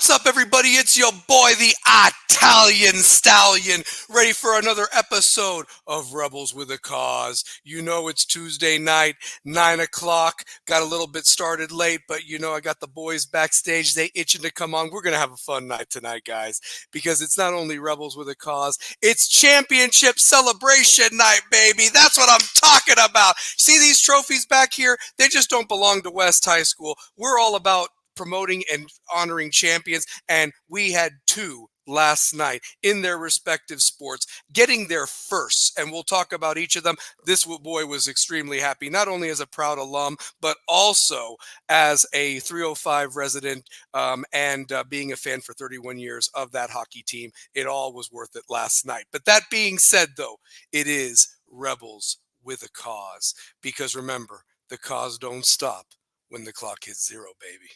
What's up, everybody? It's your boy, the Italian Stallion, ready for another episode of Rebels with a Cause. You know it's Tuesday night, 9 o'clock. Got a little bit started late, but you know I got the boys backstage. They itching to come on. We're going to have a fun night tonight, guys, because it's not only Rebels with a Cause, it's championship celebration night, baby. That's what I'm talking about. See these trophies back here? They just don't belong to West High School. We're all about promoting and honoring champions, and we had two last night in their respective sports getting their firsts, and we'll talk about each of them. This boy was extremely happy, not only as a proud alum but also as a 305 resident, and being a fan for 31 years of that hockey team. It all was worth it last night. But that being said, though, it is Rebels with a Cause, because remember, the cause don't stop when the clock hits zero, baby.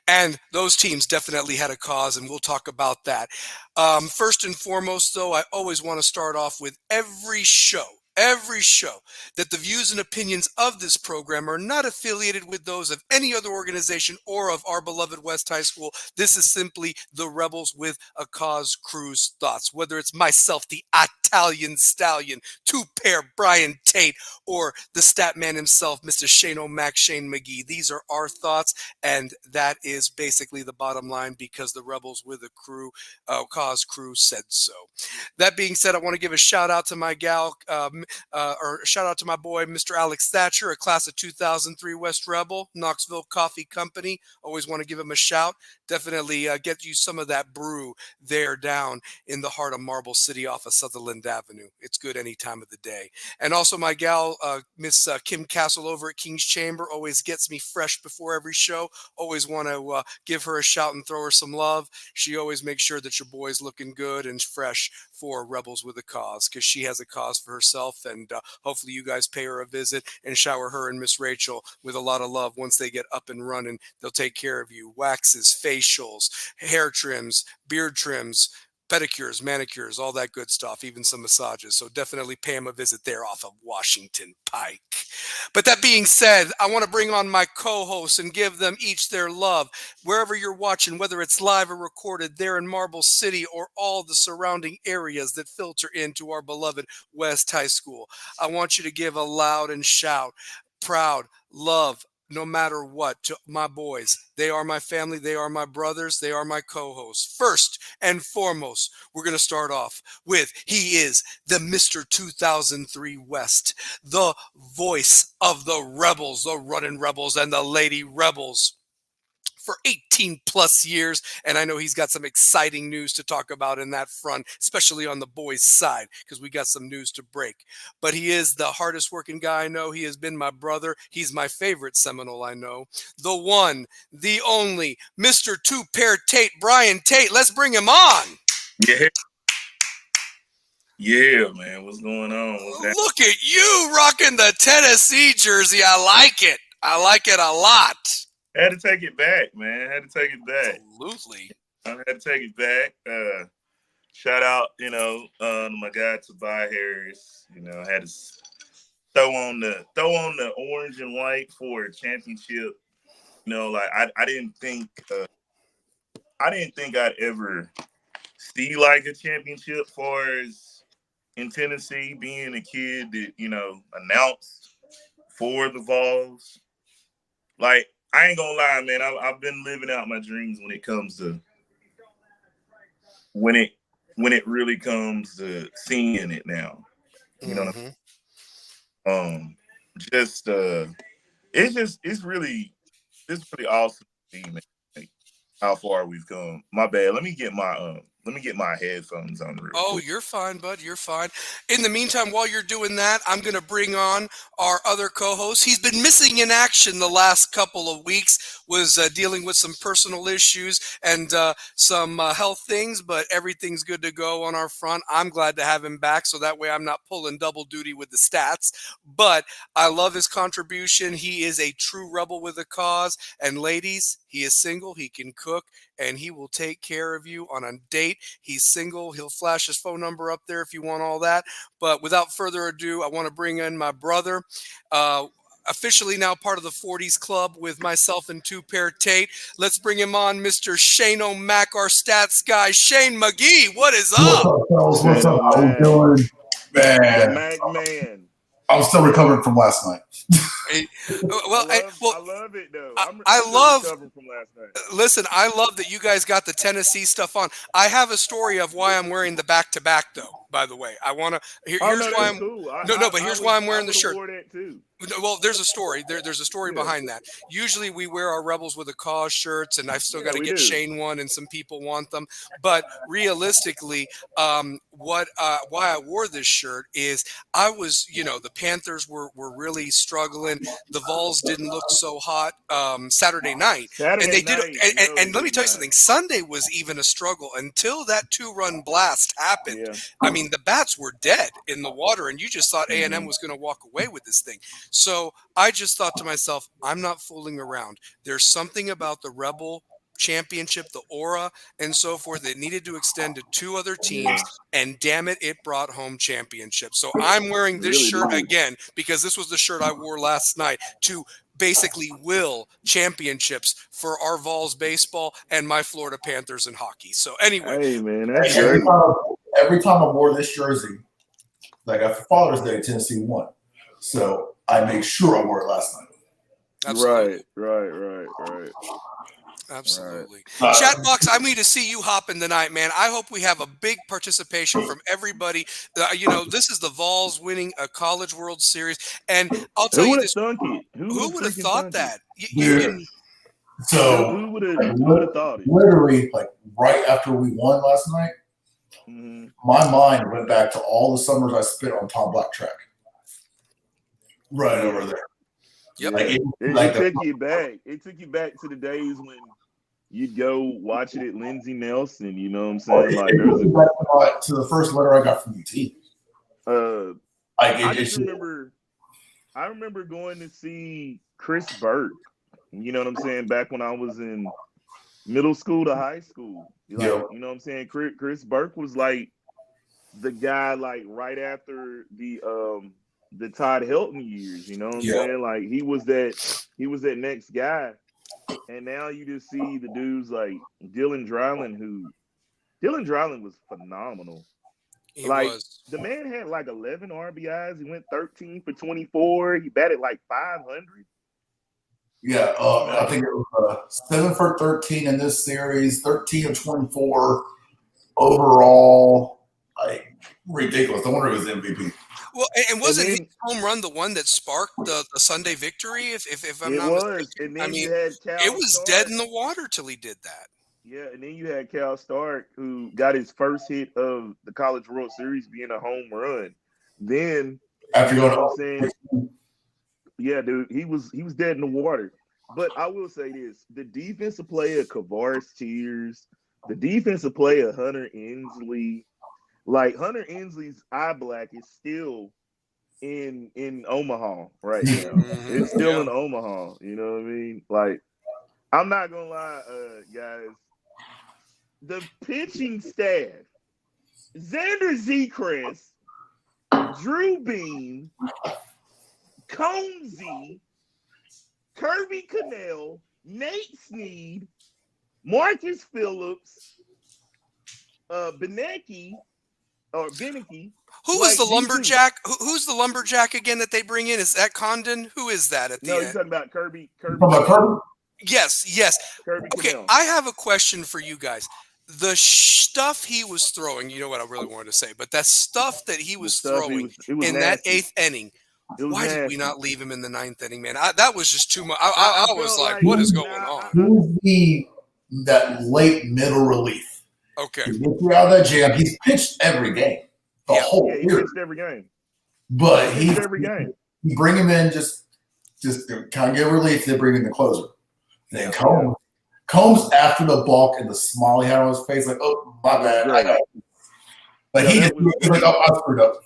And those teams definitely had a cause, and we'll talk about that. First and foremost, though, I always want to start off with every show, that the views and opinions of this program are not affiliated with those of any other organization or of our beloved West High School. This is simply the Rebels with a Cause crew's thoughts, whether it's myself, the Italian Stallion, two-pair Brian Tate, or the stat man himself, Mr. Shane O'Mac, Shane McGee. These are our thoughts, and that is basically the bottom line, because the Rebels with a Cause crew said so. That being said, I want to give a shout out to my gal, or shout out to my boy, Mr. Alex Thatcher, a class of 2003 West Rebel, Knoxville Coffee Company. Always want to give him a shout. Definitely get you some of that brew there down in the heart of Marble City off of Sutherland Avenue. It's good any time of the day. And also my gal, Miss Kim Castle over at King's Chamber, always gets me fresh before every show. Always want to give her a shout and throw her some love. She always makes sure that your boy's looking good and fresh for Rebels with a Cause, because she has a cause for herself, and hopefully you guys pay her a visit and shower her and Miss Rachel with a lot of love. Once they get up and running, they'll take care of you. Waxes, facials, hair trims, beard trims, pedicures, manicures, all that good stuff, even some massages. So definitely pay them a visit there off of Washington Pike. But that being said, I want to bring on my co-hosts and give them each their love. Wherever you're watching, whether it's live or recorded, there in Marble City or all the surrounding areas that filter into our beloved West High School, I want you to give a loud and shout, proud love, no matter what, to my boys. They are my family. They are my brothers. They are my co-hosts. First and foremost, we're going to start off with, he is the Mr. 2003 West, the voice of the Rebels, the Running Rebels and the Lady Rebels, for 18 plus years. And I know he's got some exciting news to talk about in that front, especially on the boys' side, because we got some news to break. But he is the hardest working guy I know. He has been my brother. He's my favorite Seminole I know. The one, the only, Mr. Two-Pair Tate, Brian Tate. Let's bring him on. Yeah. Yeah, man. What's going on? Look at you rocking the Tennessee jersey. I like it. I like it a lot. I had to take it back, man. I had to take it back. Absolutely. I had to take it back. Shout out, to my guy Tobias Harris. I had to throw on the orange and white for a championship. I didn't think I'd ever see like a championship far as in Tennessee, being a kid that, announced for the Vols. Like, I ain't gonna lie, man. I've been living out my dreams when it comes to when it really comes to seeing it now. You know what I mean? Just it's really awesome to see, man. Like, how far we've come. My bad. Let me get my headphones on real Oh, quick. you're fine, bud. You're fine. In the meantime, while you're doing that, I'm going to bring on our other co-host. He's been missing in action the last couple of weeks, was dealing with some personal issues and some health things, but everything's good to go on our front. I'm glad to have him back, so that way I'm not pulling double duty with the stats. But I love his contribution. He is a true rebel with a cause. And ladies, he is single, he can cook, and he will take care of you on a date. He's single. He'll flash his phone number up there if you want all that. But without further ado, I want to bring in my brother. officially now part of the 40s club with myself and Two-Pair Tate. Let's bring him on, Mr. Shane O'Mac, our stats guy. Shane McGee, what is up? What's up, fellas? What's up? How we doing? The Man, Mac Man. I'm still recovering from last night. I love it though. I love recovering from last night. Listen, I love that you guys got the Tennessee stuff on. I have a story of why I'm wearing the back-to-back, though. By the way, I want to. Here's why I'm. Cool. But here's why I'm wearing the shirt. Wore that too. Well, there's a story. There's a story behind that. Usually we wear our Rebels with a Cause shirts, and I've still got to get Shane one, and some people want them. But realistically, why I wore this shirt is I was, the Panthers were really struggling. The Vols didn't look so hot Saturday night. And let me tell you something. Sunday was even a struggle until that 2-run blast happened. Yeah. I mean, the bats were dead in the water, and you just thought A&M was going to walk away with this thing. So I just thought to myself, I'm not fooling around. There's something about the Rebel championship, the aura, and so forth that needed to extend to 2 other teams, and damn it, it brought home championships. So I'm wearing this shirt again because this was the shirt I wore last night to basically will championships for our Vols baseball and my Florida Panthers in hockey. So anyway, hey man, that's every time I wore this jersey, like after Father's Day, Tennessee won. So I made sure I wore it last night. Absolutely. Right. Absolutely. Chatbox, I need to see you hopping tonight, man. I hope we have a big participation from everybody. This is the Vols winning a College World Series. And I'll tell you this. Who would have thought that? So who would have thought it? Literally, like right after we won last night, my mind went back to all the summers I spent on Tom Black track. Right over there. Yep. It took you back. It took you back to the days when you'd go watch it at Lindsey Nelson. You know what I'm saying? To the first letter I got from UT. I remember going to see Chris Burke. You know what I'm saying? Back when I was in middle school to high school. You know what I'm saying? Chris Burke was like the guy like right after the Todd Helton years, you know what I'm saying? Like he was that next guy. And now you just see the dudes like Dylan Dryland was phenomenal. He was. The man had like 11 RBIs. He went 13 for 24. He batted like 500. Yeah, I think it was 7 for 13 in this series, 13 of 24 overall. Like ridiculous. No wonder he was MVP. Well, and wasn't his home run the one that sparked the Sunday victory? If I'm not mistaken, and then you had Cal it was Stark. Dead in the water till he did that. Yeah, and then you had Cal Stark, who got his first hit of the College World Series being a home run. Then after dude, he was dead in the water. But I will say this: the defensive play of Kavaris Tears, the defensive play of Hunter Inslee. Like Hunter Inslee's eye black is still in Omaha right now. It's still in Omaha. You know what I mean? Like, I'm not gonna lie, guys. The pitching staff: Xander Zekris, Drew Bean, Combsy, Kirby Cannell, Nate Snead, Marcus Phillips, Benecke. Or Beneke. Who is the lumberjack? Who's the lumberjack again that they bring in? Is that Condon? Who is that at the end? No, you're talking about Kirby. Yes. Kirby okay, Cannell. I have a question for you guys. The stuff he was throwing, you know what I really wanted to say, but that stuff that he was throwing in that 8th inning, why did we not leave him in the 9th inning, man? That was just too much. I was like, what is going on? He's that late middle relief. Okay. He gets you out of that jam. He's pitched every game. The whole year. He pitched every game. But he pitched every game. You bring him in just to kind of get relief, then bring in the closer. Then Combs after the balk and the smile he had on his face, like, oh, my bad. Right. But he's like, oh, I screwed up.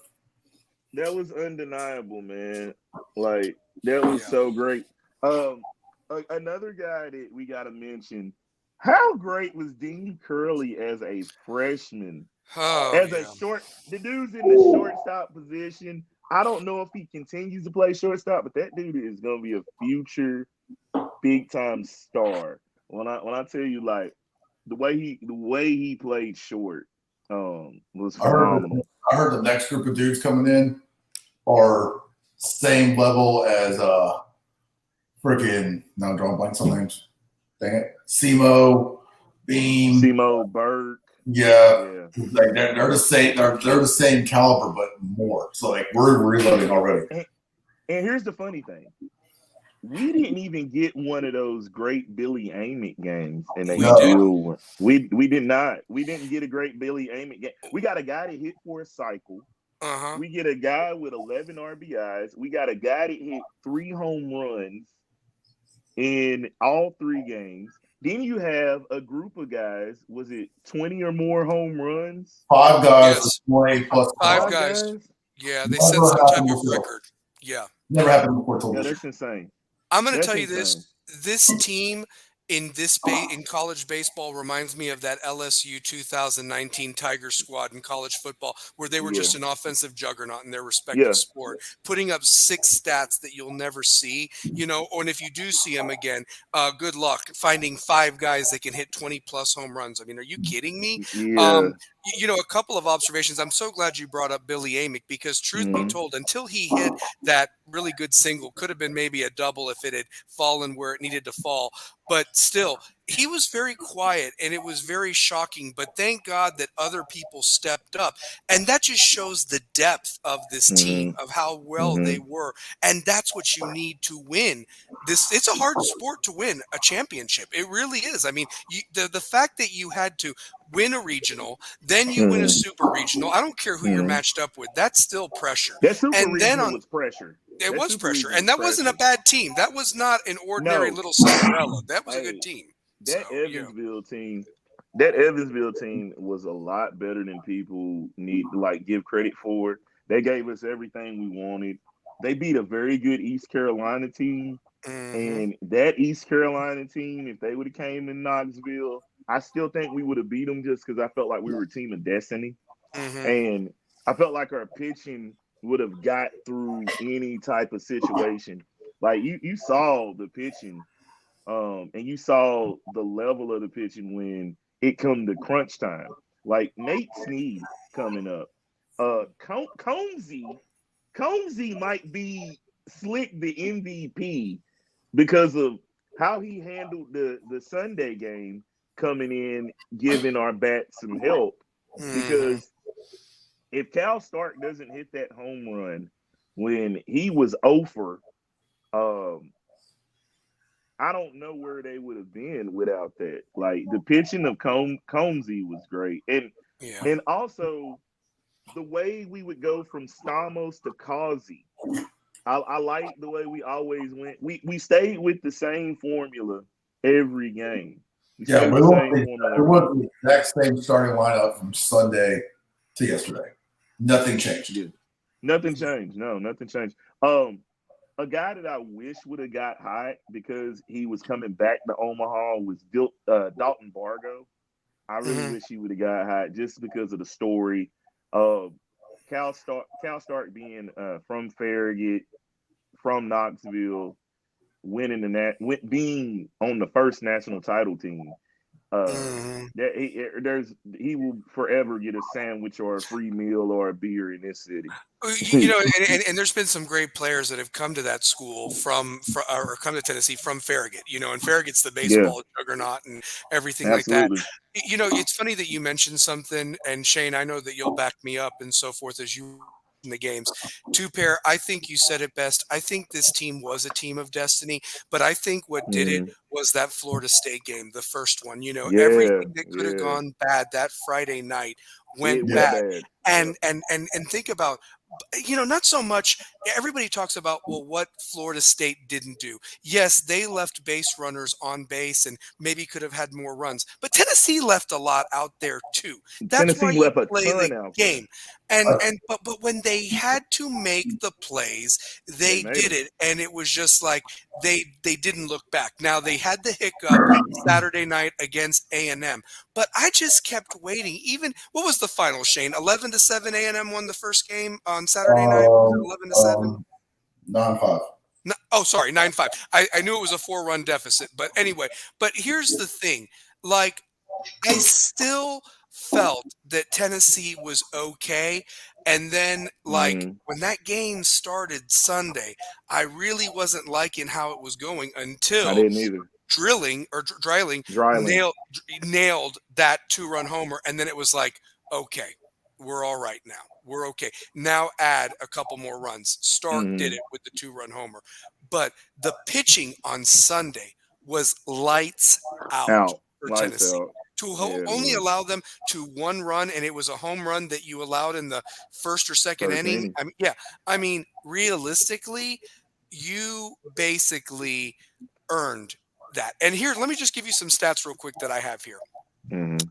That was undeniable, man. Like, that was so great. Another guy that we got to mention, how great was Dean Curley as a freshman? The dude's in the shortstop position. I don't know if he continues to play shortstop, but that dude is gonna be a future big time star. When I tell you, like, the way he played short was I heard phenomenal. I heard the next group of dudes coming in are same level as freaking now I'm drawing blanks on names. Dang it. Simo, Beam. Simo Burke. Yeah. Yeah. Like they're the same they're the same caliber but more. So like we're reloading already. And here's the funny thing. We didn't even get one of those great Billy Amick games, and they still won. We did not. We didn't get a great Billy Amick game. We got a guy that hit for a cycle. We get a guy with 11 RBIs. We got a guy that hit 3 home runs in all 3 games. Then you have a group of guys. Was it 20 or more home runs? 5 guys, 20 plus 5 guys. Yeah, they set some type of record. Yeah. Never happened before. Yeah, that's insane. I'm going to tell you this. This team in college baseball reminds me of that LSU 2019 Tiger squad in college football, where they were just an offensive juggernaut in their respective sport, putting up 6 stats that you'll never see, and if you do see them again, good luck finding 5 guys that can hit 20 plus home runs. I mean, are you kidding me? Yeah. A couple of observations. I'm so glad you brought up Billy Amick, because truth be told, until he hit that really good single, could have been maybe a double if it had fallen where it needed to fall. But still, he was very quiet, and it was very shocking. But thank God that other people stepped up. And that just shows the depth of this team, of how well they were. And that's what you need to win. It's a hard sport to win a championship. It really is. I mean, the fact that you had to win a regional, then you win a super regional. I don't care who you're matched up with. That's still pressure. That super regional was pressure. It was pressure. And that wasn't a bad team. That was not an ordinary little Cinderella. That was a good team. That Evansville team was a lot better than people need to give credit for. They gave us everything we wanted. They beat a very good East Carolina team. And that East Carolina team, if they would have came in Knoxville, I still think we would have beat them, just because I felt like we were a team of destiny. And I felt like our pitching would have got through any type of situation. Like you saw the pitching, and you saw the level of the pitching when it come to crunch time. Like Nate Snead coming up. Combsy might be slick the MVP because of how he handled the Sunday game, coming in, giving our bat some help. Because if Cal Stark doesn't hit that home run when he was over, I don't know where they would have been without that. Like, the pitching of Combsy was great. And also the way we would go from Stamos to Causey. I like the way we always went. We stayed with the same formula every game. We went the exact same starting lineup from Sunday to yesterday. Nothing changed. Yeah. Nothing changed. No, nothing changed. A guy that I wish would have got hot because he was coming back to Omaha was Dalton Bargo. I really wish he would have got hot just because of the story of Cal Stark being from Farragut, from Knoxville, being on the first national title team. He will forever get a sandwich or a free meal or a beer in this city. And there's been some great players that have come to that school or come to Tennessee from Farragut, and Farragut's the baseball juggernaut and everything like that. It's funny that you mentioned something, and Shane, I know that you'll back me up and so forth as you in the games. Two-pair, I think you said it best. I think this team was a team of destiny, but I think what did it was that Florida State game, the first one. Everything that could have gone bad that Friday night went bad. And think about, not so much everybody talks about, well, what Florida State didn't do. Yes, they left base runners on base and maybe could have had more runs, but Tennessee left a lot out there too. That's why Tennessee you left a play the ton out there. game. But when they had to make the plays, They they made did them. it, and it was just like they didn't look back. Now they had the hiccup Saturday night against A&M, but I just kept waiting. Even what was the final, Shane? 11-7. A&M won the first game on Saturday night. Was it 11-7? 9-5. No, oh, sorry, 9-5. I knew it was a 4-run deficit, but anyway. But here's the thing: like, I still felt that Tennessee was okay. And then, like, Mhm. when that game started Sunday, I really wasn't liking how it was going I until didn't either. Dreiling Dryling. nailed that 2-run homer. And then it was like, okay, we're all right now. We're okay. Now add a couple more runs. Stark did Mhm. it with the 2-run homer. But the pitching on Sunday was lights out Out. for Lights Tennessee. out. To Yeah, it only was. allow them to 1 run, and it was a home run that you allowed in the first or second First inning. inning. I mean, realistically, you basically earned that. And here, let me just give you some stats real quick that I have here. Mhm.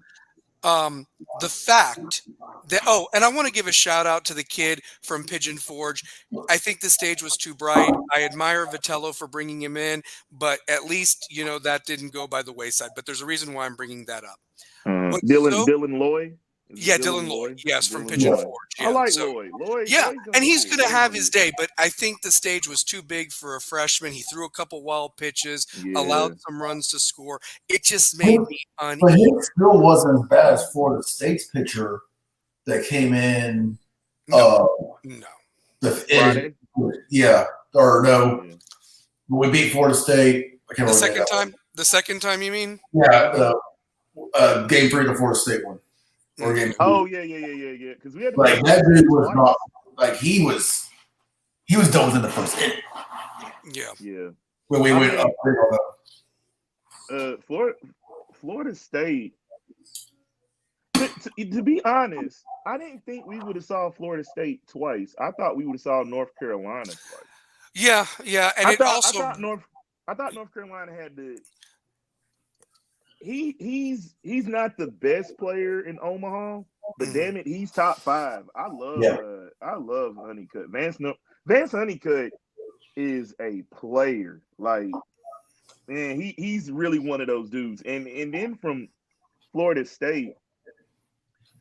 The fact that and I want to give a shout out to the kid from Pigeon Forge. I think the stage was too bright. I admire Vitello for bringing him in, but at least that didn't go by the wayside. But there's a reason why I'm bringing that up. What's so Dylan Loy. Is it Yeah, Dylan Lloyd. Yes, from Dylan Pigeon Lloyd. Forge. I Yeah. like So Lloyd. Lloyd's yeah, gonna and be he's good. going to Lloyd's have gonna his be day, but I think the stage was too big for a freshman. He threw a couple wild pitches, good. allowed Yeah. some runs to score. It just made me But uneasy. he still wasn't as bad as Florida State's pitcher that came in. No, no. Friday. Yeah, or no, Yeah. we beat Florida State. I can't The remember second time? The second time, you mean? Yeah, game 3 of the Florida State one, or Okay. game 2. Oh yeah. Because we had to Like play that dude was twice. not like he was done within the first inning Yeah. Yeah. when we I went mean, up 3 on them. Florida State. To be honest, I didn't think we would have saw Florida State twice. I thought we would have saw North Carolina twice. Yeah, and I it thought also North Carolina had the. He's not the best player in Omaha, but damn it, he's top 5. I love Honeycutt. Vance Honeycutt is a player. Like, man, he's really one of those dudes. And then from Florida State's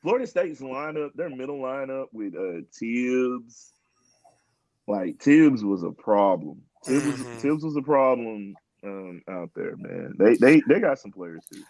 lineup, their middle lineup with Tibbs. Like, Tibbs was a problem. Tibbs was a problem out there, man. They got some players too.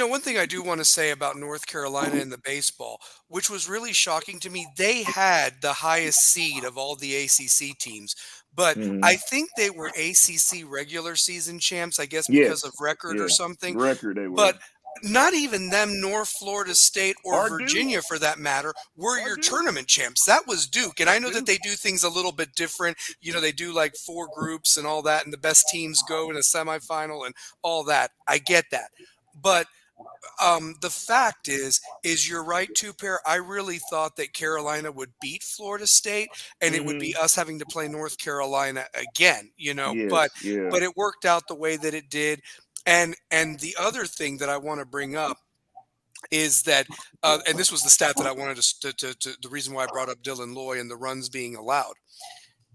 One thing I do want to say about North Carolina and the baseball, which was really shocking to me, they had the highest seed of all the ACC teams, but I think they were ACC regular season champs, I guess because of record or something. Record they were. But not even them, nor Florida State or Duke. Virginia, for that matter, were your tournament champs. That was Duke. And I know that they do things a little bit different. They do like 4 groups and all that, and the best teams go in a semifinal and all that. I get that. But the fact is you're right, Two-Pair. I really thought that Carolina would beat Florida State, and it would be us having to play North Carolina again, but it worked out the way that it did. And the other thing that I want to bring up is that, and this was the stat that I wanted to the reason why I brought up Dylan Loy and the runs being allowed.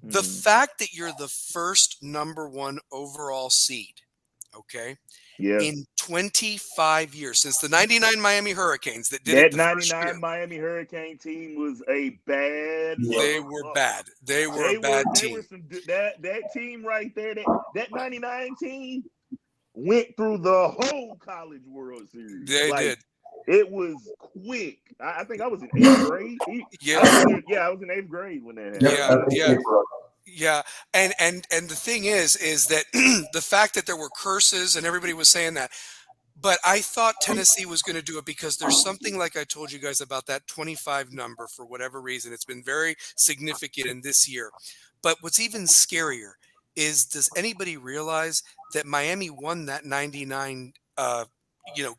The fact that you're the first number 1 overall seed, okay, in 25 years, since the 99 Miami Hurricanes that did it the first year. 99 Miami Hurricane team was a bad. They were bad. They were a bad team. That team right there, that 99 team went through the whole College World Series. They did. It was quick. I think I was in 8th grade. I was in 8th grade when that happened. Yeah. And the thing is that the fact that there were curses and everybody was saying that, but I thought Tennessee was going to do it because there's something, like I told you guys, about that 25 number. For whatever reason, it's been very significant in this year. But what's even scarier is, does anybody realize that Miami won that 99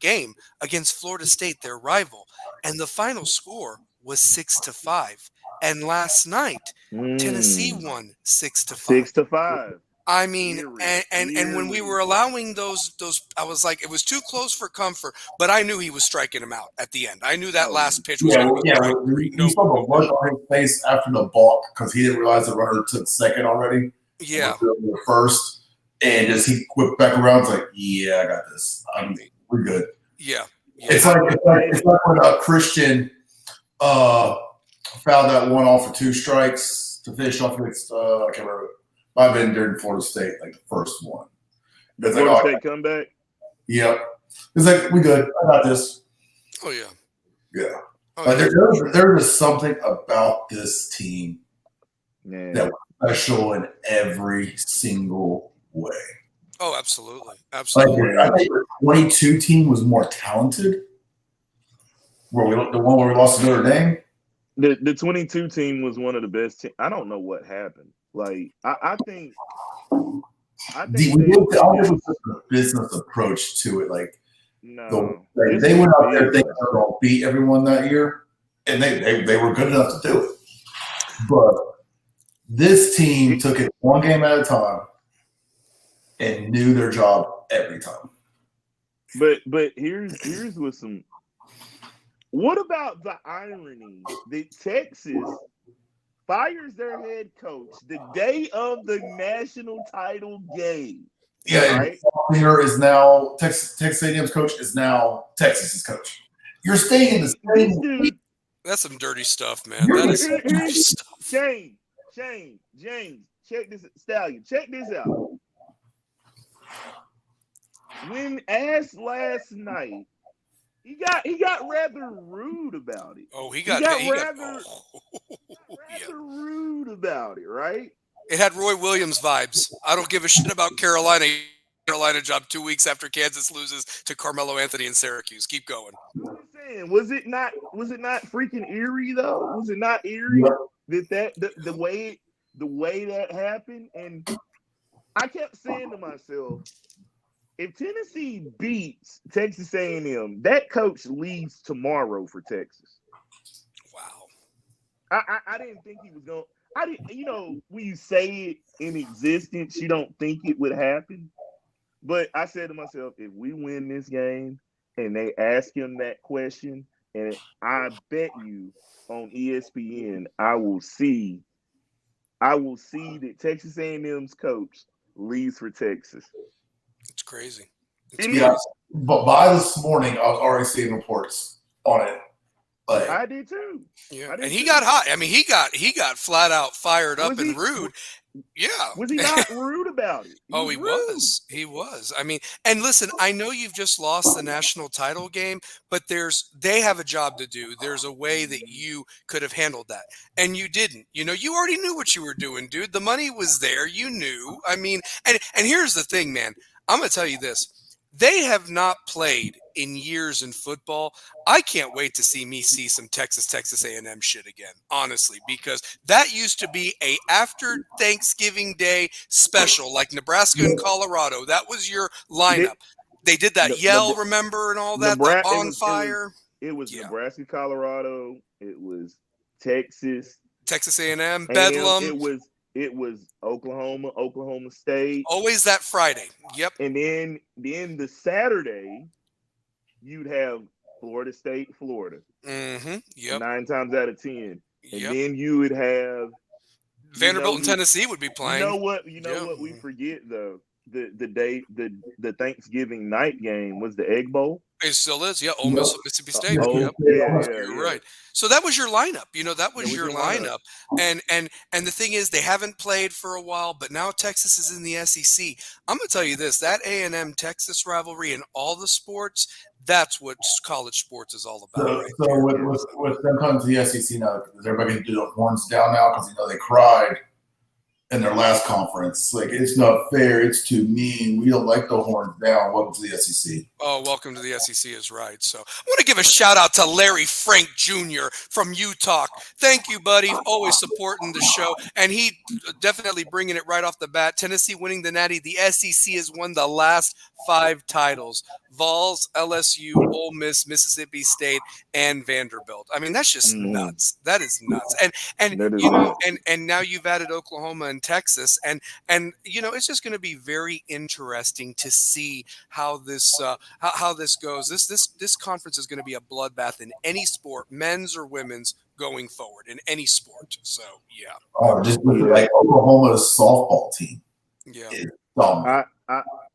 game against Florida State, their rival, and the final score was 6-5. And last night, Tennessee won 6-5. 6-5. I mean, Eerie. and when we were allowing those, I was like, it was too close for comfort, but I knew he was striking him out at the end. I knew that last pitch was going to be strike three. You saw the look on his face after the balk because he didn't realize the runner took second already. Yeah. The first, and just he whipped back around. It's like, yeah, I got this. We're good. Yeah. It's like when Christian fouled that one off for 2 strikes to finish off against I can't remember. Might have been during Florida State, like the first one. It's like, Florida State comeback? Yep. It's like, we good. I got this. Oh, yeah. Yeah. Oh, yeah. There is something about this team that was special in every single way. Oh, absolutely. Absolutely. I think the 22 team was more talented. The one where we lost to Notre Dame? The 22 team was one of the best teams. I don't know what happened. Like, I think we did a business approach to it. Like, they went out there thinking they were going to beat everyone that year, and they were good enough to do it. But this team took it one game at a time and knew their job every time. But here's with some. What about the irony that Texas fires their head coach the day of the national title game? Yeah, right? Is now Texas A&M's coach is now Texas's coach. You're staying in the same. That's some dirty stuff, man. That is some dirty stuff. James, check this, Stallion. Check this out. When asked last night, he got rather rude about it. Oh, he got rather rude about it, right? It had Roy Williams vibes. I don't give a shit about Carolina. Carolina job 2 weeks after Kansas loses to Carmelo Anthony in Syracuse. Keep going. I'm saying, was it not freaking eerie though? Was it not eerie that the way that happened? And I kept saying to myself, if Tennessee beats Texas A&M, that coach leaves tomorrow for Texas. Wow. I didn't think he was going. I didn't. When you say it in existence, you don't think it would happen. But I said to myself, if we win this game and they ask him that question, and I bet you on ESPN, I will see that Texas A&M's coach leaves for Texas. It's crazy. But by this morning, I was already seeing reports on it. I did too. Yeah, and he got hot. I mean, he got flat out fired up and rude. Yeah. Was he not rude about it? He was. He was. I mean, and listen, I know you've just lost the national title game, but they have a job to do. There's a way that you could have handled that, and you didn't. You already knew what you were doing, dude. The money was there. You knew. I mean, and here's the thing, man. I'm going to tell you this. They have not played in years in football. I can't wait to see some Texas A&M shit again, honestly, because that used to be a after Thanksgiving Day special, like Nebraska and Colorado. That was your lineup. They did that remember, and all that, the bonfire. It was Nebraska, Colorado. It was Texas A&M, Bedlam. It was Oklahoma State. Always that Friday. Yep. And then the Saturday, you'd have Florida State, Florida. Mm-hmm. Yep. 9 times out of 10. And then you would have Vanderbilt and Tennessee would be playing. You know what we forget though? The Thanksgiving night game was the Egg Bowl. It still is, yeah. Ole Miss, Mississippi State. Yep. You're right. So that was your lineup. That was your lineup. And the thing is, they haven't played for a while, but now Texas is in the SEC. I'm going to tell you this: that A&M Texas rivalry in all the sports, that's what college sports is all about. With them coming to the SEC now, is everybody going to do the horns down now because they cried in their last conference? Like, it's not fair. It's too mean. We don't like the horns down. Welcome to the SEC. Oh, welcome to the SEC is right. So I want to give a shout out to Larry Frank Jr. from Utah. Thank you, buddy. Always supporting the show. And he definitely bringing it right off the bat. Tennessee winning the Natty. The SEC has won the last 5 titles Vols, LSU, Ole Miss, Mississippi State, and Vanderbilt. I mean, that's just nuts. That is nuts. And you know, and now you've added Oklahoma and Texas, and you know, it's just going to be very interesting to see how this how this goes. This conference is going to be a bloodbath in any sport, men's or women's, going forward in any sport. So yeah. Oh, just like Oklahoma's softball team. Yeah. Is dominant.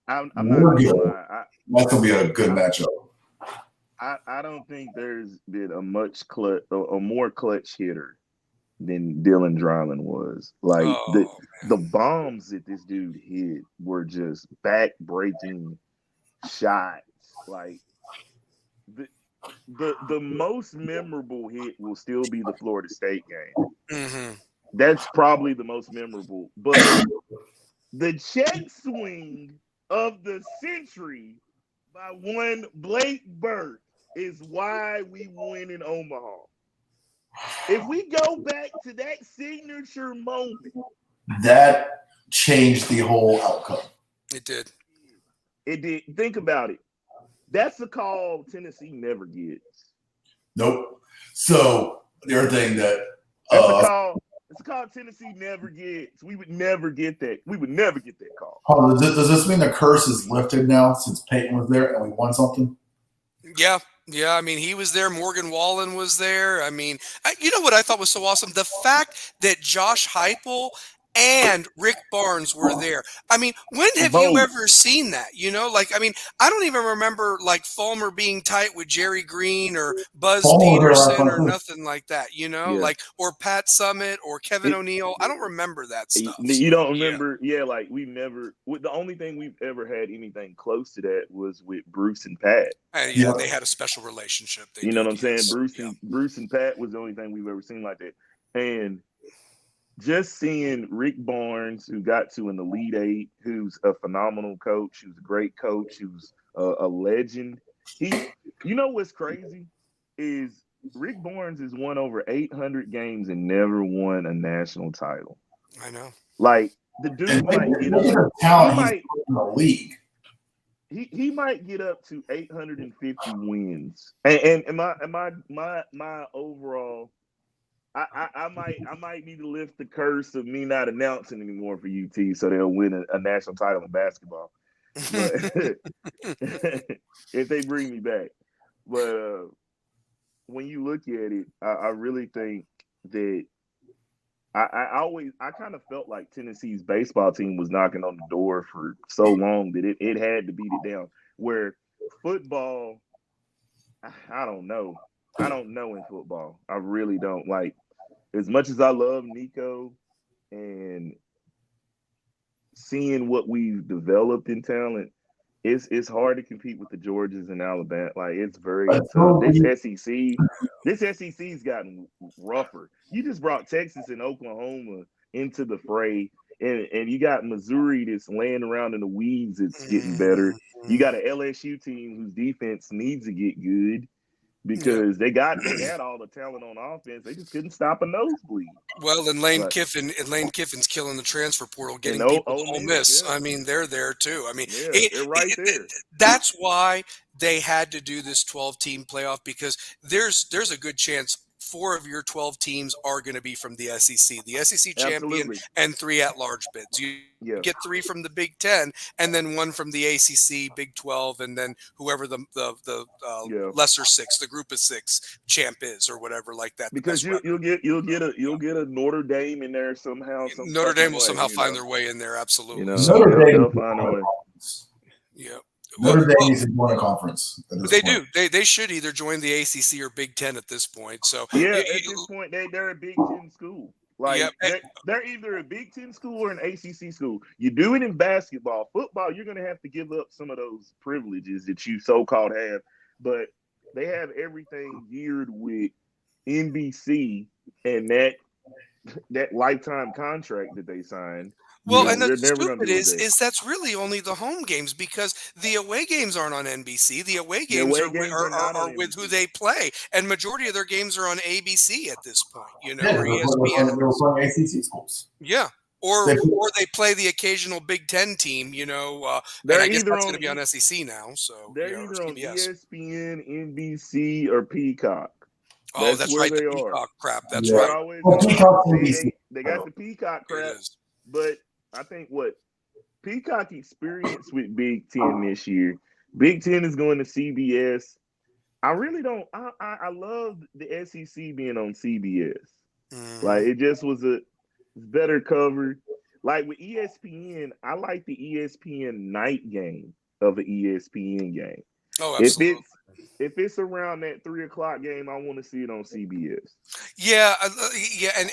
I'm not gonna lie. That's gonna be a good matchup. I don't think there's been a more clutch hitter than Dylan Dryland was. Like the bombs that this dude hit were just back-breaking shots. Like the most memorable hit will still be the Florida State game. Mm-hmm. That's probably the most memorable. But the check swing of the century by one Blake Burke is why we win in Omaha. If we go back to that signature moment, that changed the whole outcome. It did. It did. Think about it. That's a call Tennessee never gets. Nope. So the other thing that it's a call Tennessee never gets. We would never get that. We would never get that call. Does this mean the curse is lifted now since Peyton was there and we won something? Yeah. Yeah, I mean, he was there. Morgan Wallen was there. I mean, you know what I thought was so awesome? The fact that Josh Heupel and Rick Barnes were there. I mean, when have you ever seen that? You know, like, I mean, I don't even remember like Fulmer being tight with Jerry Green or Buzz Peterson or nothing like that, you know, like, or Pat Summitt or Kevin O'Neill. I don't remember that stuff. You don't remember? Yeah, like the only thing we've ever had anything close to that was with Bruce and Pat. Yeah, they had a special relationship. You know what I'm saying? Bruce and Pat was the only thing we've ever seen like that. And just seeing Rick Barnes, who got to an Elite Eight, who's a phenomenal coach, who's a great coach, who's a legend. You know what's crazy is Rick Barnes has won over 800 games and never won a national title. I know. Like the dude might get he might get up to 850 wins. And my overall. I might need to lift the curse of me not announcing anymore for UT so they'll win a national title in basketball. But if they bring me back. But when you look at it, I really think that I kind of felt like Tennessee's baseball team was knocking on the door for so long that it had to beat it down. Where football, I don't know. I don't know in football. I really don't. Like, as much as I love Nico and seeing what we've developed in talent, it's hard to compete with the Georgias and Alabama. Like, it's very tough. This SEC's gotten rougher. You just brought Texas and Oklahoma into the fray, and you got Missouri that's laying around in the weeds. It's getting better. You got an LSU team whose defense needs to get good. Because they had all the talent on offense, they just couldn't stop a nosebleed. Well, and Lane Kiffin's killing the transfer portal, getting people to Ole Miss. Yeah. I mean, they're there too. I mean, they're right there. That's why they had to do this 12-team playoff, because there's a good chance 4 of your 12 teams are going to be from the SEC. The SEC champion and 3 at-large bids. You get 3 from the Big Ten, and then 1 from the ACC, Big 12, and then whoever the lesser 6, the group of 6 champ is, or whatever like that. Because you'll get a Notre Dame in there somehow. Notre Dame will somehow find their way in there. Absolutely. You know, they'll find a way. Yeah. Notre Dame needs to join a conference. They do. They should either join the ACC or Big Ten at this point. So at this point, they're a Big Ten school. Like they're either a Big Ten school or an ACC school. You do it in basketball. Football, you're going to have to give up some of those privileges that you so-called have. But they have everything geared with NBC and that lifetime contract that they signed. Well, and the stupid is that's really only the home games, because the away games aren't on NBC. The away games are with who they play, and majority of their games are on ABC at this point. You know, or ESPN. They're playing ACC schools. Yeah, or they play the occasional Big Ten team, and I guess that's going to be on SEC now. So they're or either on CBS. ESPN, NBC, or Peacock. Oh, that's right. Where The they are. Peacock crap. That's Yeah. right. Always, they got the Peacock crap. It is. But I think what Peacock experienced with Big Ten this year, Big Ten is going to CBS. I really don't. I love the SEC being on CBS. Like it just was a better covered. Like with ESPN, I like the ESPN night game of an ESPN game. Oh, absolutely. If it's around that 3:00 game, I want to see it on CBS. Yeah,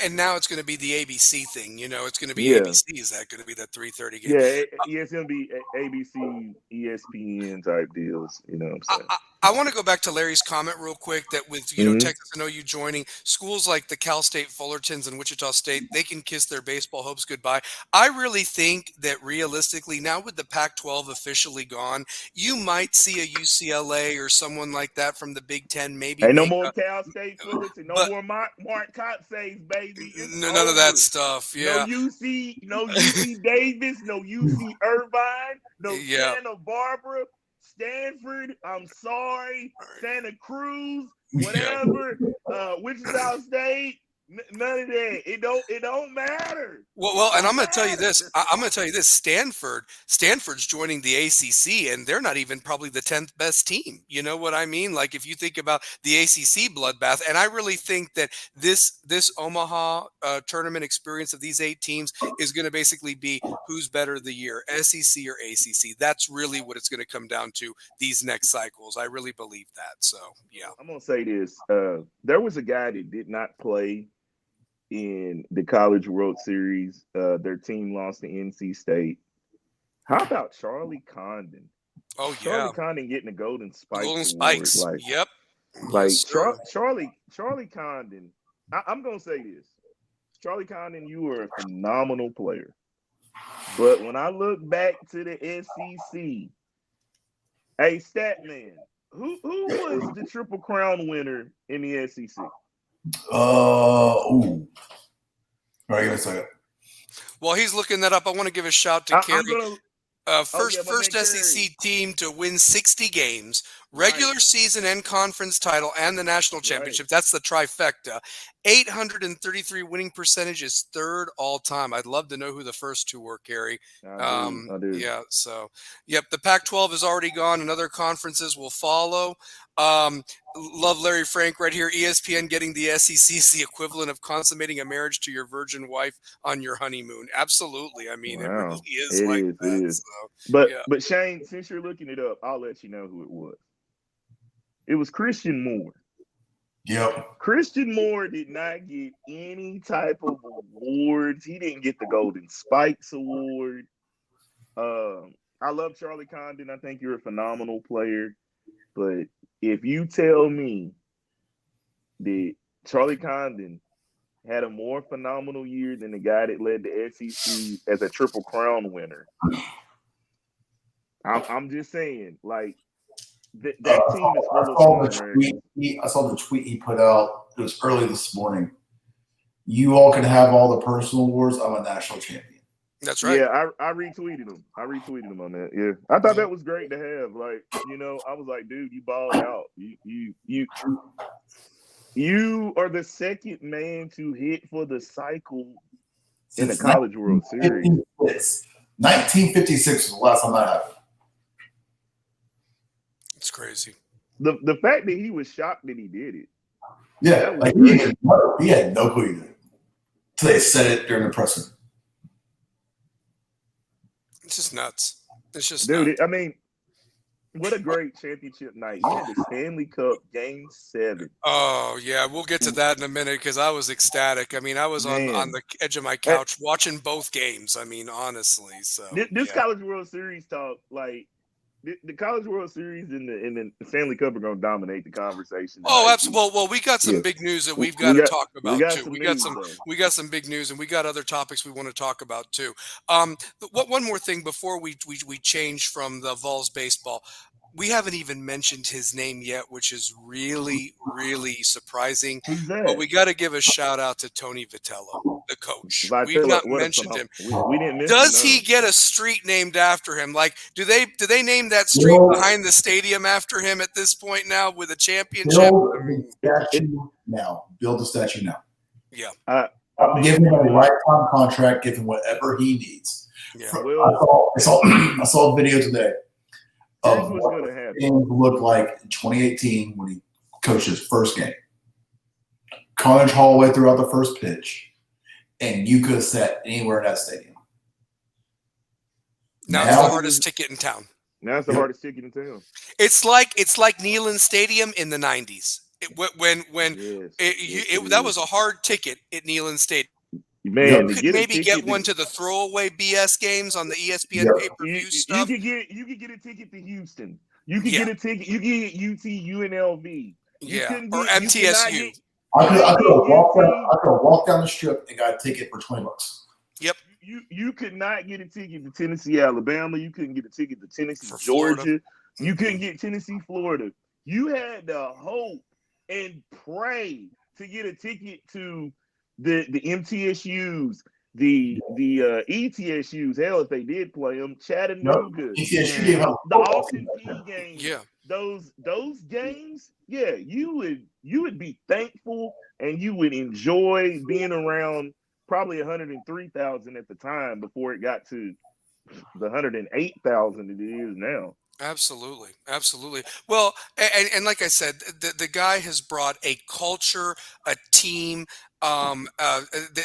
and now it's going to be the ABC thing. It's going to be ABC. Is that going to be that 3:30 game? Yeah, it's going to be ABC, ESPN type deals. You know what I'm saying? I want to go back to Larry's comment real quick that with Texas and OU joining, schools like the Cal State Fullertons and Wichita State, they can kiss their baseball hopes goodbye. I really think that realistically, now with the Pac-12 officially gone, you might see a UCLA or someone like that from the Big Ten maybe. Ain't no more Cal State Fullerton, no more Mark Kotsay's, baby. None of that stuff. Yeah. No UC Davis, no UC Irvine, no Santa Barbara. Stanford, I'm sorry, Santa Cruz, whatever, Wichita State, none of that. It don't matter. Well, and I'm going to tell you this. Stanford's joining the ACC, and they're not even probably the 10th best team. You know what I mean? Like if you think about the ACC bloodbath, and I really think that this Omaha tournament experience of these 8 teams is going to basically be who's better the year, SEC or ACC. That's really what it's going to come down to these next cycles. I really believe that. So yeah, I'm going to say this. There was a guy that did not play in the College World Series. Their team lost to NC State. How about Charlie Condon? Oh, yeah. Charlie Condon getting the Golden Spikes. Golden Spikes. Award. Yep. Like Charlie Condon, I'm going to say this. Charlie Condon, you were a phenomenal player. But when I look back to the SEC, hey, Statman, who was the Triple Crown winner in the SEC? All right, give me a second. While he's looking that up, I want to give a shout to Kerry. First SEC team to win 60 games, regular season and conference title, and the national championship. That's the trifecta. 833 winning percentage is 3rd all time. I'd love to know who the first 2 were, Kerry. I do. Yeah, so, yep, the Pac-12 is already gone, and other conferences will follow. Love Larry Frank right here. ESPN getting the SEC is the equivalent of consummating a marriage to your virgin wife on your honeymoon. Absolutely. I mean, It really is that. It is. So, but Shane, since you're looking it up, I'll let you know who it was. It was Christian Moore. Yep. Christian Moore did not get any type of awards. He didn't get the Golden Spikes Award. I love Charlie Condon. I think you're a phenomenal player. But if you tell me that Charlie Condon had a more phenomenal year than the guy that led the SEC as a Triple Crown winner, I'm just saying, like, that team is full of I saw the tweet he put out. It was early this morning. You all can have all the personal awards. I'm a national champion. That's right. Yeah, I retweeted him. I retweeted him on that. Yeah, I thought that was great to have. Like, I was like, dude, you balled out. You are the second man to hit for the cycle in the College World Series. 1956 was the last time that happened. It's crazy. The fact that he was shocked that he did it. Yeah, like he had no clue he did it. So they said it during the press. It's just nuts. It's just dude. nuts. I mean, what a great championship night! You had the Stanley Cup Game 7. Oh yeah, we'll get to that in a minute because I was ecstatic. I mean, I was on the edge of my couch watching both games. I mean, honestly. So this College World Series talk, like the College World Series and the Stanley Cup are going to dominate the conversation. Oh, absolutely. Well, we got some big news that we've got to talk about too. We got some big news, and we got other topics we want to talk about too. One more thing before we change from the Vols baseball. We haven't even mentioned his name yet, which is really, really surprising. But we got to give a shout out to Tony Vitello. the coach. Vitella, We've not what mentioned him. We didn't mention Does him. he get a street named after him? Like, do they name that street Build- behind the stadium after him at this point now with a championship? Build the statue now. Build the statue now. Yeah. Give him a lifetime contract. Give him whatever he needs. Yeah. I saw a video today Here's of what's what gonna the happen. game looked like in 2018 when he coached his first game. College hallway throughout the first pitch, and you could have sat anywhere in that stadium. Now it's the hardest ticket in town. Now it's the hardest ticket in town. It's like Neyland Stadium in the 90s. That was a hard ticket at Neyland Stadium. Man, you could maybe get one to the throwaway BS games on the ESPN pay-per-view stuff. You could get a ticket to Houston. You could get a ticket. You could get UT UNLV. Or MTSU. I could have walked down the strip and got a ticket for $20. Yep. You could not get a ticket to Tennessee, Alabama. You couldn't get a ticket to Tennessee, Florida. Georgia. You couldn't get Tennessee, Florida. You had to hope and pray to get a ticket to the MTSUs, the ETSUs. Hell, if they did play them, Chattanooga, the Austin P games. Yeah. Those games, you would be thankful and you would enjoy being around probably 103,000 at the time before it got to the 108,000 it is now. Absolutely. Well, and like I said, the guy has brought a culture, a team.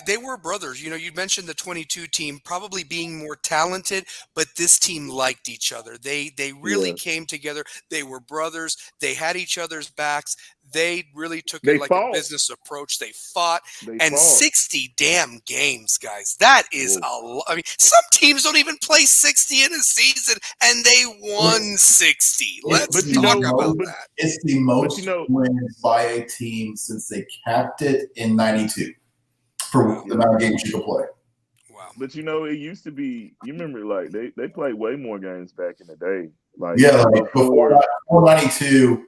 They were brothers. You mentioned the 22 team probably being more talented, but this team liked each other. They really came together. They were brothers. They had each other's backs. They really took it like a business approach. They fought. 60 damn games, guys. That is a lot. I mean, some teams don't even play 60 in a season, and they won 60. Let's talk about that. It's the most wins by a team since they capped it in 92 for the amount of games you could play. Wow. But it used to be, you remember, like, they played way more games back in the day. Like, before 92,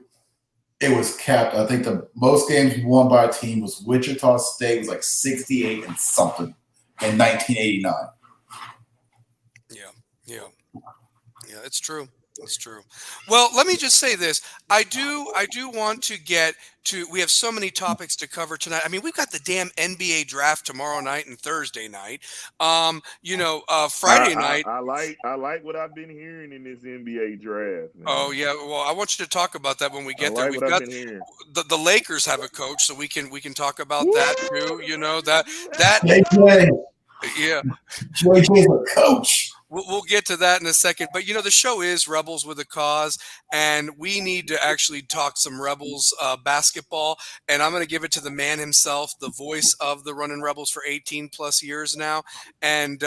it was capped. I think the most games won by a team was Wichita State. It was like 68 and something in 1989. Yeah, it's true. It's true. Well, let me just say this. I do want to get to, we have so many topics to cover tonight. I mean, we've got the damn NBA draft tomorrow night and Thursday night. Friday night. I like what I've been hearing in this NBA draft, man. Oh yeah. Well, I want you to talk about that when we get there. We've got the Lakers have a coach, so we can talk about that too. Yeah. JJ's a coach. We'll get to that in a second. But, the show is Rebels with a Cause, and we need to actually talk some Rebels basketball. And I'm going to give it to the man himself, the voice of the Running Rebels for 18-plus years now. And,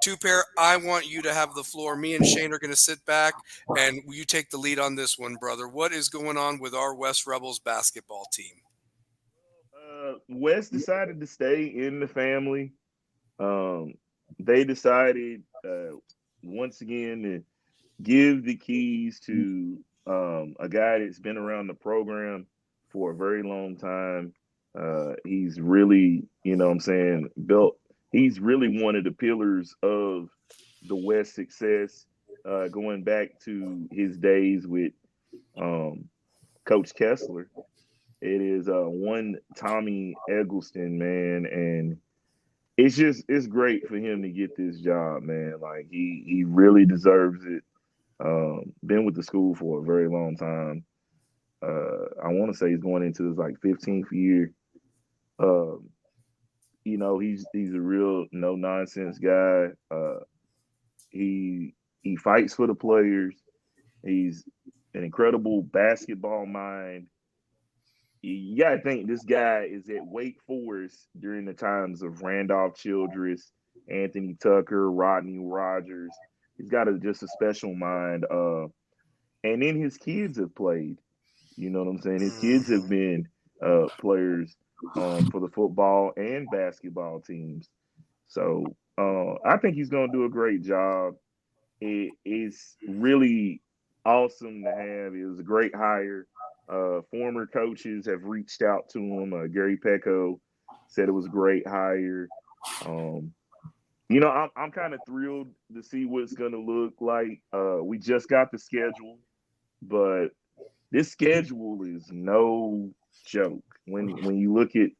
Two-Pair, I want you to have the floor. Me and Shane are going to sit back, and you take the lead on this one, brother. What is going on with our West Rebels basketball team? West decided to stay in the family. They decided once again to give the keys to a guy that's been around the program for a very long time. He's really, built. He's really one of the pillars of the West success, going back to his days with Coach Kessler. It is one Tommy Eggleston, man, and it's great for him to get this job, man. Like he really deserves it. Been with the school for a very long time. I want to say he's going into his 15th year. He's a real no nonsense guy. He fights for the players. He's an incredible basketball mind. You gotta think this guy is at Wake Forest during the times of Randolph Childress, Anthony Tucker, Rodney Rogers. He's got just a special mind. And then his kids have played. You know what I'm saying? His kids have been players for the football and basketball teams. So I think he's gonna do a great job. It's really awesome to have. It was a great hire. Former coaches have reached out to him. Gary Pecco said it was a great hire. You know, I'm kind of thrilled to see what it's gonna look like. We just got the schedule, but this schedule is no joke. When you look at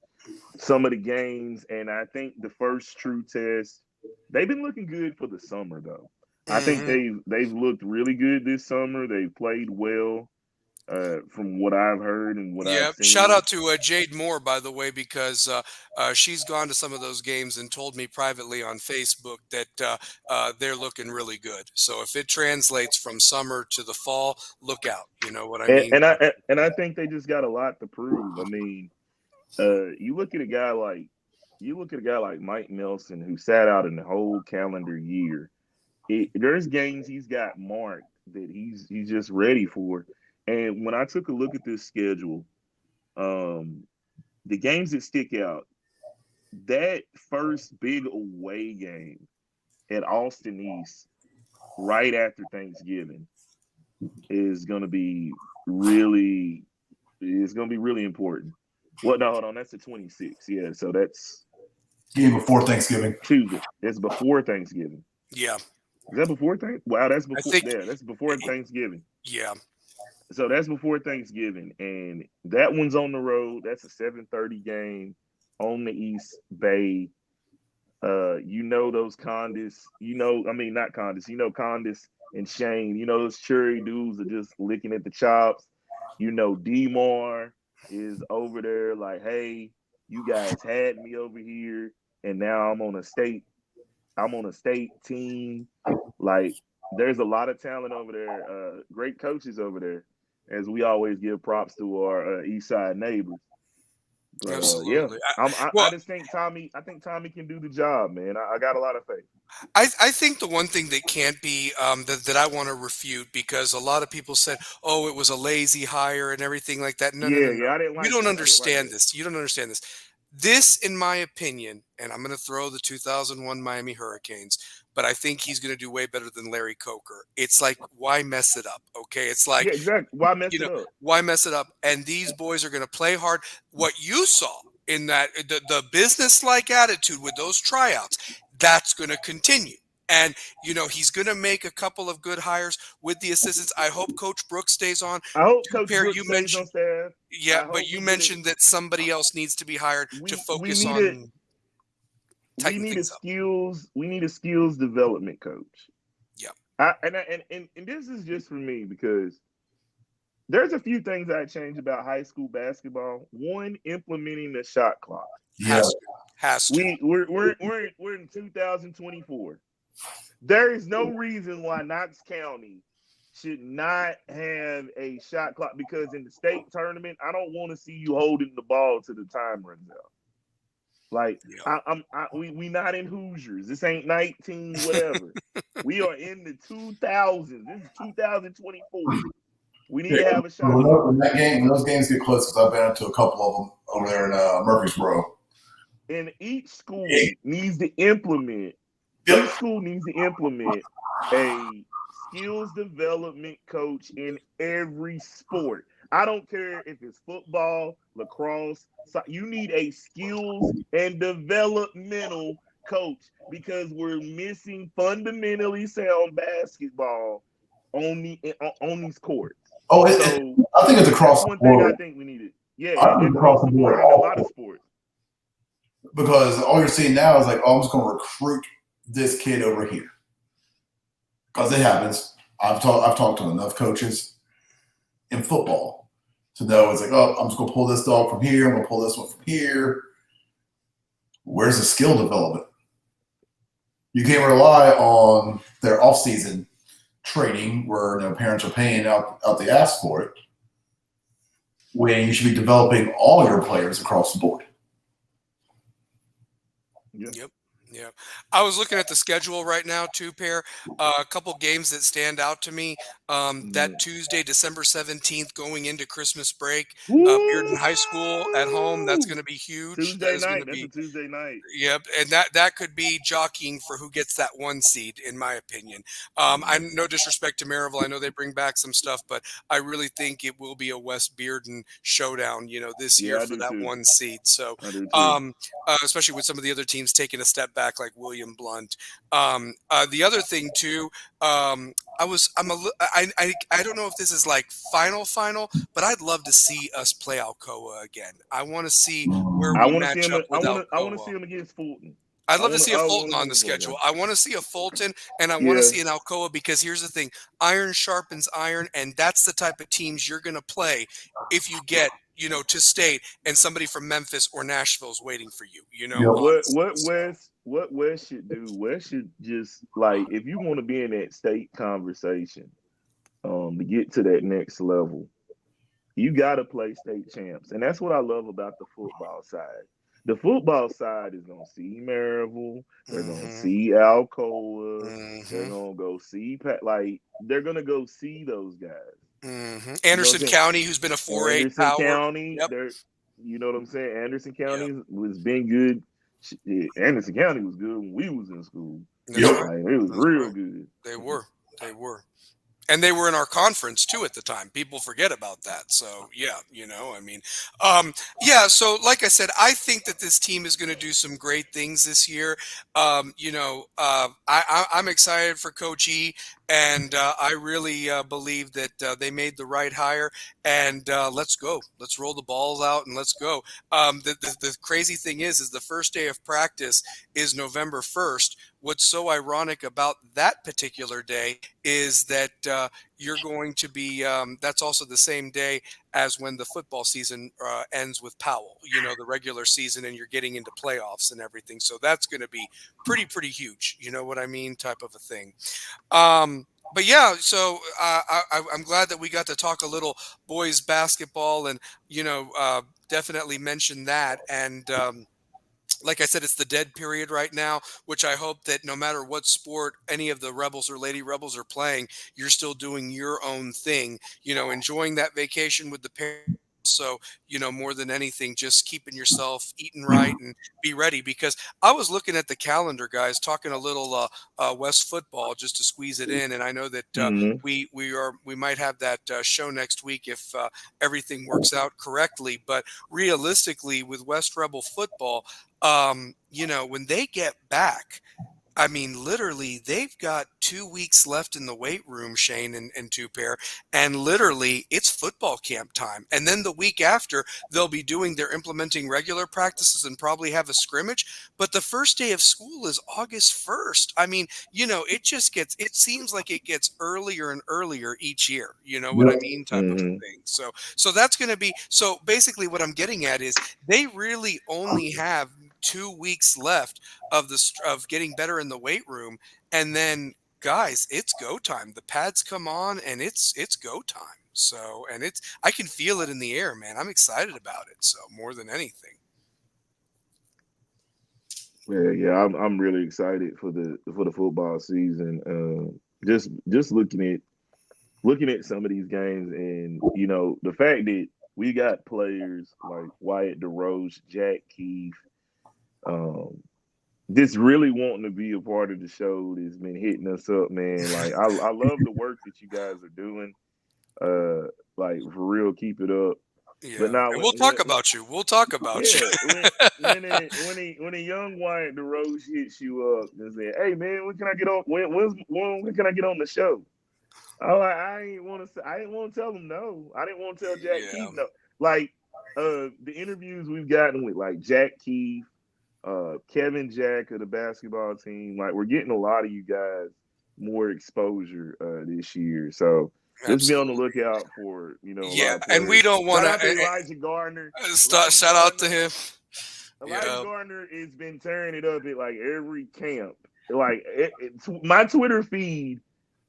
some of the games, and I think the first true test, they've been looking good for the summer though. I think Hmm. they've looked really good this summer. They've played well, from what I've heard and what I've Yeah. Shout seen. out to Jade Moore, by the way, because she's gone to some of those games and told me privately on Facebook that they're looking really good. So if it translates from summer to the fall, look out. You know what I And, mean? and I and I think they just got a lot to prove. I mean, you look at a guy like Mike Nelson who sat out in the whole calendar year. There's games he's got marked that he's just ready for. And when I took a look at this schedule, um, the games that stick out, that first big away game at Austin East right after Thanksgiving is going to be really really important. Well, no, hold on, that's the 26th. Yeah, so that's Game before Thanksgiving. Tuesday. It's before Thanksgiving. Yeah. Is that before Thanksgiving? Wow, that's I before. think, Yeah, that's before Thanksgiving. yeah. So that's before Thanksgiving, and that one's on the road. That's a 7:30 game on the East Bay. You know those Condis. I mean not Condis. You know Condis and Shane. You know those cherry dudes are just licking at the chops. You know Demar is over there like, hey, you guys had me over here, and now I'm on a state team. Like, there's a lot of talent over there. Great coaches over there, as we always give props to our East Side neighbors. But yeah, Absolutely. I Well, just think Tommy. I think Tommy can do the job, man. I got a lot of faith. I think the one thing that can't be that I want to refute, because a lot of people said, "Oh, it was a lazy hire and everything like that." No, no, no, Yeah, no. yeah. I didn't You like don't that. I didn't like understand that. this. You don't understand this. This, in my opinion, and I'm going to throw the 2001 Miami Hurricanes, but I think he's going to do way better than Larry Coker. It's like, why mess it up? Okay, it's like, Yeah, exactly. Why mess you it know, up? why mess it up? And these boys are going to play hard. What you saw in that the business-like attitude with those tryouts, that's going to continue. And he's going to make a couple of good hires with the assistants. I hope Coach Brooks stays on. I hope Two Coach pair Brooks you stays on mentioned, staff. yeah, I but hope you we get it. mentioned that somebody else needs to be hired to We focus need it. on We tighten need a things up. skills. We need a skills development coach. Yeah. And this is just for me because there's a few things I change about high school basketball. One, implementing the shot clock. Yeah. Has to. We're in 2024. There is no reason why Knox County should not have a shot clock, because in the state tournament, I don't want to see you holding the ball till the time runs out. Like, Yeah. we not in Hoosiers. This ain't 19 whatever. We are in the 2000s. This is 2024. We need Yeah. to have a shot clock. When those games get close, because I've been to a couple of them over there in Murfreesboro. And each school needs to implement. Yep. Each school needs to implement a skills development coach in every sport. I don't care if it's football, lacrosse. You need a skills and developmental coach, because we're missing fundamentally sound basketball on these courts. Oh, So I think it's across that's the one thing I board. think we needed. Yeah, I think across the board in a lot of sports. Because all you're seeing now is like, oh, I'm just going to recruit this kid over here. Because it happens. I've talked to enough coaches in football to know it's like, oh, I'm just going to pull this dog from here. I'm going to pull this one from here. Where's the skill development? You can't rely on their off-season training where parents are paying out the ass for it, when you should be developing all your players across the board. Yeah. Yep. Yeah. I was looking at the schedule right now, too, Pair. A couple games that stand out to me. That Tuesday, December 17th, going into Christmas break, Bearden High School at home. That's Woo! going to be huge. That Tuesday is going night. to That's a be. Tuesday night. Yep, and that could be jockeying for who gets that one seed, in my opinion. I no disrespect to Maryville, I know they bring back some stuff, but I really think it will be a West Bearden showdown, this year Yeah, I for do that too. one seed. So, I do too. especially with some of the other teams taking a step back, like William Blunt. The other thing too, I don't know if this is like final, but I'd love to see us play Alcoa again. I want to see where I we want to see match him. up with I want to see Alcoa. him against Fulton. I'd I love to want see a to. I want Fulton to see on him the against Fulton. schedule. I want to see a Fulton, and I want to Yeah. see an Alcoa, because here's the thing: iron sharpens iron, and that's the type of teams you're going to play if you get, to state, and somebody from Memphis or Nashville is waiting for you. Yep. Honestly. What West should do? West should just like if you want to be in that state conversation, to get to that next level, you got to play state champs, and that's what I love about the football side. The football side is gonna see Maryville, they're gonna Mm-hmm. see Alcoa, they're Mm-hmm. gonna go see like they're gonna go see those guys. Mm-hmm. You know what Anderson I'm saying? County, who's been a 4-8 Anderson power. County, Yep. they're you know what I'm saying. Anderson Yep. County was been good. Yeah, Anderson County was good when we was in school. That's right. Like it was That's real right. good. They were. They were. And they were in our conference too at the time. People forget about that. So yeah, I mean, yeah. So like I said, I think that this team is going to do some great things this year. I'm excited for Coach E, and I really believe that they made the right hire. And let's go. Let's roll the balls out and let's go. The crazy thing is the first day of practice is November 1st. What's so ironic about that particular day is that you're going to be that's also the same day as when the football season ends with Powell, the regular season, and you're getting into playoffs and everything. So that's going to be pretty huge, you know what I mean, type of a thing. But yeah, so I'm glad that we got to talk a little boys basketball, and definitely mention that. And like I said, it's the dead period right now, which I hope that no matter what sport any of the Rebels or Lady Rebels are playing, you're still doing your own thing, enjoying that vacation with the parents. So, more than anything, just keeping yourself eating right and be ready. Because I was looking at the calendar, guys, talking a little West football just to squeeze it in. And I know that Mm-hmm. we might have that show next week if everything works out correctly. But realistically, with West Rebel football, when they get back, I mean, literally, they've got 2 weeks left in the weight room, Shane and Two Pair, and literally, it's football camp time. And then the week after, they'll be implementing regular practices and probably have a scrimmage. But the first day of school is August 1st. I mean, it seems like it gets earlier and earlier each year. You know what I Yep. mean, type of Mm-hmm. thing. So that's going to be. So basically, what I'm getting at is they really only have 2 weeks left of getting better in the weight room, and then guys, it's go time. The pads come on and it's go time. So, and I can feel it in the air, man. I'm excited about it, so more than anything. Yeah. I'm really excited for the football season. Just looking at some of these games, and the fact that we got players like Wyatt DeRoche, Jack Keefe, um, this really wanting to be a part of the show that's been hitting us up, man. Like I love the work that you guys are doing. Like for real, keep it up. But Yeah, now and we'll talk about you. We'll talk about you. yeah, when a young Wyatt DeRoche hits you up and say, "Hey man, when can I get on? When can I get on the show?" I didn't want to tell him no. I didn't want to tell Jack Yeah. Keefe no. Like the interviews we've gotten with like Jack Keefe, Kevin Jack of the basketball team, like we're getting a lot of you guys more exposure this year. So just be on the Absolutely. lookout for a lot Yeah, of and we players. don't want Shout out to to Elijah Gardner. shout out to him. Elijah Yeah. Gardner has been tearing it up at like every camp. Like my Twitter feed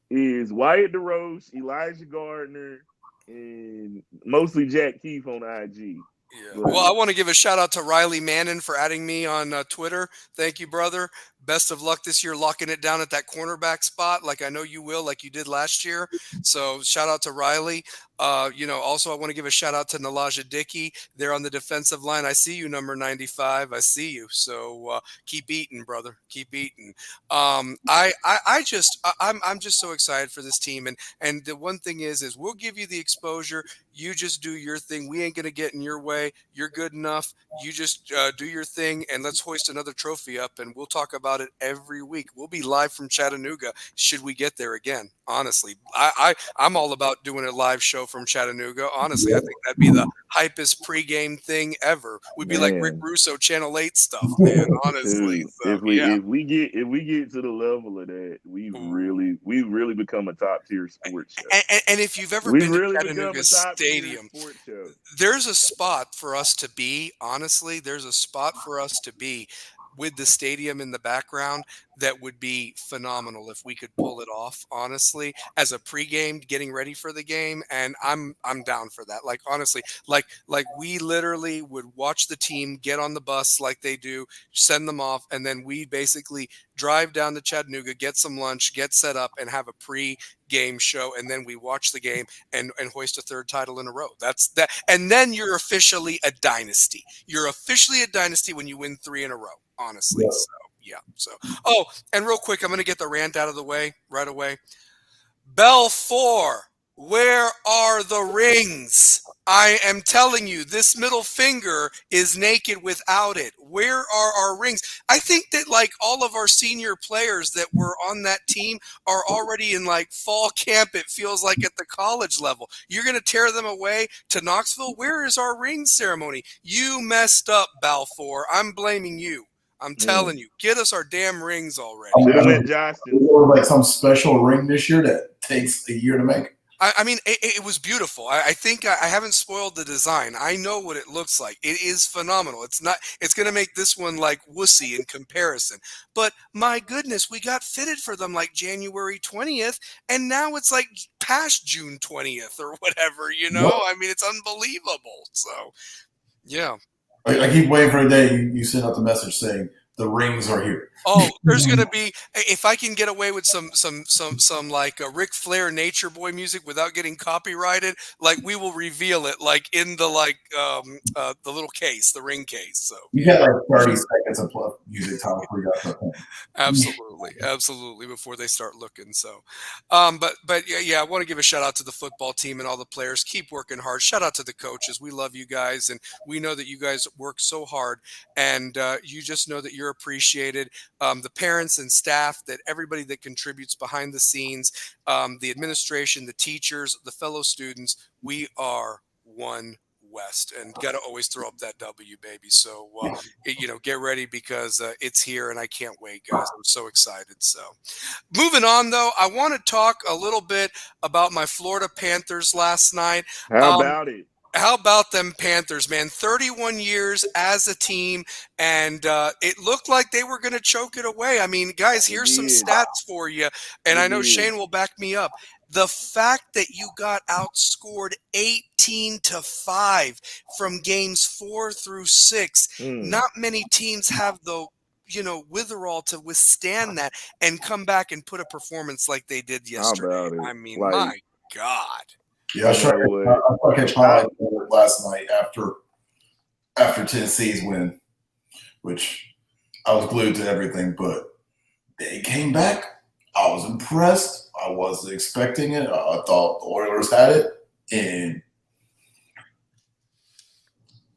is Wyatt DeRoche, Elijah Gardner, and mostly Jack Keefe on IG. Yeah. But Well, I want to give a shout out to Riley Mannon for adding me on Twitter. Thank you, brother. best of luck this year locking it down at that cornerback spot, like I know you will, like you did last year. So shout out to Riley. Also I want to give a shout out to Nalaja Dickey there on the defensive line. I see you, number 95. I see you. So keep eating, brother. Keep eating. I'm just so excited for this team. And the one thing is we'll give you the exposure. You just do your thing. We ain't gonna get in your way. You're good enough. You just do your thing, and let's hoist another trophy up. And we'll talk about it every week. We'll be live from Chattanooga should we get there again. Honestly, I'm all about doing a live show from Chattanooga. Honestly, I think that'd be the hypest pregame thing ever. We'd be like Rick Russo, Channel 8 stuff, man. Honestly, Dude, so, if we get to the level of that, we really become a top tier sports show. And if you've ever we been really to Chattanooga Stadium, sports show. There's a spot for us to be. Honestly, there's a spot for us to be with the stadium in the background that would be phenomenal if we could pull it off, honestly, as a pregame getting ready for the game. And I'm down for that. Like, honestly, like we literally would watch the team get on the bus like they do, send them off, and then we basically drive down to Chattanooga, get some lunch, get set up, and have a pre-game show, and then we watch the game and hoist a third title in a row. That's that. And then you're officially a dynasty. You're officially a dynasty when you win 3 in a row, honestly. Yeah. So, yeah. So, oh, and real quick, I'm going to get the rant out of the way right away. Bell 4, where are the rings? I am telling you, this middle finger is naked without it. Where are our rings? I think that like all of our senior players that were on that team are already in like fall camp. It feels like at the college level. You're going to tear them away to Knoxville. Where is our ring ceremony? You messed up, Balfour. I'm blaming you. I'm telling you, get us our damn rings already. Like some special ring this year that takes a year to make. I mean, it was beautiful. I think I haven't spoiled the design. I know what it looks like. It is phenomenal. It's going to make this one like wussy in comparison. But my goodness, we got fitted for them like January 20th, and now it's like past June 20th or whatever, you know? What? I mean, it's unbelievable. So, yeah. I keep waiting for a day you send out the message saying the rings are here. Oh, there's gonna be, if I can get away with some like a Ric Flair Nature Boy music without getting copyrighted, like we will reveal it like in the like the little case, the ring case. So you got like 30 seconds of music time before you got absolutely before they start looking. So, but yeah, I want to give a shout out to the football team and all the players. Keep working hard. Shout out to the coaches. We love you guys, and we know that you guys work so hard, and you just know that you're appreciated. The parents and staff, that everybody that contributes behind the scenes, the administration, the teachers, the fellow students, we are one West, and got to always throw up that W, baby. So, get ready because it's here, and I can't wait, guys. I'm so excited. So, moving on, though, I want to talk a little bit about my Florida Panthers last night. How about it? How about them Panthers, man? 31 years as a team, and it looked like they were going to choke it away. I mean, guys, here's some stats for you, and I know Shane will back me up. The fact that you got outscored 18-5 from games 4 through 6, not many teams have the witherall to withstand that and come back and put a performance like they did yesterday. I mean, my God. Yeah, I saw catch highlights last night after Tennessee's win, which I was glued to everything, but they came back. I was impressed. I wasn't expecting it. I thought the Oilers had it, and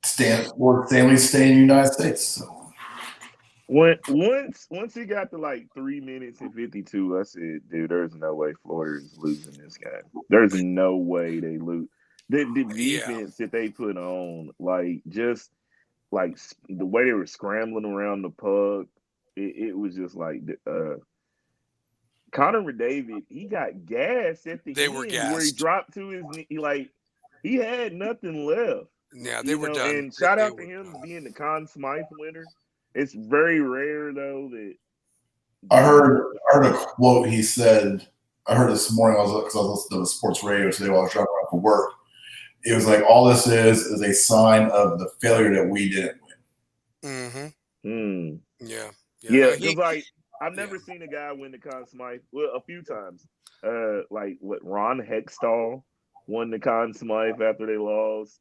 Stanley's staying in the United States. So. Once it got to like 3 minutes and 52, I said, dude, there's no way Florida is losing this game. There's no way they lose. The defense that they put on, like just like the way they were scrambling around the puck, it was just like Connor McDavid, he got gassed at the end where he dropped to his knee. Like he had nothing left. Yeah, they were done. And shout out to him being the Conn Smythe winner. It's very rare, though, that I heard a quote he said. I heard this morning because I was listening to the sports radio today while I was driving around for work. It was like all this is a sign of the failure that we didn't win. Mm-hmm. Yeah. Because like I've never seen a guy win the Conn Smythe. Well, a few times. Like what Ron Hextall won the Conn Smythe after they lost,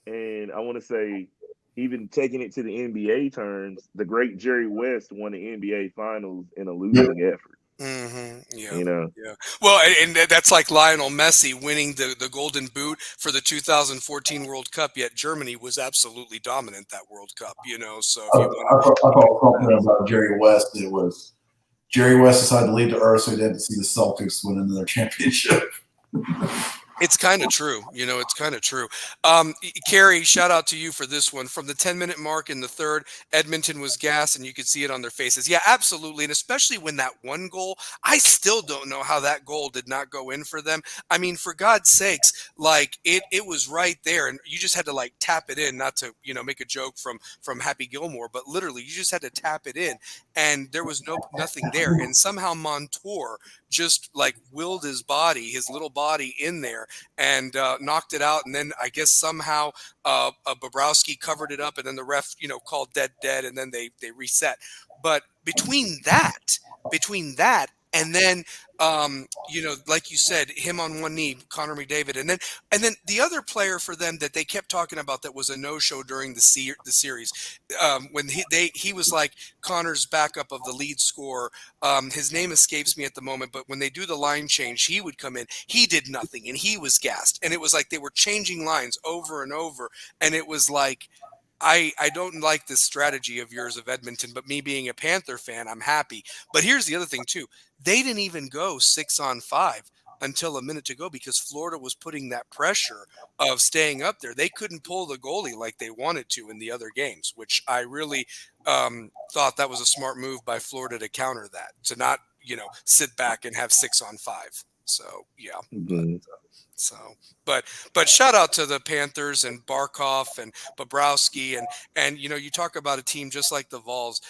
and I want to say even taking it to the NBA terms, the great Jerry West won the NBA Finals in a losing effort. Yeah. You know, Yeah. Well, and that's like Lionel Messi winning the Golden Boot for the 2014 World Cup. Yet Germany was absolutely dominant that World Cup. You know, so if you want I thought something about Jerry West. It was Jerry West decided to leave the earth so he didn't see the Celtics winning their championship. it's kind of true. You know, it's kind of true. Carrie, shout out to you for this one. From the 10-minute mark in the third, Edmonton was gassed, and you could see it on their faces. Yeah, absolutely. And especially when that one goal, I still don't know how that goal did not go in for them. I mean, for God's sakes, like it was right there, and you just had to like tap it in, not to, you know, make a joke from Happy Gilmore, but literally you just had to tap it in, and there was nothing there. And somehow Montour just like willed his little body in there and knocked it out. And then I guess somehow Bobrovsky covered it up, and then the ref, you know, called dead, and then they reset. But between that, and then you know, like you said, him on one knee, Connor McDavid, and then the other player for them that they kept talking about that was a no-show during the series, when he was like Connor's backup of the lead scorer. His name escapes me at the moment, but when they do the line change, he would come in. He did nothing, and he was gassed. And it was like they were changing lines over and over, and it was like, I don't like this strategy of yours of Edmonton, but me being a Panther fan, I'm happy. But here's the other thing too. They didn't even go 6-on-5 until a minute to go because Florida was putting that pressure of staying up there. They couldn't pull the goalie like they wanted to in the other games, which I really thought that was a smart move by Florida to counter that, to not, you know, sit back and have 6-on-5. So, yeah. mm-hmm. But shout out to the Panthers and Barkov and Bobrovsky and you know, you talk about a team just like the Vols.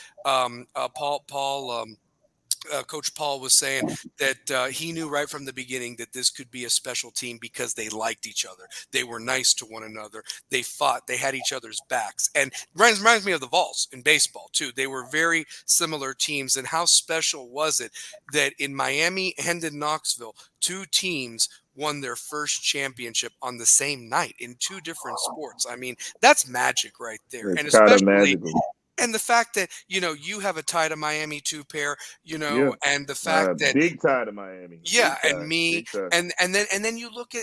Coach Paul was saying that he knew right from the beginning that this could be a special team because they liked each other. They were nice to one another. They fought. They had each other's backs. And reminds me of the Vols in baseball, too. They were very similar teams. And how special was it that in Miami and in Knoxville, two teams won their first championship on the same night in two different sports? I mean, that's magic right there. It's And kind of especially magical. and the fact that, you know, you have a tie to Miami too, Pair, you Yeah, know, and the fact that big tie to Miami. yeah, Big and tie. me, Big tie. and then you look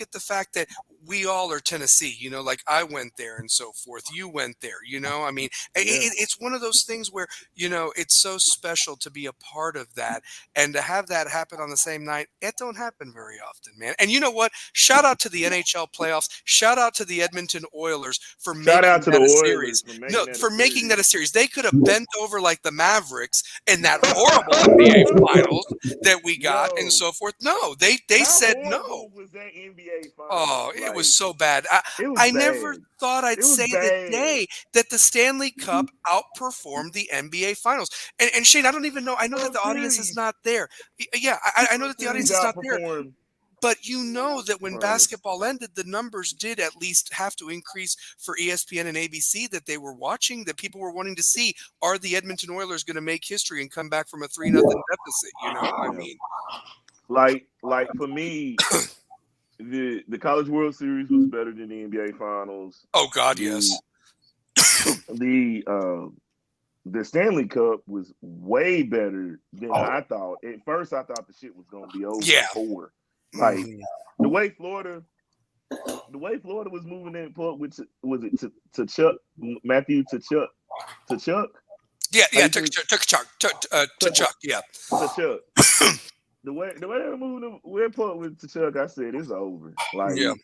at the fact that we all are Tennessee, you know, like I went there and so forth. You went there, you know. I mean, Yeah. it's one of those things where, you know, it's so special to be a part of that and to have that happen on the same night. It don't happen very often, man. And you know what? Shout out to the NHL playoffs. Shout out to the Edmonton Oilers for Shout out making to that the a Oilers series. for making No, that for a making that a series. series. They could have bent over like the Mavericks in that horrible NBA Finals that we got and Yo, so forth. No, they how said horrible no. was that NBA Finals? Oh, it Like, was so bad. it was I never bad. thought I'd It was say the bad. day that the Stanley Cup outperformed the NBA Finals. And Shane, I don't even know. I know that World the audience is Series. not there. Yeah, I know that the Series audience is not there. outperformed. But you know that when Bro. basketball ended, the numbers did at least have to increase for ESPN and ABC that they were watching, that people were wanting to see. Are the Edmonton Oilers going to make history and come back from a 3-0 deficit? You know, I Yeah. mean, Like for me, the College World Series was better than the NBA Finals. oh God, yes. The Stanley Cup was way better than I thought. At first, I thought the shit was gonna be over Yeah. before. Like Mhm. the way Florida was moving in, was it to Chuck Matthew to Chuck? Yeah, How you took say- Chuck, yeah. To Chuck. The way they were moving the puck with Chuck, I said it's over. Like, Yeah.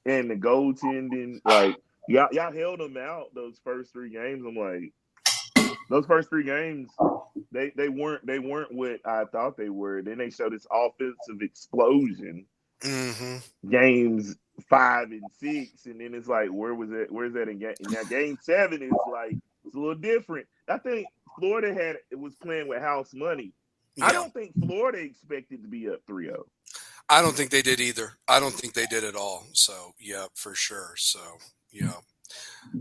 and the goaltending, like y'all held them out those first three games. I'm like, those first three games, they weren't what I thought they were. Then they showed this offensive explosion. Mm-hmm. Games 5 and 6, and then it's like, where's that in game? Now game 7 is like, it's a little different. I think Florida was playing with house money. Yeah. I don't think Florida expected to be up 3-0. I don't think they did either. I don't think they did at all. So yeah, for sure. So yeah.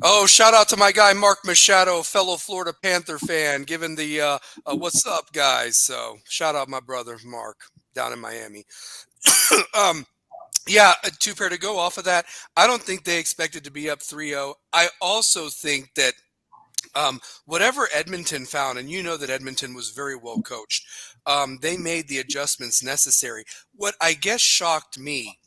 Oh, shout out to my guy Mark Machado, fellow Florida Panther fan, giving the what's up, guys. So shout out my brother Mark down in Miami. um, yeah, two pair to go off of that. I don't think they expected to be up 3-0. I also think that whatever Edmonton found, and you know that Edmonton was very well coached, they made the adjustments necessary. What I guess shocked me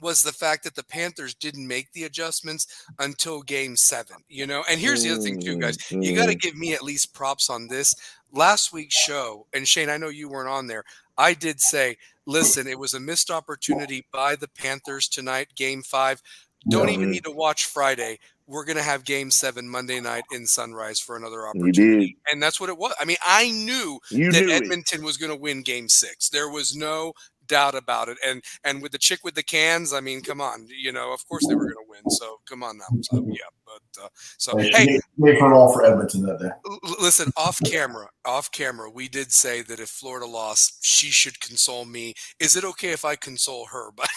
was the fact that the Panthers didn't make the adjustments until game 7, And here's the other thing too, guys. You got to give me at least props on this. Last week's show, and Shane, I know you weren't on there. I did say, listen, it was a missed opportunity by the Panthers tonight, game 5. Don't even need to watch Friday. We're going to have game 7 Monday night in Sunrise for another opportunity. And that's what it was. I mean, I knew that Edmonton was going to win game 6. There was no doubt about it. And with the chick with the cans, I mean, come on, of course they were going to win. So come on now. So yeah, but hey, they heard all for Edmonton that day. Listen, off camera, we did say that if Florida lost, she should console me. Is it okay if I console her? But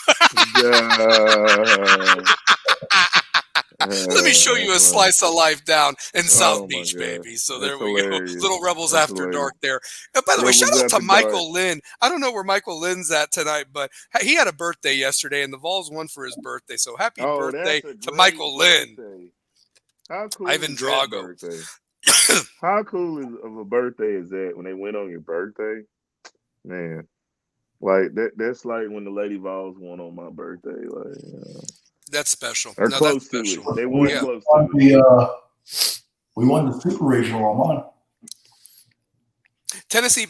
let me show you a slice of life down in South Beach, baby. So there we go. Little Rebels After Dark there. By the way, shout out to Michael Lynn. I don't know where Michael Lynn's at tonight, but he had a birthday yesterday, and the Vols won for his birthday. So happy birthday to Michael Lynn. How cool Ivan is Drago. That birthday? How cool of a birthday is that when they went on your birthday? Man, like that's like when the Lady Vols won on my birthday. Like, that's special. Or close to it. They won close to it. We won the Super Regional on mine. Tennessee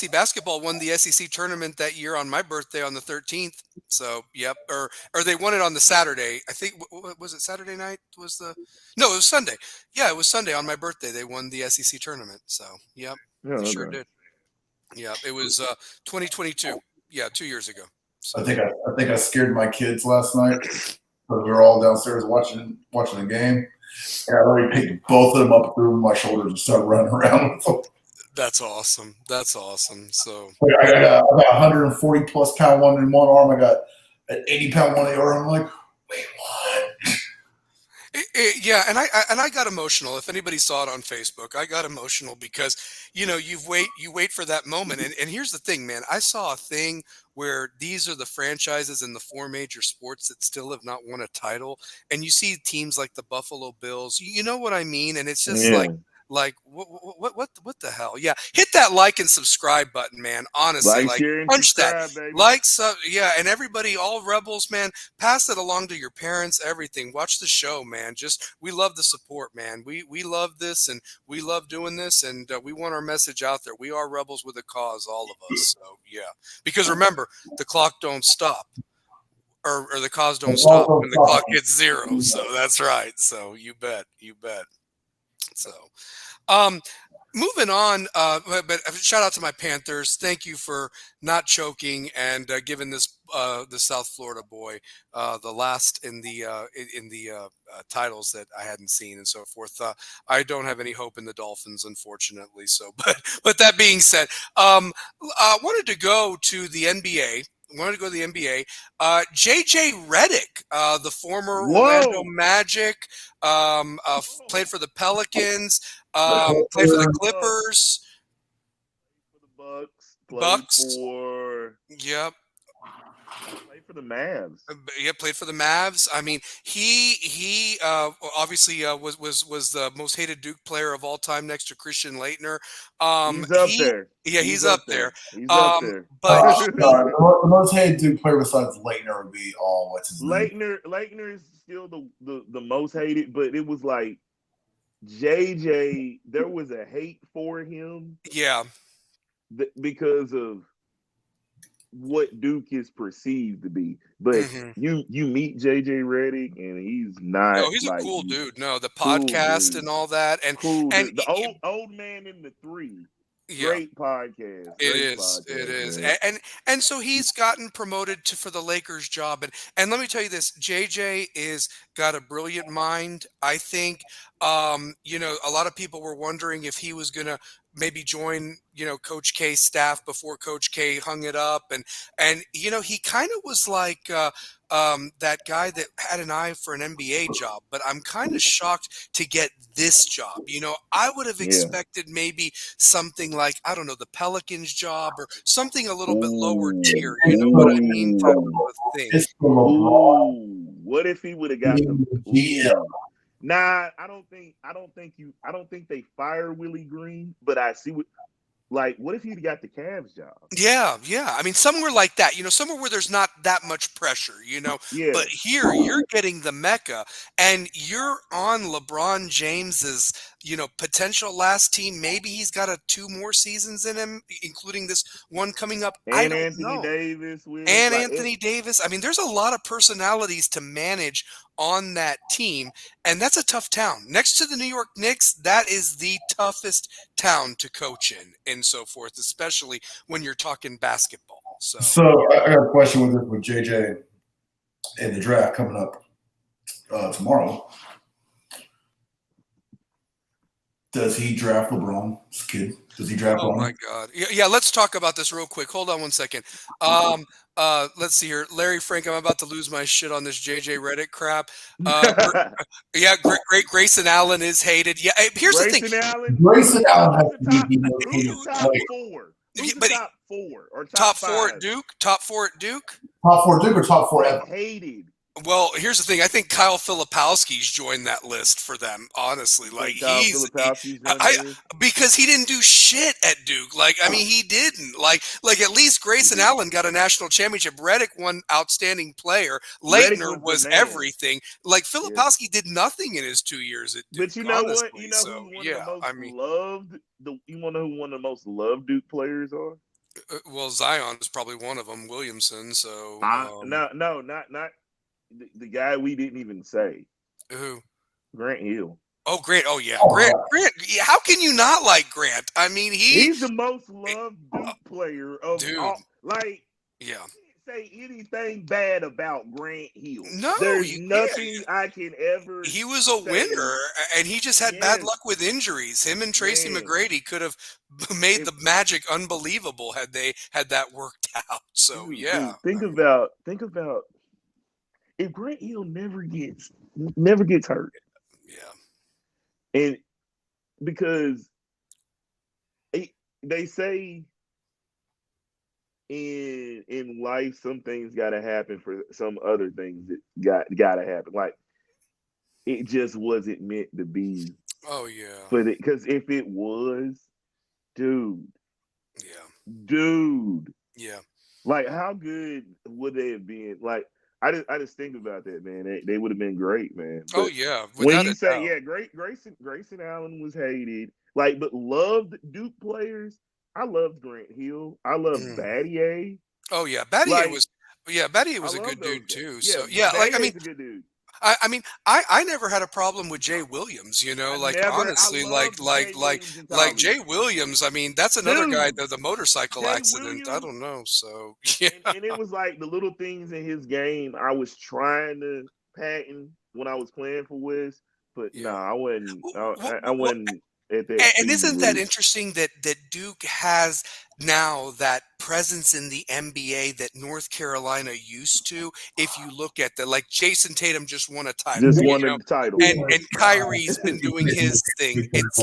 basketball won the SEC tournament that year on my birthday on the 13th. So, yep. Or they won it on the Saturday. I think, was it Saturday night? No, it was Sunday. Yeah, it was Sunday on my birthday. They won the SEC tournament. So, yep. Yeah, they sure did. Yeah, it was 2022. Yeah, 2 years ago. So. I think I scared my kids last night because we were all downstairs watching the game. And I already picked both of them up through my shoulders and started running around with them. That's awesome. So I got a 140 plus pound one in one arm. I got an 80 pound one in the other arm. I'm like, wait, what? Yeah, and I got emotional. If anybody saw it on Facebook, I got emotional because you wait for that moment. And here's the thing, man. I saw a thing where these are the franchises in the 4 major sports that still have not won a title, and you see teams like the Buffalo Bills. You know what I mean? And it's just like what the hell? Yeah, hit that like and subscribe button, man. Honestly, like punch that, baby. Yeah, and everybody, all Rebels, man, pass it along to your parents. Everything, watch the show, man. We love the support, man. We love this, and we love doing this, and we want our message out there. We are Rebels with a cause, all of us. So yeah, because remember, the clock don't stop. Or the cause don't stop when the clock hits 0. So that's right. So you bet. So, moving on, but shout out to my Panthers. Thank you for not choking and giving this the South Florida boy the last in the titles that I hadn't seen and so forth. I don't have any hope in the Dolphins, unfortunately. So, but that being said, I wanted to go to the NBA. JJ Redick, the former Orlando Magic, played for the Pelicans, played for the Clippers, for the Bucks, yep. Played for the Mavs. Yeah, played for the Mavs. I mean, he obviously was the most hated Duke player of all time, next to Christian Laettner. He's up there. Yeah, he's up there. He's up there. But the most hated Duke player besides Laettner would be what's his name? Laettner is still the most hated, but it was like JJ. There was a hate for him. Yeah, because of what Duke is perceived to be, but you meet JJ Redick and he's not. No, he's a cool dude. No, the podcast cool and all that, and the old man in the 3. Yeah. Great podcast. It is. And so he's gotten promoted for the Lakers job, and let me tell you this: JJ is got a brilliant mind. I think, a lot of people were wondering if he was gonna maybe join, Coach K's staff before Coach K hung it up. And he kind of was like that guy that had an eye for an NBA job, but I'm kind of shocked to get this job. I would have expected maybe something like, I don't know, the Pelicans job or something a little bit lower tier. You know what I mean? Type of a thing. What if he would have got the GM? Nah, I don't think they fire Willie Green, but I see what if he'd got the Cavs job? Yeah. I mean, somewhere like that, somewhere where there's not that much pressure, Yeah. But here you're getting the Mecca and you're on LeBron James's, potential last team. Maybe he's got 2 more seasons in him, including this one coming up. And I don't Anthony know. Davis. Anthony Davis. I mean, there's a lot of personalities to manage on that team, and that's a tough town. Next to the New York Knicks, that is the toughest town to coach in and so forth, especially when you're talking basketball. So I got a question with JJ and the draft coming up tomorrow. Does he draft LeBron's kid? Does he draft LeBron? Oh my God. Yeah, let's talk about this real quick. Hold on one second. Let's see here. Larry Frank, I'm about to lose my shit on this JJ Reddit crap. Great Grayson Allen is hated. Yeah, here's the thing. Grayson Allen has to be the top 4. Who's the top 4 or top 4 at Duke? Top 4 at Duke? Top 4 Duke or top 4 ever? Hated. Well, here's the thing. I think Kyle Filipowski's joined that list for them. Honestly, because he didn't do shit at Duke. He didn't. At least Grayson Allen got a national championship. Reddick won outstanding player. Leitner was everything. Filipowski did nothing in his 2 years at Duke. But you know what? You know you want to know who one of the most loved Duke players are? Well, Zion is probably one of them. Williamson. So no, not. The guy we didn't even say. Who? Grant Hill. Oh, Grant. Oh, yeah. Grant. How can you not like Grant? I mean, he's the most loved Duke player of all. Yeah. Say anything bad about Grant Hill. No, there's nothing I can ever. He was a winner, and he just had bad luck with injuries. Him and Tracy McGrady could have made the Magic unbelievable had they had that worked out. So yeah, think about if Grant Hill never gets hurt. Yeah, and because they say in life, some things got to happen for some other things that got to happen. It just wasn't meant to be. Oh yeah. But because if it was, dude. Yeah. How good would they have been? I just think about that, man. They would have been great, man. But oh yeah. When you say Grayson Allen was hated, but loved Duke players. I loved Grant Hill. I loved Battier. Oh yeah, Battier was a good dude too. So yeah, a good dude. I mean, I never had a problem with Jay Williams, honestly, Jay Williams. I mean, that's another guy, the motorcycle accident. I don't know. So, yeah. And it was the little things in his game I was trying to patent when I was playing for Wiz, but no, I wasn't. I wasn't. And isn't that interesting that Duke has now that presence in the NBA that North Carolina used to? If you look at Jason Tatum just won a title. And Kyrie's been doing his thing. It's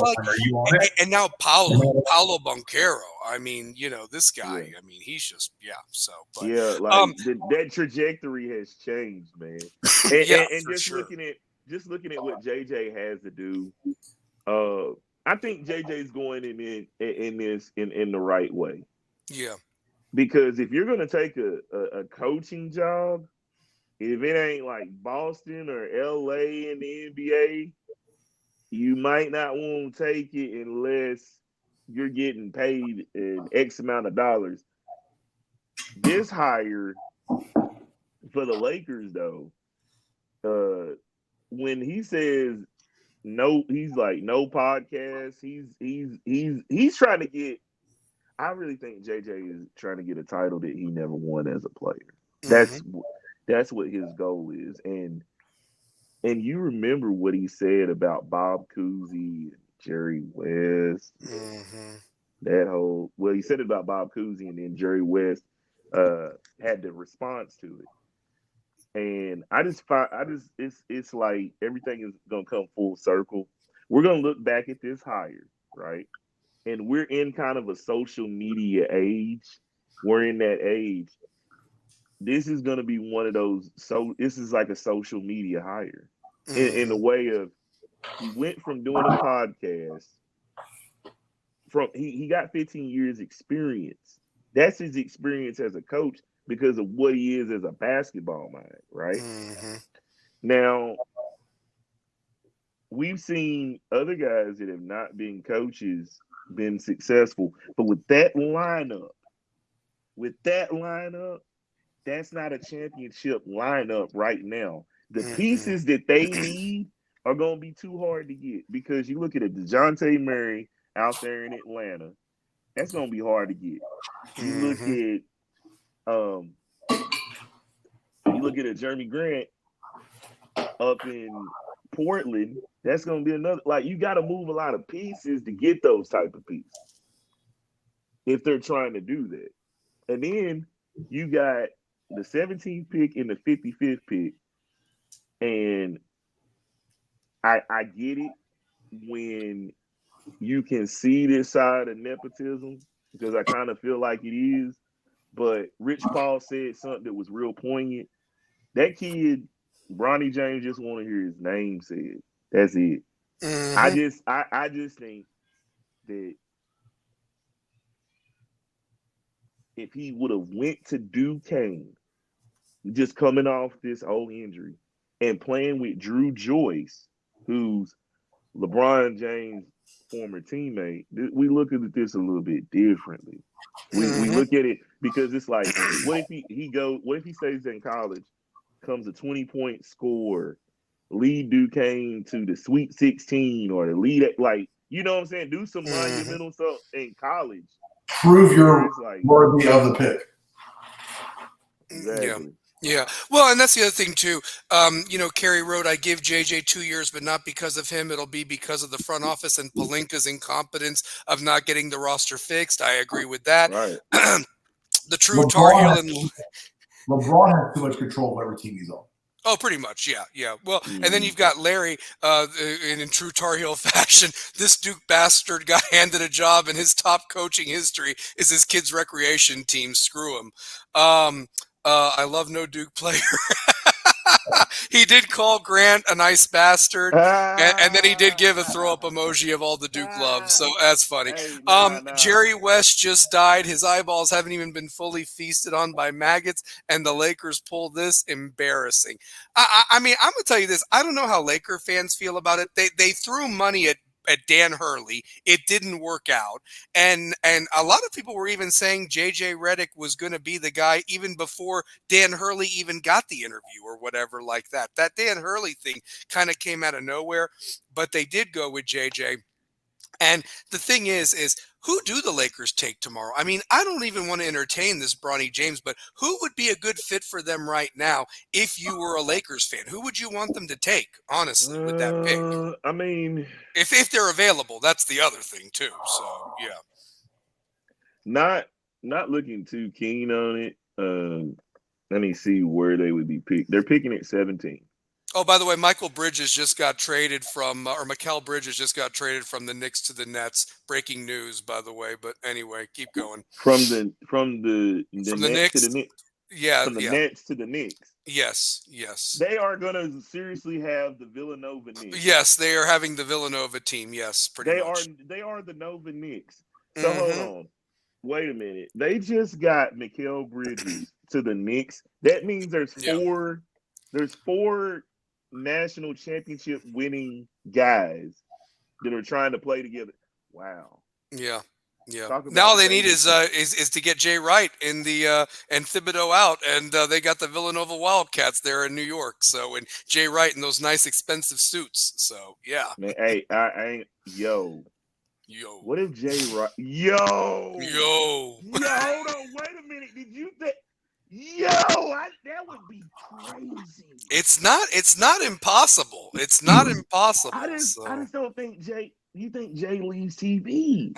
and now Paolo Banchero. I mean, this guy, I mean, he's just, so. But, that trajectory has changed, man. And just looking at what JJ has to do, I think JJ's going in the right way. Yeah. Because if you're going to take a coaching job, if it ain't Boston or LA in the NBA, you might not want to take it unless you're getting paid an X amount of dollars. This hire for the Lakers, though, when he says no, he's no podcast. He's trying to get. I really think JJ is trying to get a title that he never won as a player. That's what his goal is. And you remember what he said about Bob Cousy, Jerry West. Mm-hmm. That whole he said it about Bob Cousy, and then Jerry West had the response to it. And it's like everything is gonna come full circle. We're gonna look back at this hire, right? And we're in kind of a social media age. We're in that age. This is gonna be one of those. So this is like a social media hire, in the Mm-hmm. way of he went from doing a podcast. From he got 15 years experience. That's his experience as a coach because of what he is as a basketball mind, right? Mm-hmm. Now, we've seen other guys that have not been coaches been successful, but with that lineup, that's not a championship lineup right now. The Mm-hmm. pieces that they need are going to be too hard to get because you look at a DeJounte Murray out there in Atlanta, that's going to be hard to get. You look Mm-hmm. at a Jeremy Grant up in Portland, that's going to be another. Like, you got to move a lot of pieces to get those type of pieces if they're trying to do that. And then you got the 17th pick and the 55th pick, and I get it when you can see this side of nepotism because I kind of feel like it is. But Rich Paul said something that was real poignant. That kid, Bronny James, just want to hear his name said. That's it. Mm-hmm. I just think that if he would have went to Duquesne, just coming off this whole injury, and playing with Drew Joyce, who's LeBron James' former teammate, we look at this a little bit differently. We Mm-hmm. look at it because it's like, what if what if he stays in college, comes a 20-point score, lead Duquesne to the Sweet 16 or the lead at, like, you know what I'm saying? Do some Mm-hmm. monumental stuff in college Prove where you're it's like, worthy of the pick. Yeah. exactly. Yeah. Well, and that's the other thing too. Kerry wrote, "I give JJ 2 years, but not because of him. It'll be because of the front office and Palinka's incompetence of not getting the roster fixed." I agree with that. Right. The true Tar LeBron Heel has, and LeBron has too much control of every team he's on. oh, pretty much, yeah, yeah. Well, and then Mm. you've got Larry, in true Tar Heel fashion. This Duke bastard got handed a job, and his top coaching history is his kids' recreation team. Screw him. I love no Duke player. He did call Grant a nice bastard, and then he did give a throw up emoji of all the Duke love. So that's funny. Hey, nah. Jerry West just died. His eyeballs haven't even been fully feasted on by maggots, and the Lakers pulled this. Embarrassing. I mean, I'm gonna tell you this. I don't know how Laker fans feel about it. They threw money at Dan Hurley. It didn't work out. And a lot of people were even saying JJ Redick was going to be the guy even before Dan Hurley even got the interview or whatever like that. That Dan Hurley thing kind of came out of nowhere, but they did go with JJ. And the thing is who do the Lakers take tomorrow? I mean, I don't even want to entertain this Bronny James, but who would be a good fit for them right now if you were a Lakers fan? Who would you want them to take, honestly, with that pick? I mean, If they're available, that's the other thing too. So yeah. not looking too keen on it. Let me see where they would be picked. They're picking at 17. Oh, by the way, Michael Bridges just got traded from, or Mikal Bridges just got traded from the Knicks to the Nets. Breaking news, by the way. But anyway, keep going. From the From the Nets to the Knicks, Knicks. yeah, From the yeah, Nets to the Knicks. yes. They are gonna seriously have the Villanova Knicks. Yes, they are having the Villanova team. Yes, pretty much. They are the Nova Knicks. So hold Mm-hmm. on. Wait a minute. They just got Mikal Bridges to the Knicks. That means Yeah. there's four national championship winning guys that are trying to play together. Wow. Yeah. Yeah. Talk about Now all the they need Vegas. is to get Jay Wright in the and Thibodeau out, and they got the Villanova Wildcats there in New York. So and Jay Wright in those nice expensive suits. So yeah. Man, hey, I ain't Yo. What if Jay Wright? Yo, hold on. Wait a minute. Did you think? That would be crazy. It's not impossible. It's not impossible. I just don't think Jay. you think Jay leaves TV?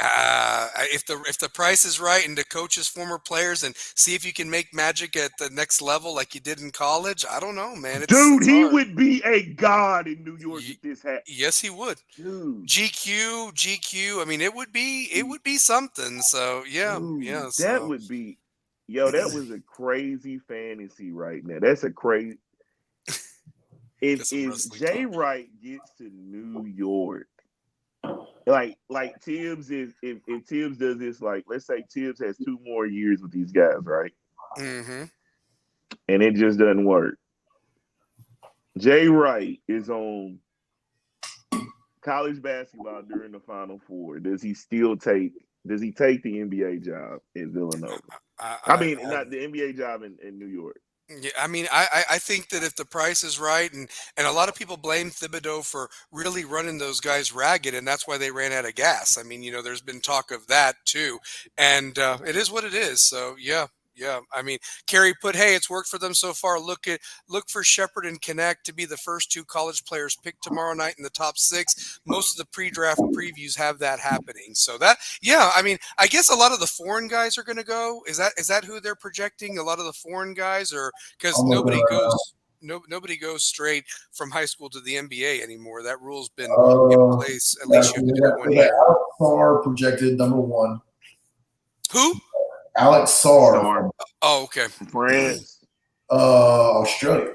If the price is right and the coaches former players and see if you can make magic at the next level like you did in college, I don't know, man. Dude, It's he hard. would be a god in New York if this happened. Yes, he would. Dude. GQ. I mean, it would be something. So yeah, Dude, yeah. that So would be, that was a crazy fantasy right now. That's a crazy. get If some wrestling Jay talk. Wright gets to New York, like Tibbs is, if Tibbs does this, like let's say Tibbs has 2 more years with these guys, right? Mm-hmm. And it just doesn't work. Jay Wright is on college basketball during the Final Four. Does he take the NBA job in Villanova? I mean, not the NBA job in New York. Yeah, I mean, I think that if the price is right, and a lot of people blame Thibodeau for really running those guys ragged, and that's why they ran out of gas. I mean, there's been talk of that too, and it is what it is. So yeah. Yeah, I mean, Kerry put, hey, it's worked for them so far. Look for Shepard and Connect to be the first 2 college players picked tomorrow night in the top 6. Most of the pre-draft previews have that happening. So that, yeah, I mean, I guess a lot of the foreign guys are going to go. Is that who they're projecting? A lot of the foreign guys, or because nobody goes straight from high school to the NBA anymore. That rule's been in place. At least you have to do it 1 year. Alex Sarr projected number 1. Who? Alex Sarr. Oh, okay. France. Australia.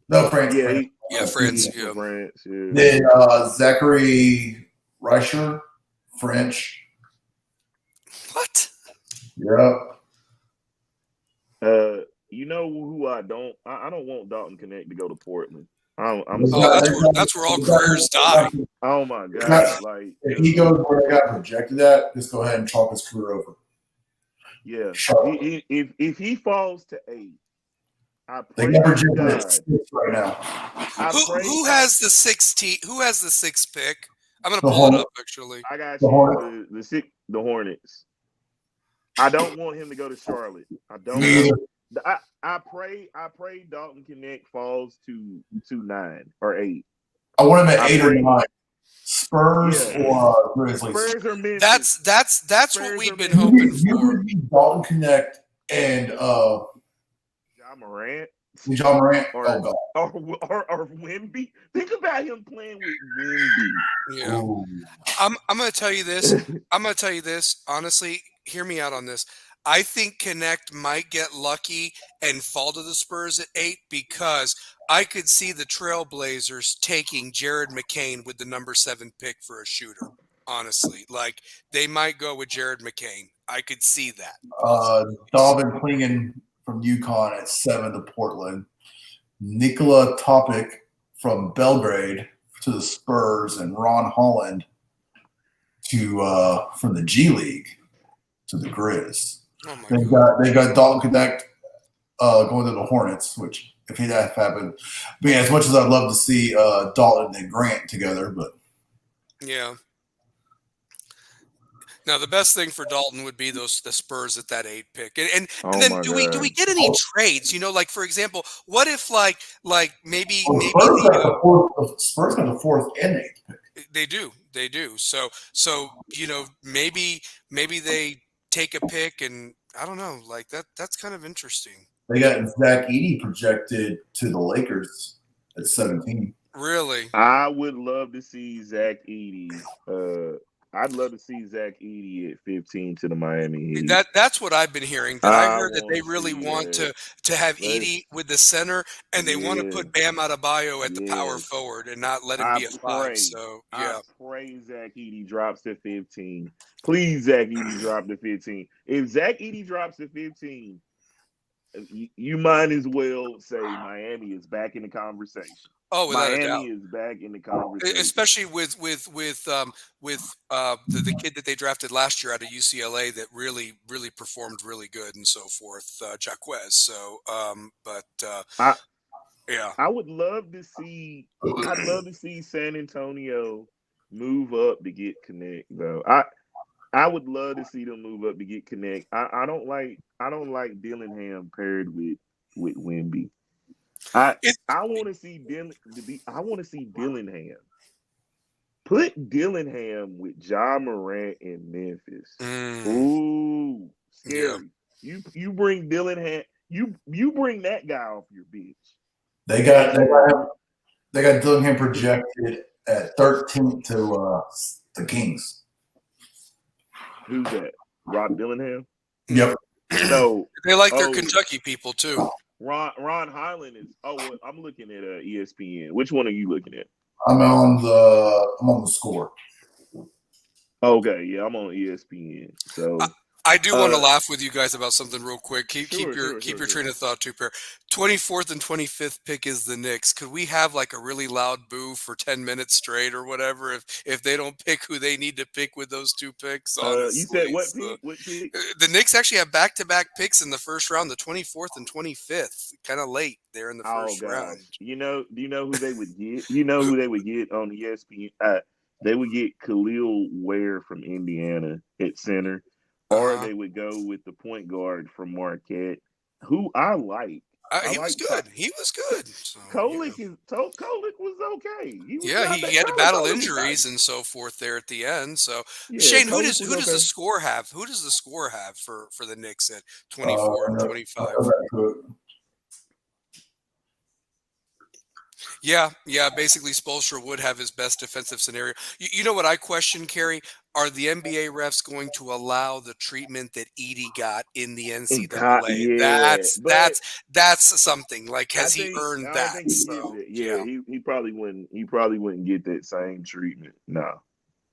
No, France. Yeah, France. Yeah. France. Yeah. Then Zachary Reicher, French. What? Yep. You know who I don't want Dalton Connect to go to Portland. That's where all careers die. Oh my god! Like if he goes where they got projected at, just go ahead and chalk his career over. Yeah, if he falls to 8, I pray they never to God. At 6 right now. Who has the 6th? Who has the 6th pick? I'm gonna pull it up actually. I got you. The Hornets. I don't want him to go to Charlotte. I don't. I pray Dalton Connect falls to 9 or 8. I want him at 8 or 9. Spurs or Grizzlies. Spurs or Memphis. That's what we've been hoping for. You could be Dalton Connect and John Morant. John Morant. Or Wemby. Think about him playing with Wemby. Yeah. Ooh. I'm gonna tell you this. Honestly, hear me out on this. I think Connect might get lucky and fall to the Spurs at 8 because I could see the Trailblazers taking Jared McCain with the number 7 pick for a shooter. Honestly, like they might go with Jared McCain. I could see that. Dalvin Klingon from UConn at 7 to Portland. Nikola Topic from Belgrade to the Spurs, and Ron Holland from the G League to the Grizz. Oh they got Dalton Connect going to the Hornets, which if that happened, but yeah, as much as I'd love to see Dalton and Grant together, but yeah. Now the best thing for Dalton would be the Spurs at that 8 pick, and then do we get any trades? Like for example, what if like maybe the Spurs got the 4th and 8th pick. They do. So maybe they take a pick, and I don't know, like that's kind of interesting. They got Zach Edey projected to the Lakers at 17. Really? I would love to see Zach Edey. I'd love to see Zach Edey at 15 to the Miami Heat. That's what I've been hearing. I heard that they really want to have Edey with the center, and they want to put Bam Adebayo at the power forward and not let him be a 5. So yeah, I pray Zach Edey drops to 15. Please, Zach Edey drop to 15. If Zach Edey drops to 15, you might as well say Miami is back in the conversation. Oh, without a doubt. Miami is back in the conversation, especially with the kid that they drafted last year out of UCLA that really performed really good and so forth, Jaquez. So, I would love to see. I'd love to see San Antonio move up to get Connect, though. I would love to see them move up to get Connect. I don't like Dillingham paired with Wemby. I want to see Dillingham. Put Dillingham with John Morant in Memphis. Ooh, Yeah. scary. You bring Dillingham. You bring that guy off your bench. They got Dillingham projected at 13th to the Kings. Who's that? Rob Dillingham? Yep. No. They like their Kentucky people too. Ron Highland is. Oh, I'm looking at ESPN. Which one are you looking at? I'm on the score. Okay, yeah, I'm on ESPN. So I do want to laugh with you guys about something real quick. Keep your train of thought, Two Pair. 24th and 25th pick is the Knicks. Could we have like a really loud boo for 10 minutes straight or whatever if they don't pick who they need to pick with those two picks? Honestly, you said what pick? What pick? The Knicks actually have back-to-back picks in the first round, the 24th and 25th. Kind of late there in the first round. Do you know who they would get? You know who they would get on ESPN? They would get Khalil Ware from Indiana at center. Or they would go with the point guard from Marquette, who I like. He was good. He was good. So, Kolek was okay. He had to battle injuries and so forth there at the end. So Shane, who does the score have? Who does the score have for the Knicks at 24 and 25? Yeah. Basically, Spoelstra would have his best defensive scenario. You know what I question, Kerry? Are the NBA refs going to allow the treatment that Edey got in the NCAA? That's something. Like, has he earned that? He probably wouldn't. He probably wouldn't get that same treatment. No.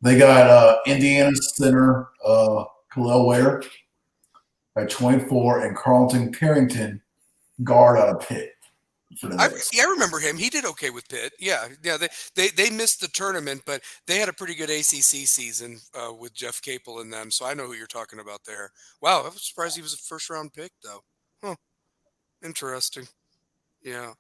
They got Indiana center Khalil Ware at 24 and Carlton Carrington guard out of Pitt. I remember him. He did okay with Pitt. Yeah. They missed the tournament, but they had a pretty good ACC season with Jeff Capel and them. So I know who you're talking about there. Wow, I was surprised he was a first-round pick, though. Huh. Interesting. Yeah.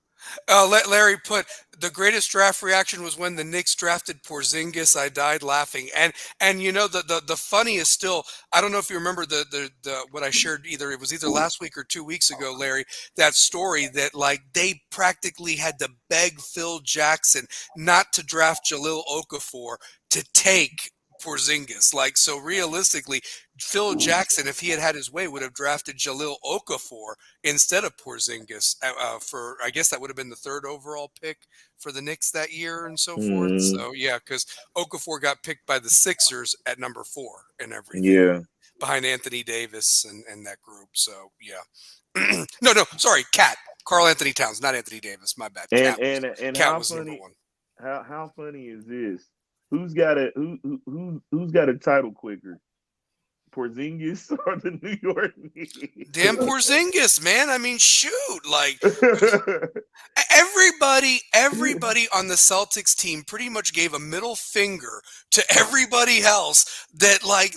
Larry put the greatest draft reaction was when the Knicks drafted Porzingis. I died laughing. And you know the funniest still. I don't know if you remember the what I shared it was either last week or 2 weeks ago, Larry. That story that like they practically had to beg Phil Jackson not to draft Jahlil Okafor to take Porzingis. Like, so realistically, Phil Jackson, if he had had his way, would have drafted Jahlil Okafor instead of Porzingis for, I guess that would have been the third overall pick for the Knicks that year and so forth. So, yeah, because Okafor got picked by the Sixers at number 4 and everything. Yeah. Behind Anthony Davis and that group. So, yeah. No, sorry, Cat. Karl Anthony Towns, not Anthony Davis. My bad. Cat was number 1. How funny is this? Who's got a title quicker? Porzingis or the New York Knicks? Damn Porzingis, man. I mean, shoot. Like everybody on the Celtics team pretty much gave a middle finger to everybody else that like,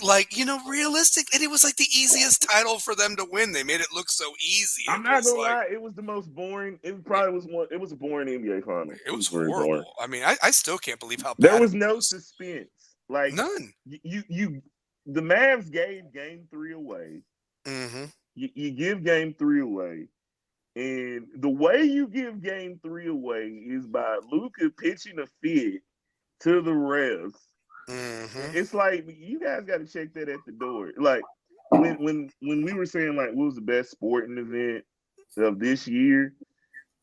realistic. And it was like the easiest title for them to win. They made it look so easy. I'm not gonna lie, it was the most boring. It probably was one. It was a boring NBA final. It was horrible. Boring. I mean, I still can't believe how bad there was no suspense. Like none. The Mavs gave Game 3 away. Mm-hmm. You give Game 3 away, and the way you give Game 3 away is by Luka pitching a fit to the refs. Mm-hmm. It's like you guys got to check that at the door. Like when we were saying like what was the best sporting event of this year,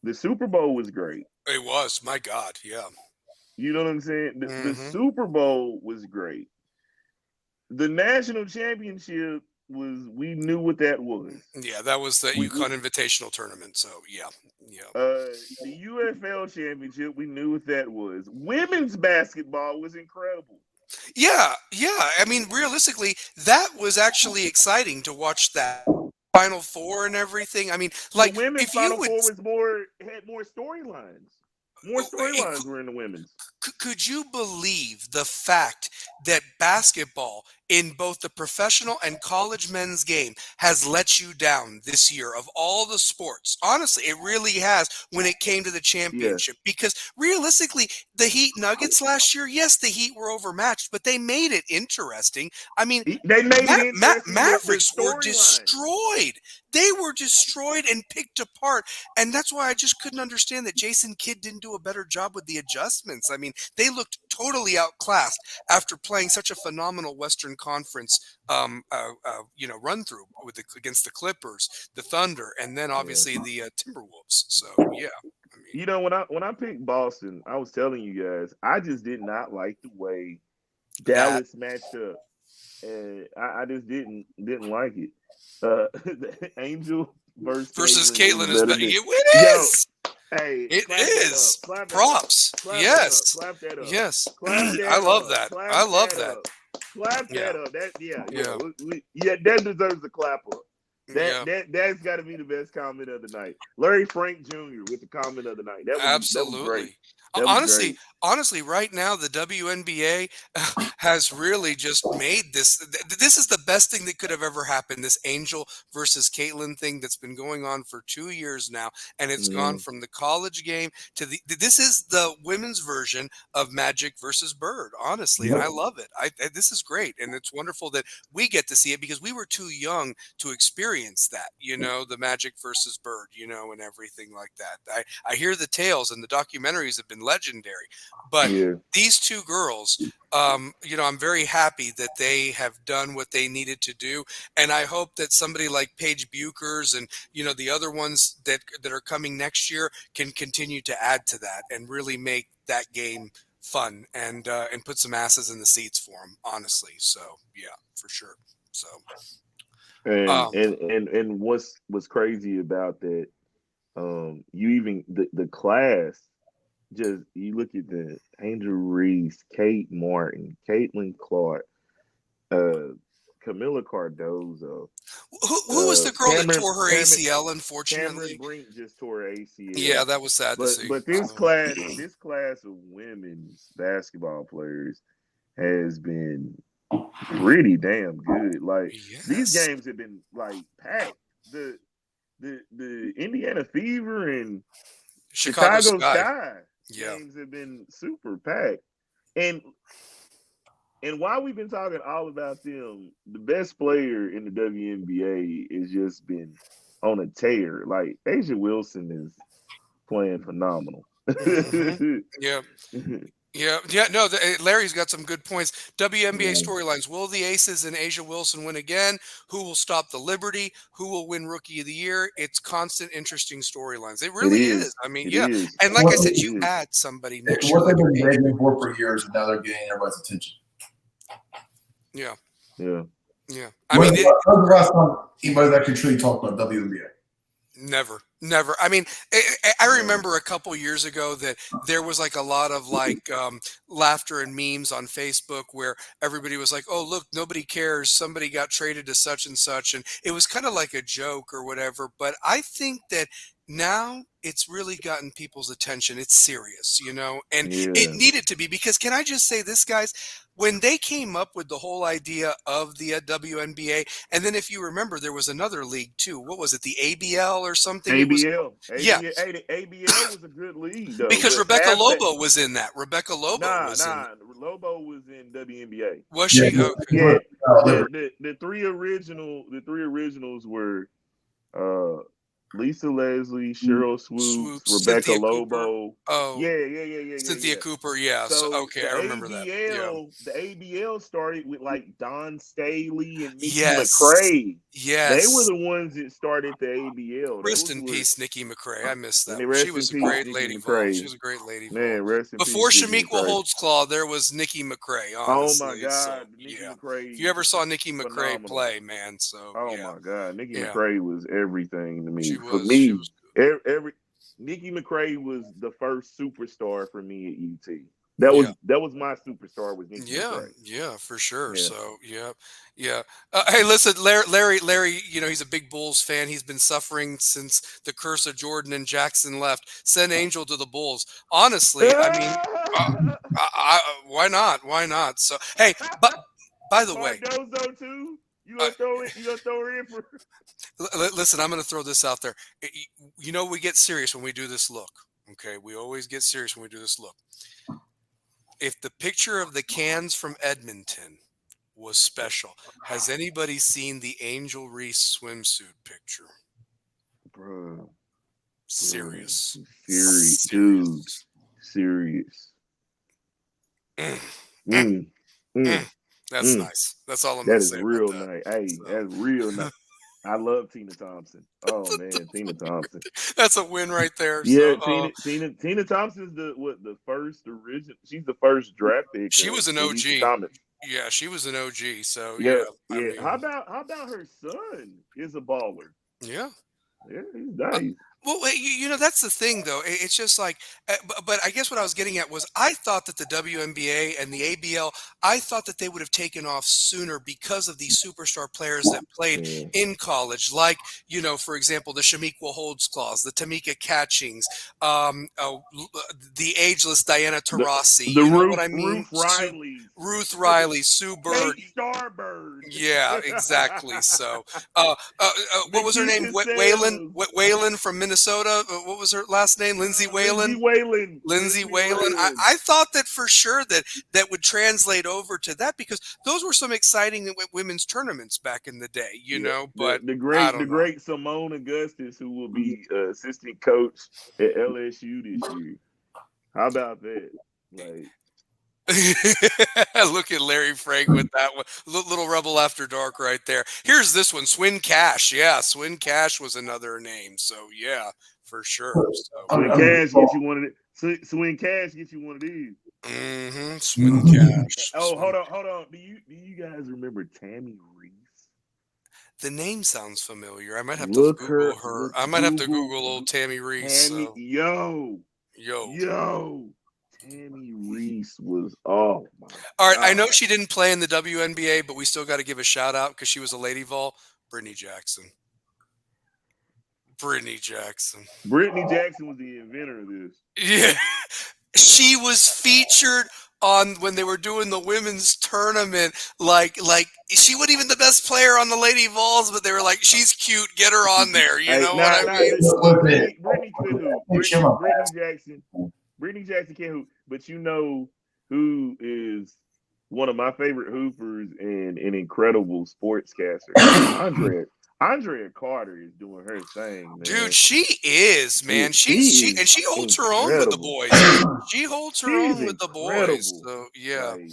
the Super Bowl was great. It was, my God, yeah. You know what I'm saying? The Super Bowl was great. The national championship we knew what that was. Yeah, that was the UConn Invitational Tournament. So yeah. The UFL championship, we knew what that was. Women's basketball was incredible. Yeah. I mean, realistically, that was actually exciting to watch that Final Four and everything. I mean, like the women's Final Four had more storylines. More storylines were in the women's. Could you believe the fact that basketball in both the professional and college men's game has let you down this year of all the sports? Honestly, it really has when it came to the championship. Yeah. Because realistically, the Heat Nuggets last year, yes, the Heat were overmatched, but they made it interesting. I mean, they made it interesting. Mavericks were destroyed. They were destroyed and picked apart. And that's why I just couldn't understand that Jason Kidd didn't do a better job with the adjustments. I mean, they looked totally outclassed after playing such a phenomenal Western Conference, run through against the Clippers, the Thunder, and then obviously the Timberwolves. So yeah, I mean, You know, when I picked Boston, I was telling you guys, I just did not like the way that Dallas matched up, and I just didn't like it. The Angel versus versus Caitlyn is Caitlyn is better better. than It yo. is. Hey, It clap that is. up, clap that up, Props. clap that up, Yes. clap that up, Yes. clap I that love up, that. clap I love that that. up, clap Yeah. that up. That Yeah. that deserves a clap up. Yeah. That's got to be the best comment of the night. Larry Frank Jr. with the comment of the night. That was great. Absolutely. That was great. Honestly, right now the WNBA has really just made this. This is the best thing that could have ever happened. This Angel versus Caitlyn thing that's been going on for 2 years now, and it's gone from the college game to the. This is the women's version of Magic versus Bird, honestly, and I love it. This is great, and it's wonderful that we get to see it because we were too young to experience that. The Magic versus Bird, and everything like that. I hear the tales, and the documentaries have been legendary, but these two girls, I'm very happy that they have done what they needed to do, and I hope that somebody like Paige Buchers and the other ones that are coming next year can continue to add to that and really make that game fun and put some asses in the seats for them, honestly. So yeah, for sure. So And what's crazy about that? You even the class. Just you look at the Angel Reese, Kate Martin, Caitlin Clark, Camila Cardozo. who was the girl that Cameron, tore her Cameron, ACL? Cameron Unfortunately, Brink just tore her yeah, ACL. that was sad to see. But this class of women's basketball players has been pretty damn good. Like these Yes, games have been like packed. The Indiana Fever and Chicago Chicago Sky. Sky Yeah. games have been super packed. And while we've been talking all about them, the best player in the WNBA has just been on a tear. Like Asia Wilson is playing phenomenal. Yeah. Yeah. No, Larry's got some good points. WNBA storylines: will the Aces and Asia Wilson win again? Who will stop the Liberty? Who will win Rookie of the Year? It's constant, interesting storylines. It really is. I mean, It yeah. is. And like I said, you add somebody next year. What they've been begging for years, and now they're getting everybody's attention. Yeah. Yeah. Yeah. When's the last time anybody that could truly talk about WNBA? Never. I mean, I remember a couple years ago that there was like a lot of laughter and memes on Facebook where everybody was like, "Oh, look, nobody cares. Somebody got traded to such and such," and it was kind of like a joke or whatever. But I think that now it's really gotten people's attention. It's serious, and it needed to be because can I just say this, guys? When they came up with the whole idea of the WNBA, and then if you remember, there was another league too. What was it, the ABL or something? ABL. Yeah. The ABL was a good league though. Because Rebecca Lobo was in that. Rebecca Lobo was in it. Lobo was in WNBA. Was she? Yeah. Okay. Yeah. The three originals were Lisa Leslie, Cheryl Swoops, Rebecca Cynthia Lobo. Cooper. Oh, Yeah. Cynthia Cooper. Yeah. So, okay, I remember that. Yeah. The ABL started with like Don Staley and Nikki Yes. McCrae. Yes. They were the ones that started the ABL. Rest in peace, Nikki McCrae. I missed that. She was a great lady. She was a great lady. Man, rest in Before peace. Shamiqua Holtzclaw, there was Nikki McCrae. Honestly. Oh my God, so, Nikki McCrae. If you ever saw Nikki McCrae phenomenal. play, man. So. Oh my God, Nikki McCrae was everything to me. She For was. me, She was good. Nikki McCrae was the first superstar for me at UT. That was my superstar was Nikki McCrae. Yeah, for sure. Yeah. So yeah. Hey, listen, Larry. He's a big Bulls fan. He's been suffering since the curse of Jordan and Jackson left. Send Angel to the Bulls. Honestly, I mean, why not? Why not? So hey, but by the way, Cardozo too. You gonna throw her in for? Listen, I'm gonna throw this out there. We get serious when we do this look. Okay, we always get serious when we do this look. If the picture of the cans from Edmonton was special, has anybody seen the Angel Reese swimsuit picture? Bro. Serious. Dude. Serious. Mm, mm, Mm, mm, that's mm. nice. That's all I'm going That to is say about real that. nice. Hey, So that's real nice. I love Tina Thompson. Oh man, Tina Thompson. that's a win right there. Yeah, So Tina Thompson's the first original. She's the first draft pick she was an released in OG. comics. Yeah, she was an OG. So Yeah, yeah, I yeah. mean, How about her son is a baller? yeah. Yeah, he's nice. Well, that's the thing, though. It's just like, but I guess what I was getting at was I thought that the WNBA and the ABL, I thought that they would have taken off sooner because of these superstar players that played Yeah. in college, like, for example, the Shamiqua Holds Claws, the Tamika Catchings, the ageless Diana The Taurasi. the You know what I mean? Ruth Riley's, Ruth Riley, Sue Bird. Kate Starbird, Yeah, exactly. So, what was her name? Nikisha Whalen, Sales, Whalen from Minnesota. What was her last name? Lindsay Lindsay Whalen. Whalen, Lindsay Whalen. I thought that for sure that would translate over to that because those were some exciting women's tournaments back in the day, Yeah, but the I great don't know. Simone Augustus, who will be assistant coach at LSU this year. How about that? Like, Look at Larry Frank with that one. Little Rebel After Dark right there. Here's this one, Swin Cash. Yeah, Swin Cash was another name. So yeah, for sure. So Swing Cash gets you one of the Swing Cash gets you one of these. Swin Cash. Oh, Swin. hold on. Do you guys remember Tammy Reese? The name sounds familiar. I might have to Look Google her. her. Look, I might have to Google old Tammy Reese. Tammy. So. Yo. Tammy Reese was. Oh my. All right, God. I know she didn't play in the WNBA, but we still got to give a shout out because she was a Lady Vol. Brittany Jackson. Brittany Jackson was the inventor of this. Yeah. She was featured on when they were doing the women's tournament. Like she wasn't even the best player on the Lady Vols, but they were like, she's cute, get her on there. You know what I mean? Brittany could hoop. Brittany Jackson can hoop. But you know who is one of my favorite hoopers and an incredible sportscaster? Andrea Carter is doing her thing, man. Dude, she is, man. She holds her own with the boys. She holds her own with the boys. So yeah. Like,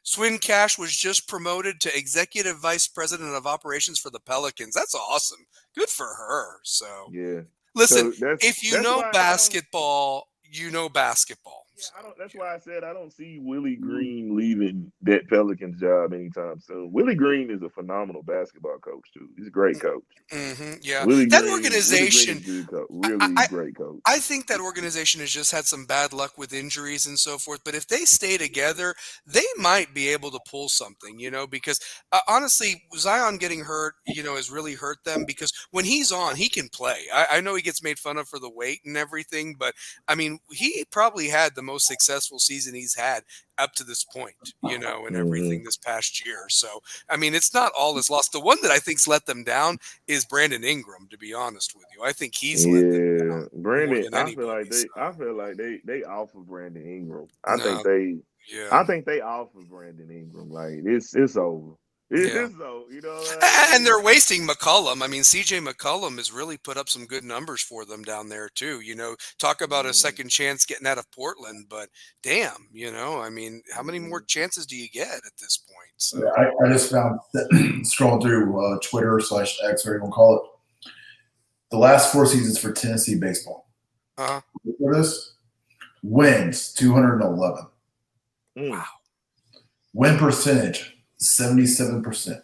Swin Cash was just promoted to executive vice president of operations for the Pelicans. That's awesome. Good for her. So yeah. listen, So if you know basketball, you know basketball. Yeah, that's why I said I don't see Willie Green leaving that Pelicans job anytime soon. Willie Green is a phenomenal basketball coach too. He's a great coach. Yeah, that organization, Willie Green is good coach. Really great coach. I think that organization has just had some bad luck with injuries and so forth. But if they stay together, they might be able to pull something. Because honestly, Zion getting hurt, has really hurt them. Because when he's on, he can play. I know he gets made fun of for the weight and everything, but I mean, he probably had the most successful season he's had up to this point, and everything this past year. So, I mean, it's not all is lost. The one that I think's let them down is Brandon Ingram, to be honest with you. I think he's let them down Brandon, more than anybody. I feel like they offer Brandon Ingram. I think they offer Brandon Ingram. Like it's over. It's over. You know what I mean? And they're wasting McCollum. I mean, CJ McCollum has really put up some good numbers for them down there too. Talk about a second chance getting out of Portland, but damn, I mean, how many more chances do you get at this point? So yeah, I just found scrolling through Twitter / X, whatever you want to call it, the last 4 seasons for Tennessee baseball. For this, wins 211. Wow. Win percentage 77%.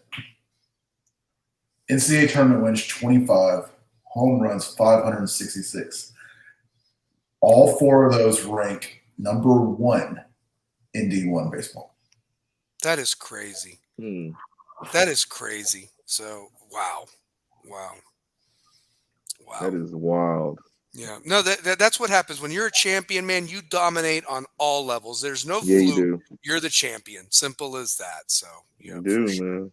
NCAA tournament wins 25. Home runs 566. All 4 of those rank number 1 in D1 baseball. That is crazy. That is crazy. So wow. That is wild. Yeah. No, that's what happens when you're a champion, man. You dominate on all levels. There's no fluke. You do. You're the champion. Simple as that. So you do, man.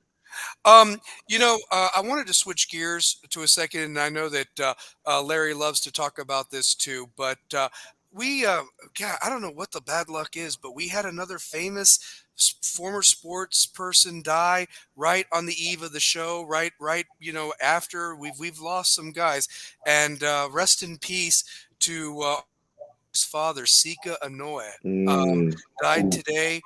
I wanted to switch gears to a second, and I know that Larry loves to talk about this too, but I don't know what the bad luck is, but we had another famous former sports person die right on the eve of the show, right, after we've lost some guys, and rest in peace to his father, Sika Inoue, Mm. died today.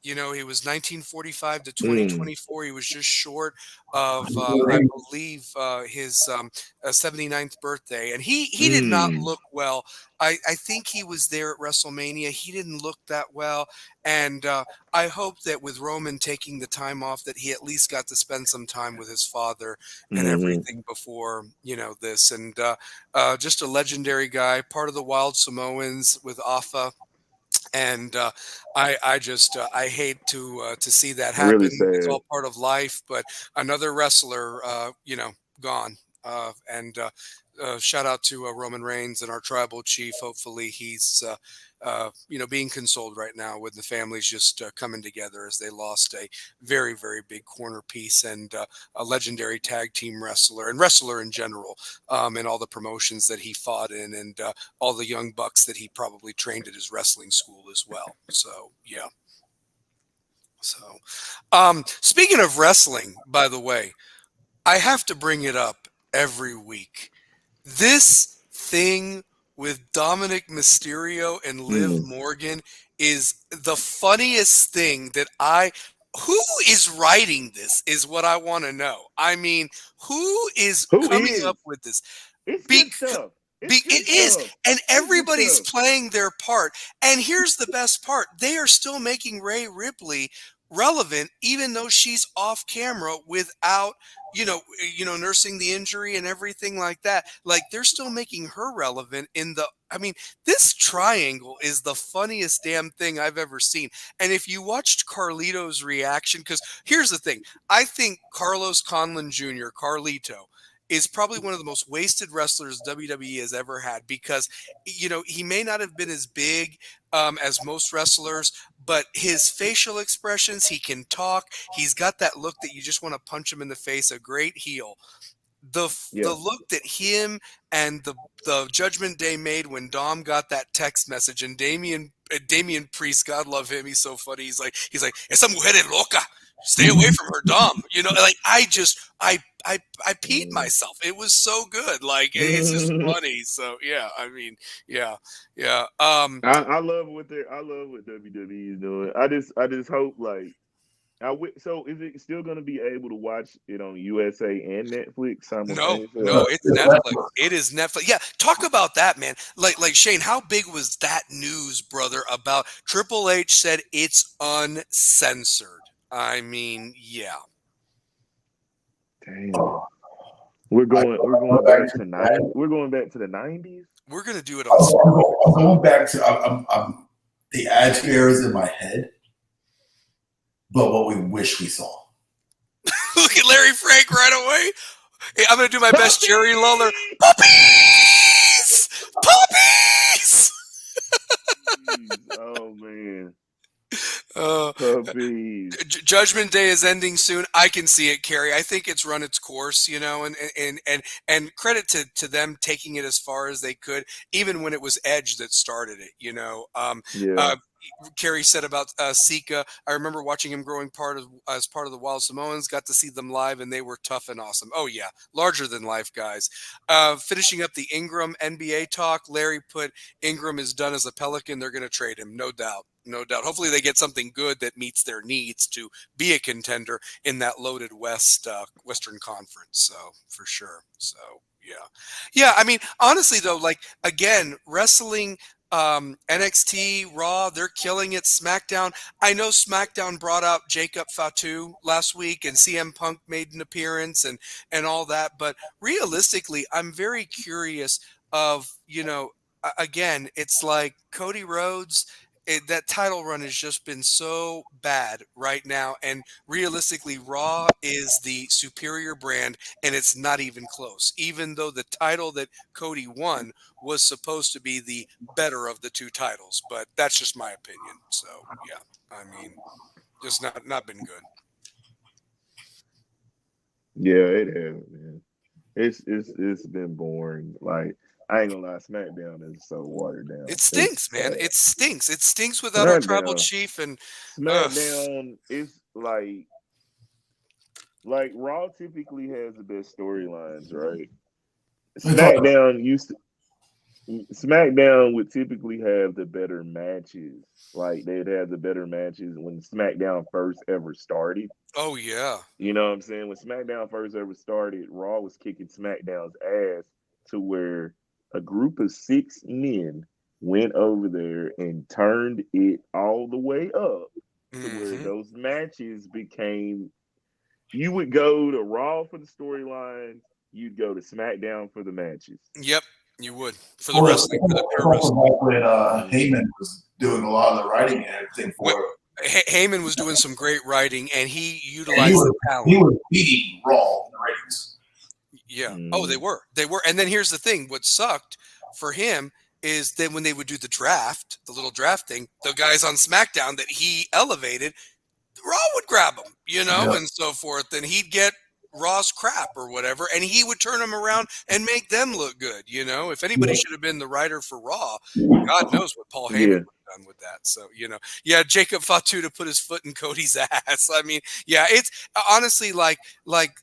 You know, he was 1945 to 2024. He was just short of, I believe, his 79th birthday, and he did not look well. I think he was there at WrestleMania. He didn't look that well, and I hope that with Roman taking the time off, that he at least got to spend some time with his father and everything before, you know, this. And just a legendary guy, part of the Wild Samoans with Afa. And I just I hate to see that happen. Really It's sad. all part of life, but another wrestler, you know, gone. And shout out to Roman Reigns and our tribal chief. Hopefully, he's you know, being consoled right now with the families just coming together as they lost a very, very big corner piece and a legendary tag team wrestler and wrestler in general, and all the promotions that he fought in, and all the young bucks that he probably trained at his wrestling school as well. So yeah. So speaking of wrestling, by the way, I have to bring it up every week. This thing with Dominic Mysterio and Liv Morgan is the funniest thing that who is writing this is what I want to know. I mean, who is Who coming is? up with this? It's Be, good stuff. it is, and It's good everybody's stuff. playing their part. And here's the best part: they are still making Rhea Ripley relevant, even though she's off camera without, nursing the injury and everything like that. Like, they're still making her relevant in the. I mean, this triangle is the funniest damn thing I've ever seen. And if you watched Carlito's reaction, because here's the thing, I think Carlos Conlon Jr., Carlito, is probably one of the most wasted wrestlers WWE has ever had, because, he may not have been as big as most wrestlers, but his facial expressions, he can talk. He's got that look that you just want to punch him in the face, a great heel. The look that him and the Judgment Day made when Dom got that text message, and Damian Priest, God love him, he's so funny. He's like, esa mujer es loca. Stay away from her, Dom. Like, I peed myself. It was so good. Like, it's just funny. So yeah, I mean, yeah. I love what WWE is doing. I just hope, like, so is it still going to be able to watch it on USA and Netflix simultaneously? No, it's Netflix. It is Netflix. Yeah, talk about that, man. Like Shane, how big was that news, brother? About Triple H said it's uncensored. I mean, yeah. Damn. We're going back to We're going back to the 90s. We're gonna do it on. I'm going back to the Attitude Era is in my head, but what we wish we saw. Look at Larry Frank right away. Hey, I'm gonna do my best Jerry Lawler. Puppies! Puppies! Oh man. Judgment Day is ending soon. I can see it, Kerry. I think it's run its course, and credit to them taking it as far as they could, even when it was Edge that started it. Kerry said about Sika. I remember watching him growing as part of the Wild Samoans. Got to see them live, and they were tough and awesome. Oh yeah, larger than life guys. Finishing up the Ingram NBA talk, Larry put Ingram is done as a Pelican. They're going to trade him, no doubt. No doubt. Hopefully they get something good that meets their needs to be a contender in that loaded Western Conference. So for sure. So yeah. I mean, honestly though, like, again, wrestling, NXT, Raw, they're killing it. SmackDown, I know SmackDown brought out Jacob Fatu last week, and CM Punk made an appearance and all that. But realistically, I'm very curious of, again, it's like Cody Rhodes. That title run has just been so bad right now, and realistically, Raw is the superior brand, and it's not even close. Even though the title that Cody won was supposed to be the better of the two titles, but that's just my opinion. So yeah, I mean, just not been good. Yeah, it has, man. It's been boring. Like, I ain't gonna lie, SmackDown is so watered down. It stinks, man. It stinks. It stinks without our tribal chief. And SmackDown is like Raw typically has the best storylines, right? SmackDown used to. SmackDown would typically have the better matches. Like they'd have the better matches when SmackDown first ever started. Oh yeah. You know what I'm saying? When SmackDown first ever started, Raw was kicking SmackDown's ass to where a group of 6 men went over there and turned it all the way up to where Hmm. those matches became. You would go to Raw for the storylines, you'd go to SmackDown for the matches. Yep, you would for the Well, wrestling, for the pure wrestling. like when Mm-hmm. Heyman was doing a lot of the writing and everything for it. Heyman was doing some great writing, and he And utilized the he talent. was beating Raw in the ratings. Yeah. Oh, they were. They were. And then here's the thing: what sucked for him is then when they would do the draft, the little draft thing, the guys on SmackDown that he elevated, Raw would grab him, Yeah. and so forth, and he'd get Raw's crap or whatever, and he would turn them around and make them look good. If anybody should have been the writer for Raw, God knows what Paul Heyman Yeah. would have done with that. So, yeah, Jacob Fatu to put his foot in Cody's ass. I mean, yeah, it's honestly like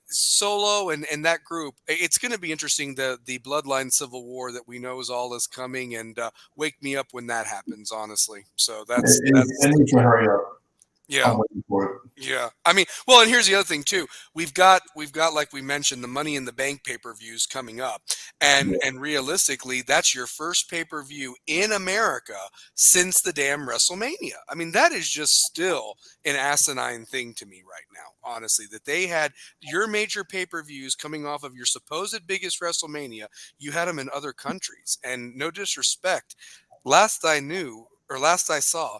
Solo and that group. It's going to be interesting, the Bloodline Civil War that we know is coming, and wake me up when that happens. Honestly, so that's And we should hurry up. yeah. I'm waiting for it. Yeah, I mean, well, and here's the other thing too. We've got like we mentioned, the Money in the Bank pay-per-views coming up, and realistically, that's your first pay-per-view in America since the damn WrestleMania. I mean, that is just still an asinine thing to me right now, honestly. That they had your major pay-per-views coming off of your supposed biggest WrestleMania, you had them in other countries, and no disrespect, last I saw,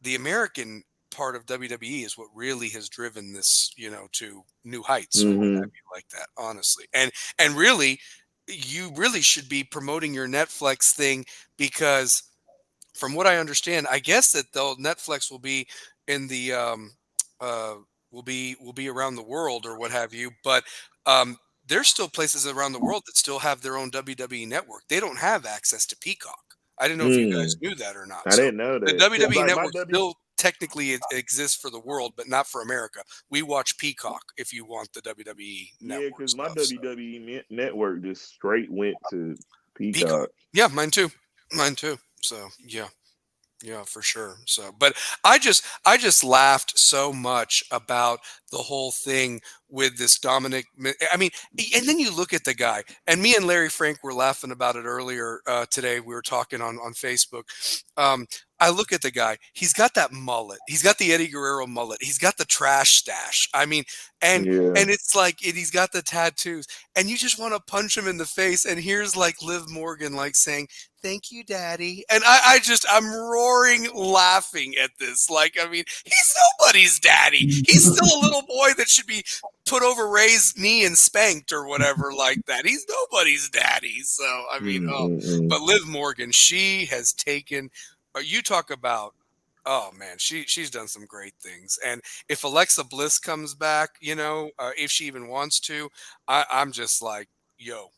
the American part of WWE is what really has driven this, to new heights or what have you like that, honestly. And really, you really should be promoting your Netflix thing, because from what I understand, I guess that Netflix will be in the will be around the world or what have you, but there's still places around the world that still have their own WWE network. They don't have access to Peacock. I didn't know if you guys knew that or not. I So didn't know the that. 'Cause, WWE like, network still technically exists for the world, but not for America. We watch Peacock if you want the WWE network. Yeah, because my stuff, WWE network just straight went to Peacock. Peacock. Yeah, mine too. So yeah, for sure. So, but I just laughed so much about the whole thing with this Dominic. I mean, and then you look at the guy, and me and Larry Frank were laughing about it earlier today. We were talking on Facebook. I look at the guy. He's got that mullet. He's got the Eddie Guerrero mullet. He's got the trash stash. I mean, and it's like he's got the tattoos, and you just want to punch him in the face. And here's like Liv Morgan like saying, "Thank you, Daddy," and I'm roaring laughing at this. Like, I mean, he's nobody's daddy. He's still a little boy that should be put over Ray's knee and spanked or whatever like that. He's nobody's daddy. So I mean, but Liv Morgan, she has taken. You talk about. Oh man, she's done some great things, and if Alexa Bliss comes back, if she even wants to, I'm just like, yo,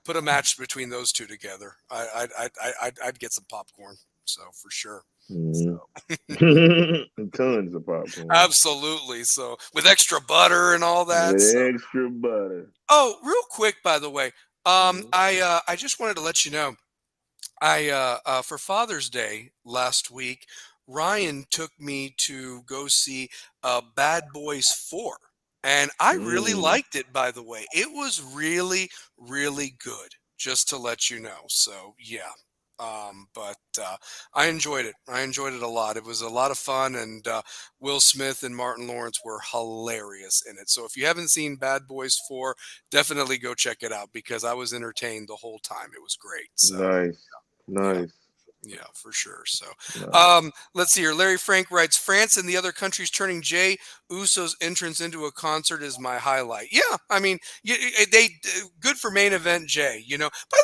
put a match between those two together. I'd get some popcorn, so for sure. So. Tons of popcorn. Absolutely. So with extra butter and all that. With so. extra butter. Oh, real quick, by the way, I just wanted to let you know, for Father's Day last week, Ryan took me to go see Bad Boys 4. And I really liked it, by the way. It was really, really good, just to let you know. So, yeah. But I enjoyed it. I enjoyed it a lot. It was a lot of fun, and Will Smith and Martin Lawrence were hilarious in it. So if you haven't seen Bad Boys 4, definitely go check it out, because I was entertained the whole time. It was great. So, Nice. Yeah, for sure. So, Nice. let's see here. Larry Frank writes, France and the other countries turning Jay Uso's entrance into a concert is my highlight. Yeah, I mean, they good for main event Jay. By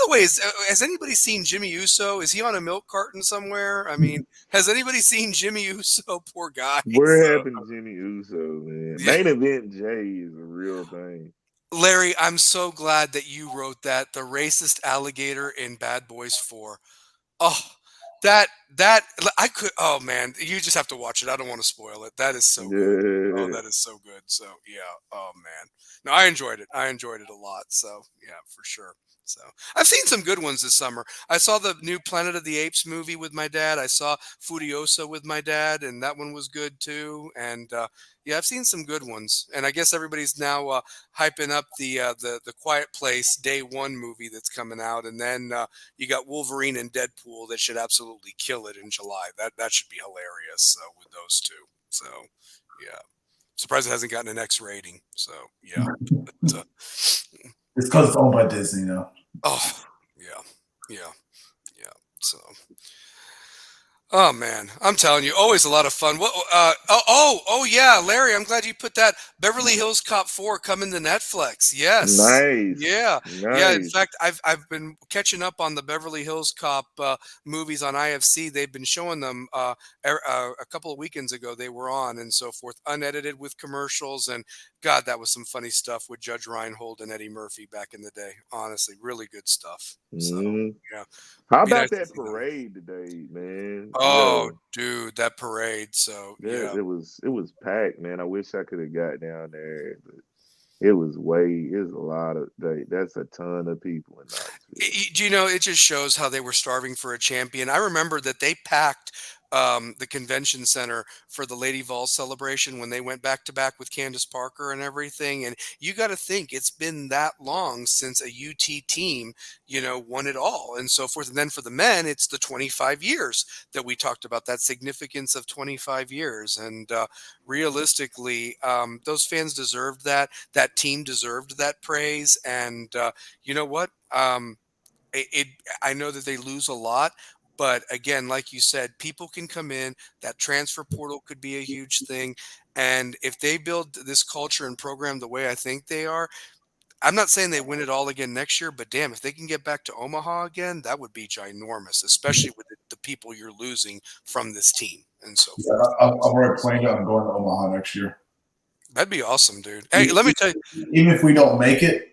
the way, has anybody seen Jimmy Uso? Is he on a milk carton somewhere? I mean, has anybody seen Jimmy Uso? Poor guy. Where happened to Jimmy Uso, man? Main event Jay is a real thing. Larry, I'm so glad that you wrote that. The racist alligator in Bad Boys 4. Oh, that I could. Oh man, you just have to watch it. I don't want to spoil it. That is so good. Oh, Yeah. that is so good. So yeah. Oh man. No, I enjoyed it. I enjoyed it a lot. So yeah, for sure. So I've seen some good ones this summer. I saw the new Planet of the Apes movie with my dad. I saw Furiosa with my dad, and that one was good too. And yeah, I've seen some good ones. And I guess everybody's now hyping up the Quiet Place Day One movie that's coming out, and then you got Wolverine and Deadpool that should absolutely kill it in July. That should be hilarious. So with those two, so yeah, surprised it hasn't gotten an X rating. So yeah, but, It's because it's owned by Disney now. oh yeah, yeah, yeah. So. Oh man, I'm telling you, always a lot of fun. What? Oh yeah, Larry, I'm glad you put that. Beverly Hills Cop 4 coming to Netflix. Yes, Nice. yeah, yeah. In Nice. fact, I've been catching up on the Beverly Hills Cop movies on IFC. They've been showing them a couple of weekends ago. They were on and so forth, unedited with commercials. And God, that was some funny stuff with Judge Reinhold and Eddie Murphy back in the day. Honestly, really good stuff. So Mhm. yeah, How be nice about to that see them. parade today, man? Oh, Yo, dude, that parade. So that yeah, it was packed, man. I wish I could have got down there, but it was a lot of that's a ton of people in Knoxville. Do you know? It just shows how they were starving for a champion. I remember that they packed the convention center for the Lady Vol celebration when they went back to back with Candace Parker and everything. And you got to think it's been that long since a UT team, won it all and so forth. And then for the men, it's the 25 years that we talked about, that significance of 25 years. And realistically, those fans deserved that. That team deserved that praise. And you know what? It I know that they lose a lot, but again, like you said, people can come in. That transfer portal could be a huge thing, and if they build this culture and program the way I think they are, I'm not saying they win it all again next year, but damn, if they can get back to Omaha again, that would be ginormous, especially with the people you're losing from this team and so Yeah, forth. I'm already planning on going to Omaha next year. That'd be awesome, dude. Hey, E- let me tell you, Even if we don't make it,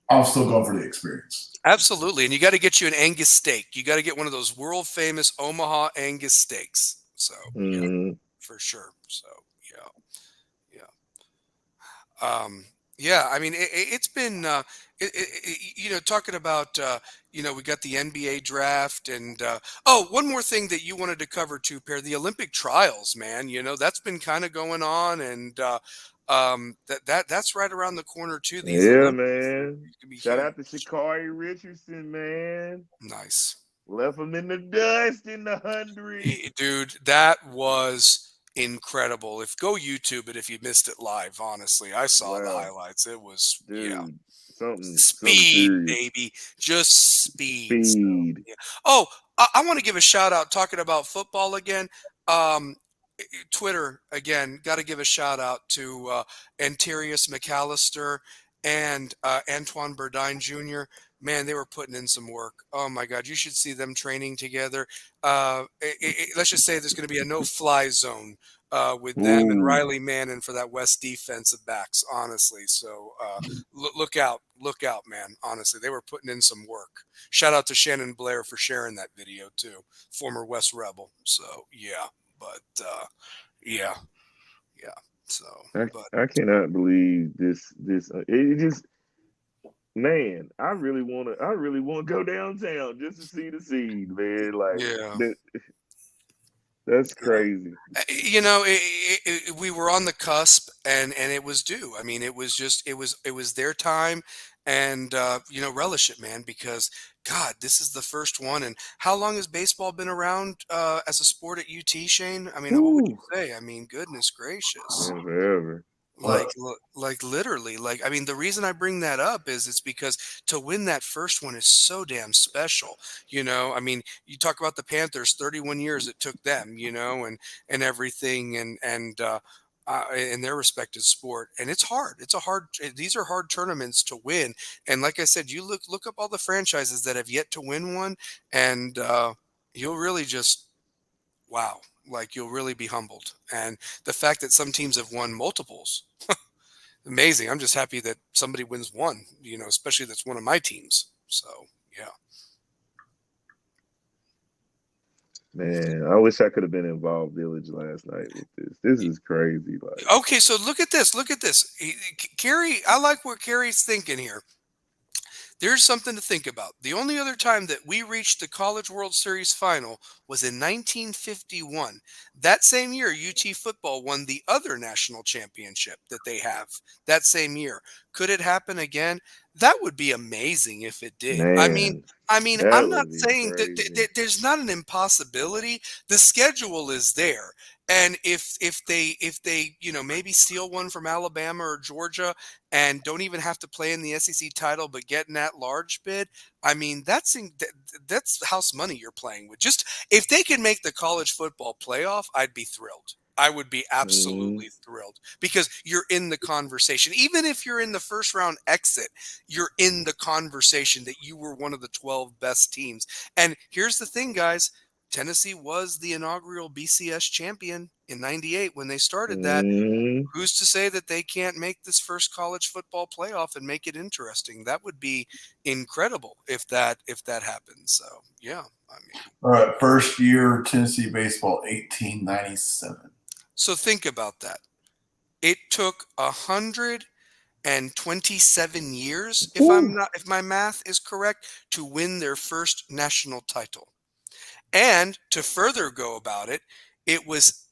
I'm still going for the experience. absolutely, and you got to get you an Angus steak. You got to get one of those world famous Omaha Angus steaks. So yeah, Mhm. for sure. So yeah, yeah, yeah. I mean, it's been talking about we got the NBA draft and oh, one more thing that you wanted to cover too, Pair, the Olympic trials, man. That's been kind of going on, and that's right around the corner too. These Yeah, Olympics man. can be Shout huge. out to Shakari Richardson, man. Nice. Left him in the dust in the hundred. Dude, that was incredible. If go YouTube it if you missed it live, honestly. I saw the Wow, highlights. It was yeah. dude, something Speed, serious. baby. Just speed. So, Speed. yeah. Oh, I want to give a shout out talking about football again. Um Twitter again, got to give a shout out to Antarius McAllister and Antoine Burdine Jr. Man, they were putting in some work. Oh my God, you should see them training together. Let's just say there's going to be a no-fly zone with them and Ooh, Riley Manning for that West defensive backs. Honestly, so look out, man. Honestly, they were putting in some work. Shout out to Shannon Blair for sharing that video too, former West Rebel. So yeah, but yeah, yeah. So, I but I cannot believe this. It just man, I really want to go downtown just to see the scene, man. Like yeah, that's yeah. crazy. We were on the cusp, and it was due. I mean, it was just it was their time, and relish it, man, because God, this is the first one. And how long has baseball been around as a sport at UT, Shane? I mean, what would you Whew, say? I mean, goodness gracious. man, forever. Uh, Like literally, like I mean, the reason I bring that up is it's because to win that first one is so damn special. I mean, you talk about the Panthers, 31 years it took them, and everything, and in their respective sport, and it's hard. These are hard tournaments to win, and like I said, you look up all the franchises that have yet to win one, and you'll really just wow, like you'll really be humbled, and the fact that some teams have won multiples amazing. I'm just happy that somebody wins one, especially that's one of my teams. So, yeah. Man, I wish I could have been involved Village last night with this. This is crazy. Like, Okay, so look at this. Look at this. Kerry, I like what Kerry's thinking here. There's something to think about. The only other time that we reached the College World Series final was in 1951. That same year, UT football won the other national championship that they have that same year. Could it happen again? That would be amazing if it did. man, that I'm not would be saying that crazy. there's not an impossibility. The schedule is there. And if they maybe steal one from Alabama or Georgia and don't even have to play in the SEC title, but get in that large bid. I mean, that's house money you're playing with. Just if they can make the college football playoff, I'd be thrilled. I would be Mm-hmm. absolutely thrilled because you're in the conversation. Even if you're in the first round exit, you're in the conversation that you were one of the 12 best teams. And here's the thing, guys. Tennessee was the inaugural BCS champion in 98 when they started that. Mm-hmm. Who's to say that they can't make this first college football playoff and make it interesting? That would be incredible if that happens. So yeah, I mean, All right, first year Tennessee baseball, 1897. so think about that. It took 127 years, if my math is correct, to win their first national title. And to further go about it, it was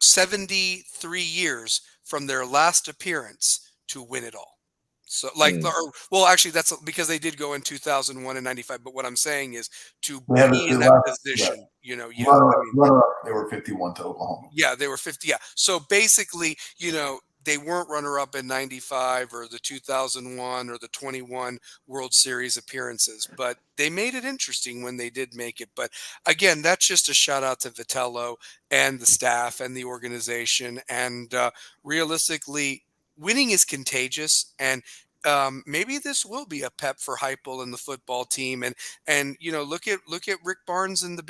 73 years from their last appearance to win it all. So actually that's because they did go in 2001 and 95, but what I'm saying is to They have be their in that last position, runner up. They were 51 to Oklahoma. yeah, they were 50. Yeah. So basically, they weren't runner up in 95 or the 2001 or the 21 World Series appearances, but they made it interesting when they did make it. But again, that's just a shout out to Vitello and the staff and the organization. And realistically, winning is contagious. And maybe this will be a pep for Heupel and the football team. And look at Rick Barnes and the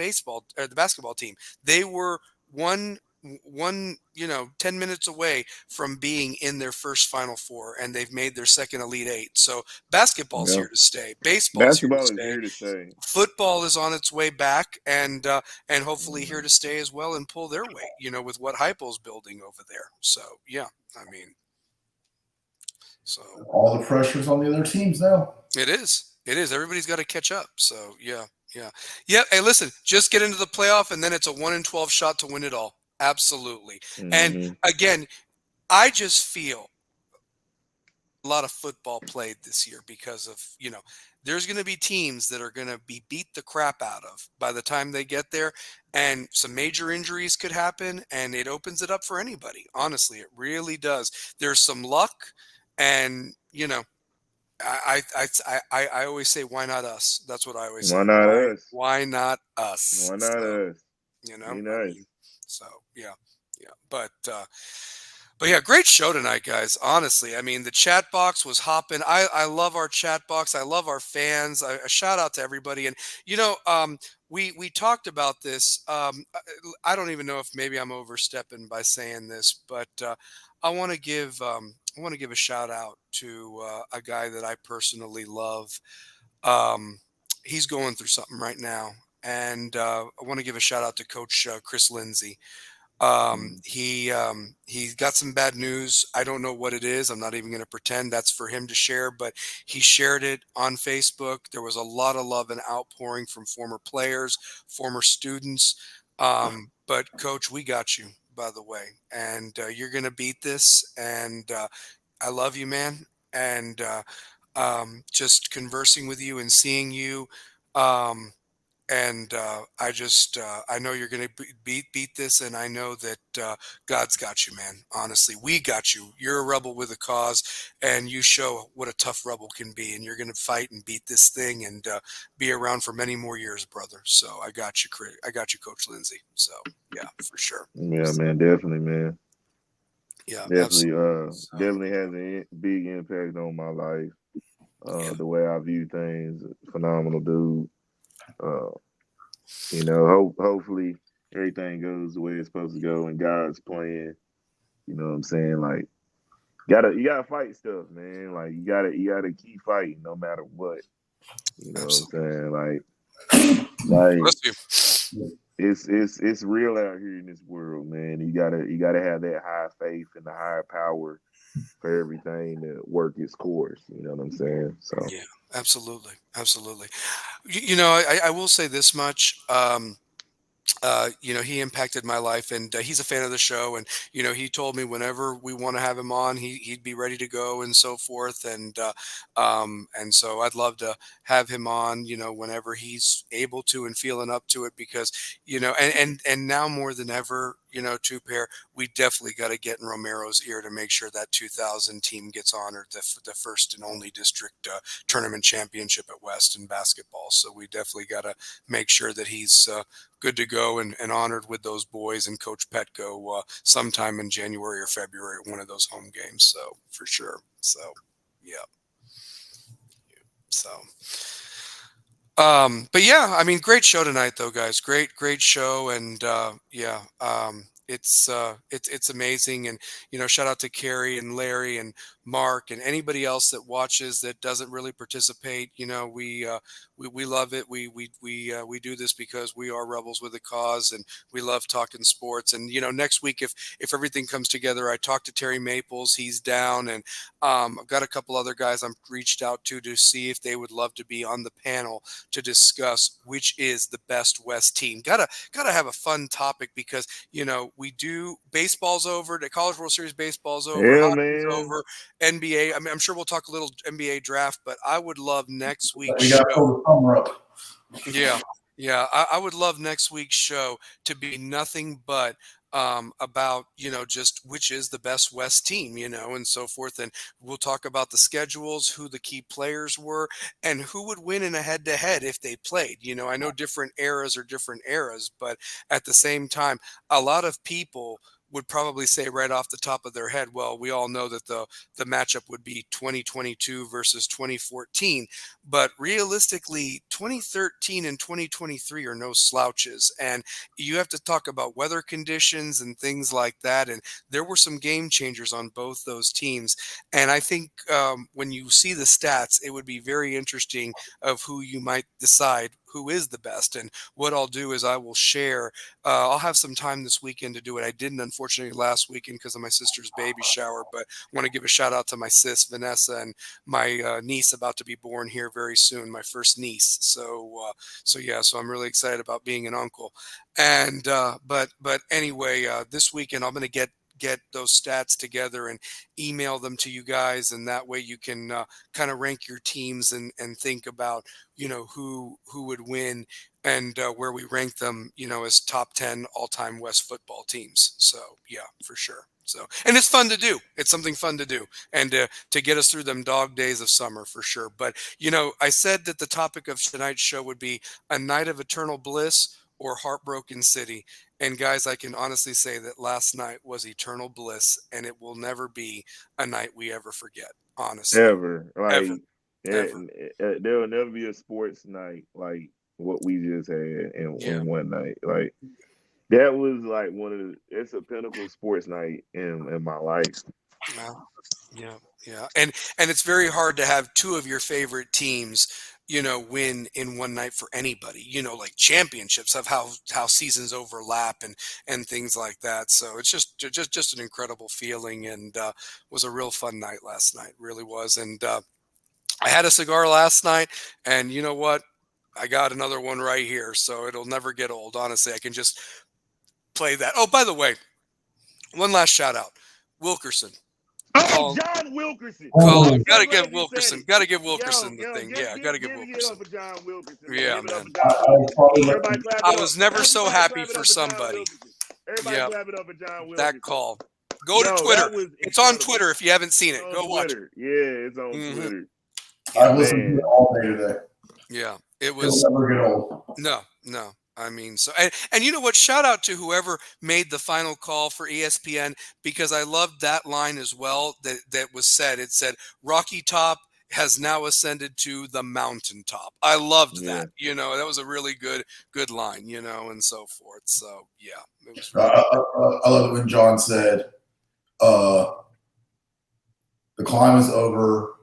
basketball team. They were one 10 minutes away from being in their first Final Four, and they've made their second Elite Eight. So basketball's Yeah. here to stay. Baseball's here to Basketball is stay. here to stay. Football is on its way back, and hopefully here to stay as well and pull their weight, with what Heupel's building over there. So yeah, I mean, so All the pressure's on the other teams now. it is. Everybody's got to catch up. So yeah. Hey, listen, just get into the playoff, and then it's a 1 in 12 shot to win it all. Absolutely. Mm-hmm. And again, I just feel a lot of football played this year because of, there's going to be teams that are going to be beat the crap out of by the time they get there. And some major injuries could happen, and it opens it up for anybody. Honestly, it really does. There's some luck, and, I always say, why not us? That's what I always say. Why not us? Why not us? Why not us? Be nice. So yeah. But yeah, great show tonight, guys. Honestly, I mean, the chat box was hopping. I love our chat box. I love our fans. A shout out to everybody. And we talked about this. I don't even know if maybe I'm overstepping by saying this, but I want to give a shout out to a guy that I personally love. He's going through something right now, and I want to give a shout out to Coach Chris Lindsay. He got some bad news. I don't know what it is. I'm not even going to pretend that's for him to share, but he shared it on Facebook. There was a lot of love and outpouring from former players, former students. But Coach, we got you, by the way, and you're going to beat this. And I love you, man. And just conversing with you and seeing you. And I know you're going to beat this, and I know that God's got you, man. Honestly, we got you. You're a rebel with a cause, and you show what a tough rebel can be. And you're going to fight and beat this thing, and be around for many more years, brother. So I got you, Coach Lindsay. So yeah, for sure. Yeah, man, definitely, man. Yeah, definitely. Definitely has a big impact on my life. The way I view things. Phenomenal dude. Hopefully everything goes the way it's supposed to go and God's plan. You know what I'm saying? Like, you gotta fight stuff, man. Like, you gotta keep fighting no matter what. You know what I'm saying? Like It's real out here in this world, man. You gotta have that high faith and the higher power for everything to work its course. You know what I'm saying? So Yeah, absolutely, absolutely. I will say this much. He impacted my life, and he's a fan of the show. And he told me whenever we want to have him on, he'd be ready to go and so forth. And so I'd love to have him on, whenever he's able to and feeling up to it, because and now more than ever, two pair, we definitely got to get in Romero's ear to make sure that 2000 team gets honored, the first and only district tournament championship at West in basketball. So we definitely got to make sure that he's good to go and honored with those boys and Coach Petco sometime in January or February at one of those home games. So for sure. So yeah. So but yeah, I mean, great show tonight though, guys. Great show. And it's amazing. And shout out to Carrie and Larry and Mark and anybody else that watches that doesn't really participate. We love it. We do this because we are rebels with a cause, and we love talking sports. And next week, if everything comes together, I talked to Terry Maples. He's down, and I've got a couple other guys I'm reached out to see if they would love to be on the panel to discuss which is the best West team. Gotta have a fun topic, because we do, baseball's over, the College World Series baseball's over, yeah, hockey's man. over, NBA. I mean, I'm sure we'll talk a little NBA draft, but I would love next week's We got to show. pull the summer up. Yeah. I would love next week's show to be nothing but about just which is the best West team, and so forth. And we'll talk about the schedules, who the key players were, and who would win in a head-to-head if they played. I know different eras are different eras, but at the same time, a lot of people would probably say right off the top of their head, well, we all know that the matchup would be 2022 versus 2014, but realistically 2013 and 2023 are no slouches. And you have to talk about weather conditions and things like that. And there were some game changers on both those teams. And I think when you see the stats, it would be very interesting of who you might decide who is the best. And what I'll do is I will share. I'll have some time this weekend to do it. I didn't, unfortunately, last weekend because of my sister's baby shower, but I want to give a shout out to my sis, Vanessa, and my niece about to be born here very soon, my first niece. So I'm really excited about being an uncle. And but anyway, this weekend I'm going to get those stats together and email them to you guys, and that way you can kind of rank your teams and think about who would win, and where we rank them as top 10 all-time West football teams. So yeah, for sure. So, and it's fun to do. It's something fun to do, and to get us through them dog days of summer, for sure. But I said that the topic of tonight's show would be a night of eternal bliss or Heartbroken City. And guys, I can honestly say that last night was eternal bliss, and it will never be a night we ever forget. Honestly, Ever. Like ever. there will never be a sports night like what we just had in one night. Like that was like it's a pinnacle sports night in my life. Yeah. And it's very hard to have two of your favorite teams win in one night for anybody. Like championships of how seasons overlap and things like that. So it's just an incredible feeling, and was a real fun night last night. Really was. And I had a cigar last night, and you know what? I got another one right here, so it'll never get old. Honestly, I can just play that. Oh, by the way, one last shout out, Wilkerson. Oh, John Wilkerson. Colin, gotta give Wilkerson the thing. Yeah, gotta give Wilkerson. Give it up for John Wilkerson. Yeah, Give it up man. for John Wilkerson. Everybody clap it I up. was never so Everybody happy clap it for up John somebody. Wilkerson. Everybody Yeah. clap it up for John Wilkerson. That call. Go to Twitter. It's on Twitter if you haven't seen it. Go watch it. Yeah, it's on Twitter. I listened to it all day today. Yeah, it was. It'll never get old. No. I mean, so and you know what? Shout out to whoever made the final call for ESPN, because I loved that line as well. That was said. It said Rocky Top has now ascended to the mountaintop. I loved that. That was a really good line. And so forth. So yeah, it was. Really I love it when John said, "The climb is over.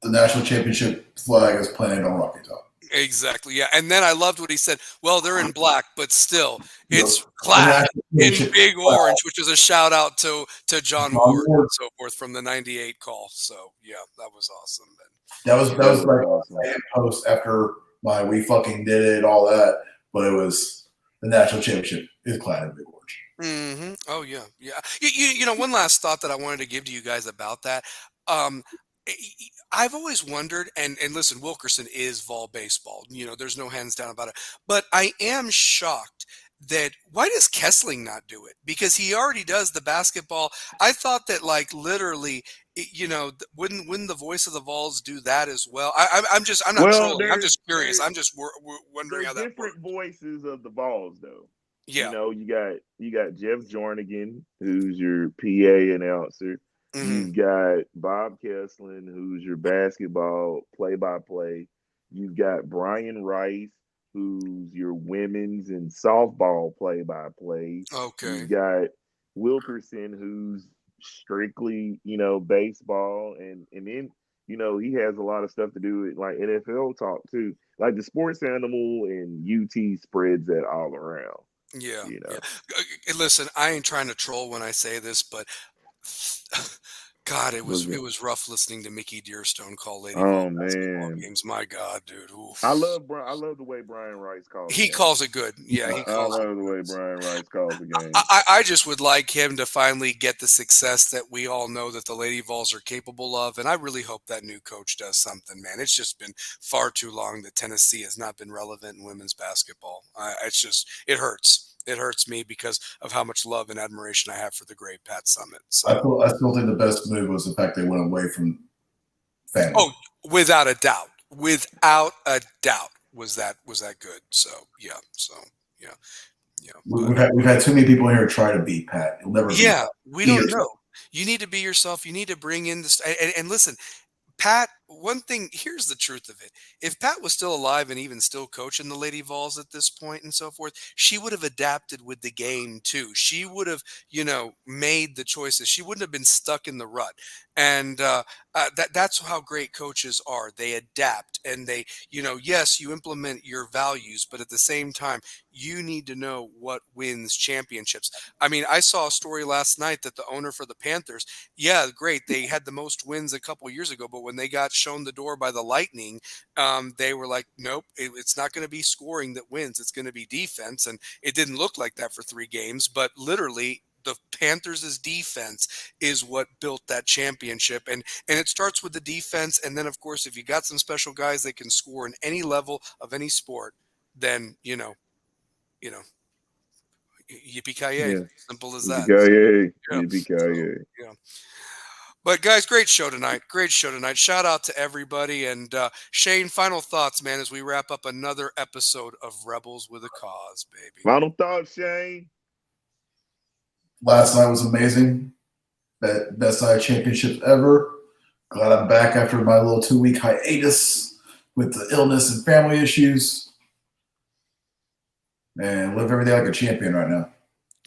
The national championship flag is planted on Rocky Top." Exactly. Yeah. And then I loved what he said. Well, they're in black, but still, it's clad in big orange, which is a shout out to John Ward and so forth from the '98 call. So yeah, that was awesome. That was like awesome. a post after my "we fucking did it" all that, but it was the national championship is clad in big orange. Mm-hmm. Oh yeah, yeah. You know, one last thought that I wanted to give to you guys about that. Um, I've always wondered, and listen, Wilkerson is Vol baseball. You know, there's no hands down about it. But I am shocked that why does Kessling not do it? Because he already does the basketball. I thought that like literally, you know, wouldn't the voice of the Vols do that as well? I'm not trolling. I'm just curious. I'm just wondering how that different worked. voices of the Vols, though. You Yeah. know, you got Jeff Jornigan, who's your PA announcer. Mm-hmm. You've got Bob Kesslin, who's your basketball play-by-play. You've got Brian Rice, who's your women's and softball play-by-play. Okay. You've got Wilkerson, who's strictly, baseball, and then, he has a lot of stuff to do with like NFL talk too. Like the sports animal and UT spreads that all around. Yeah, You yeah. know. Listen, I ain't trying to troll when I say this, but God, it Was it? was rough listening to Mickey Dearstone call Lady Vol Oh basketball man. games. My God, dude. Oof. I love the way Brian Rice calls the He game. calls it good. Yeah, he I calls it love the way good. Brian Rice calls the game. I just would like him to finally get the success that we all know that the Lady Vols are capable of, and I really hope that new coach does something, man. It's just been far too long that Tennessee has not been relevant in women's basketball. It hurts. It hurts me because of how much love and admiration I have for the great Pat Summitt. So. I still think the best move was the fact they went away from family. Oh, without a doubt, was that good? So yeah, We've had too many people in here try to beat Pat. You'll never beat Pat. we don't know. You need to be yourself. You need to bring in this and listen. Pat, one thing, here's the truth of it. If Pat was still alive and even still coaching the Lady Vols at this point and so forth, she would have adapted with the game too. She would have, made the choices. She wouldn't have been stuck in the rut. And that's how great coaches are. They adapt and they, yes, you implement your values, but at the same time, you need to know what wins championships. I mean, I saw a story last night that the owner for the Panthers, yeah, great. They had the most wins a couple years ago, but when they got shown the door by the Lightning, they were like, nope, it's not going to be scoring that wins. It's going to be defense. And it didn't look like that for 3 games, but literally the Panthers' defense is what built that championship. And it starts with the defense. And then, of course, if you got some special guys that can score in any level of any sport, then, yippee-ki-yay. Yeah. Simple as that. Yippee-ki-yay. Yeah. But guys, great show tonight. Great show tonight. Shout out to everybody. And Shane, final thoughts, man, as we wrap up another episode of Rebels with a Cause, baby. Final thoughts, Shane. Last night was amazing. Best night of championships ever. Glad I'm back after my little 2-week hiatus with the illness and family issues. And live every day like a champion right now.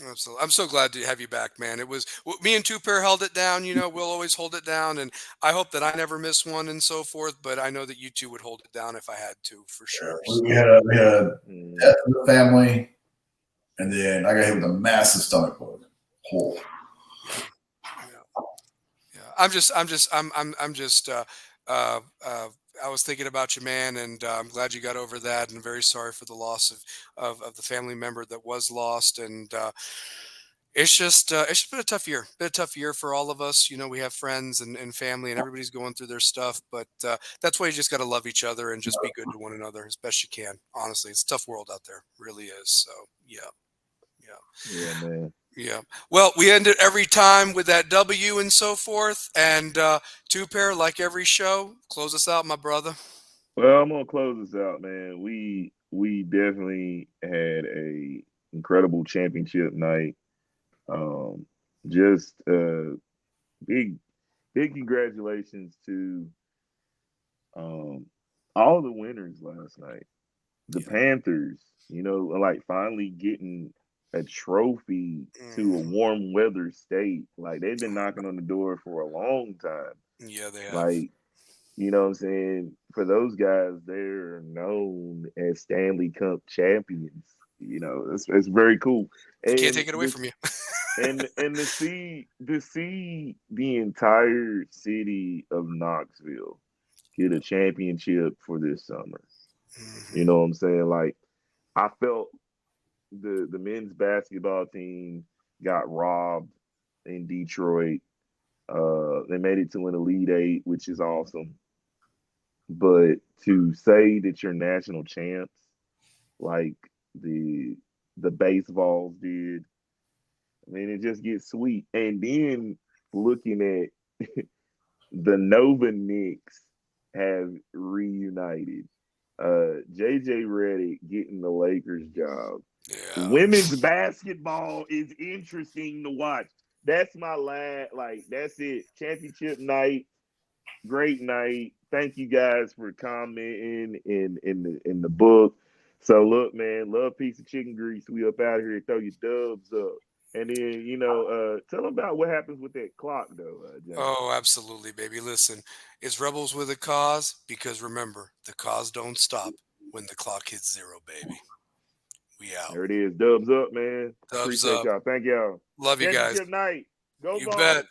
Absolutely. I'm so glad to have you back, man. It was me and Two Pair held it down. We'll always hold it down. And I hope that I never miss one and so forth. But I know that you two would hold it down if I had to, for sure. We had a death in the family. And then I got hit with a massive stomach bug. Hole. Yeah. I was thinking about you, man, and I'm glad you got over that, and very sorry for the loss of the family member that was lost. And it's just been a tough year. Been a tough year for all of us. We have friends and family, and everybody's going through their stuff. But that's why you just got to love each other and just be good to one another as best you can. Honestly, it's a tough world out there. It really is. So Yeah, man. Yeah. Well, we end it every time with that W and so forth. And Two Pair, like every show, close us out, my brother. Well, I'm gonna close this out, man. We definitely had a incredible championship night. Just big congratulations to all the winners last night. The Panthers, like finally getting a trophy to a warm weather state. Like they've been knocking on the door for a long time. Yeah, they have. Like You know what I'm saying? For those guys, they're known as Stanley Cup champions. You know, it's very cool. Can't And take it away this from you. and to see the entire city of Knoxville get a championship for this summer. Mm-hmm. You know what I'm saying? Like I felt the men's basketball team got robbed in Detroit. They made it to an Elite Eight, which is awesome. But to say that you're national champs, like the the baseballs did, I mean, it just gets sweet. And then looking at the Nova Knicks have reunited. JJ Redick getting the Lakers job. Yeah. Women's basketball is interesting to watch. That's my last. Like that's it. Championship night. Great night. Thank you guys for commenting in the book. So look, man, love piece of chicken grease. We up out here. Throw your dubs up. And then, tell them about what happens with that clock, though, James. Oh, absolutely, baby. Listen, it's Rebels with a Cause because remember, the cause don't stop when the clock hits zero, baby. We out. There it is. Dubs up, man. Dubs Appreciate up. y'all. Thank y'all. Love you guys. Championship night. Go You ball. bet.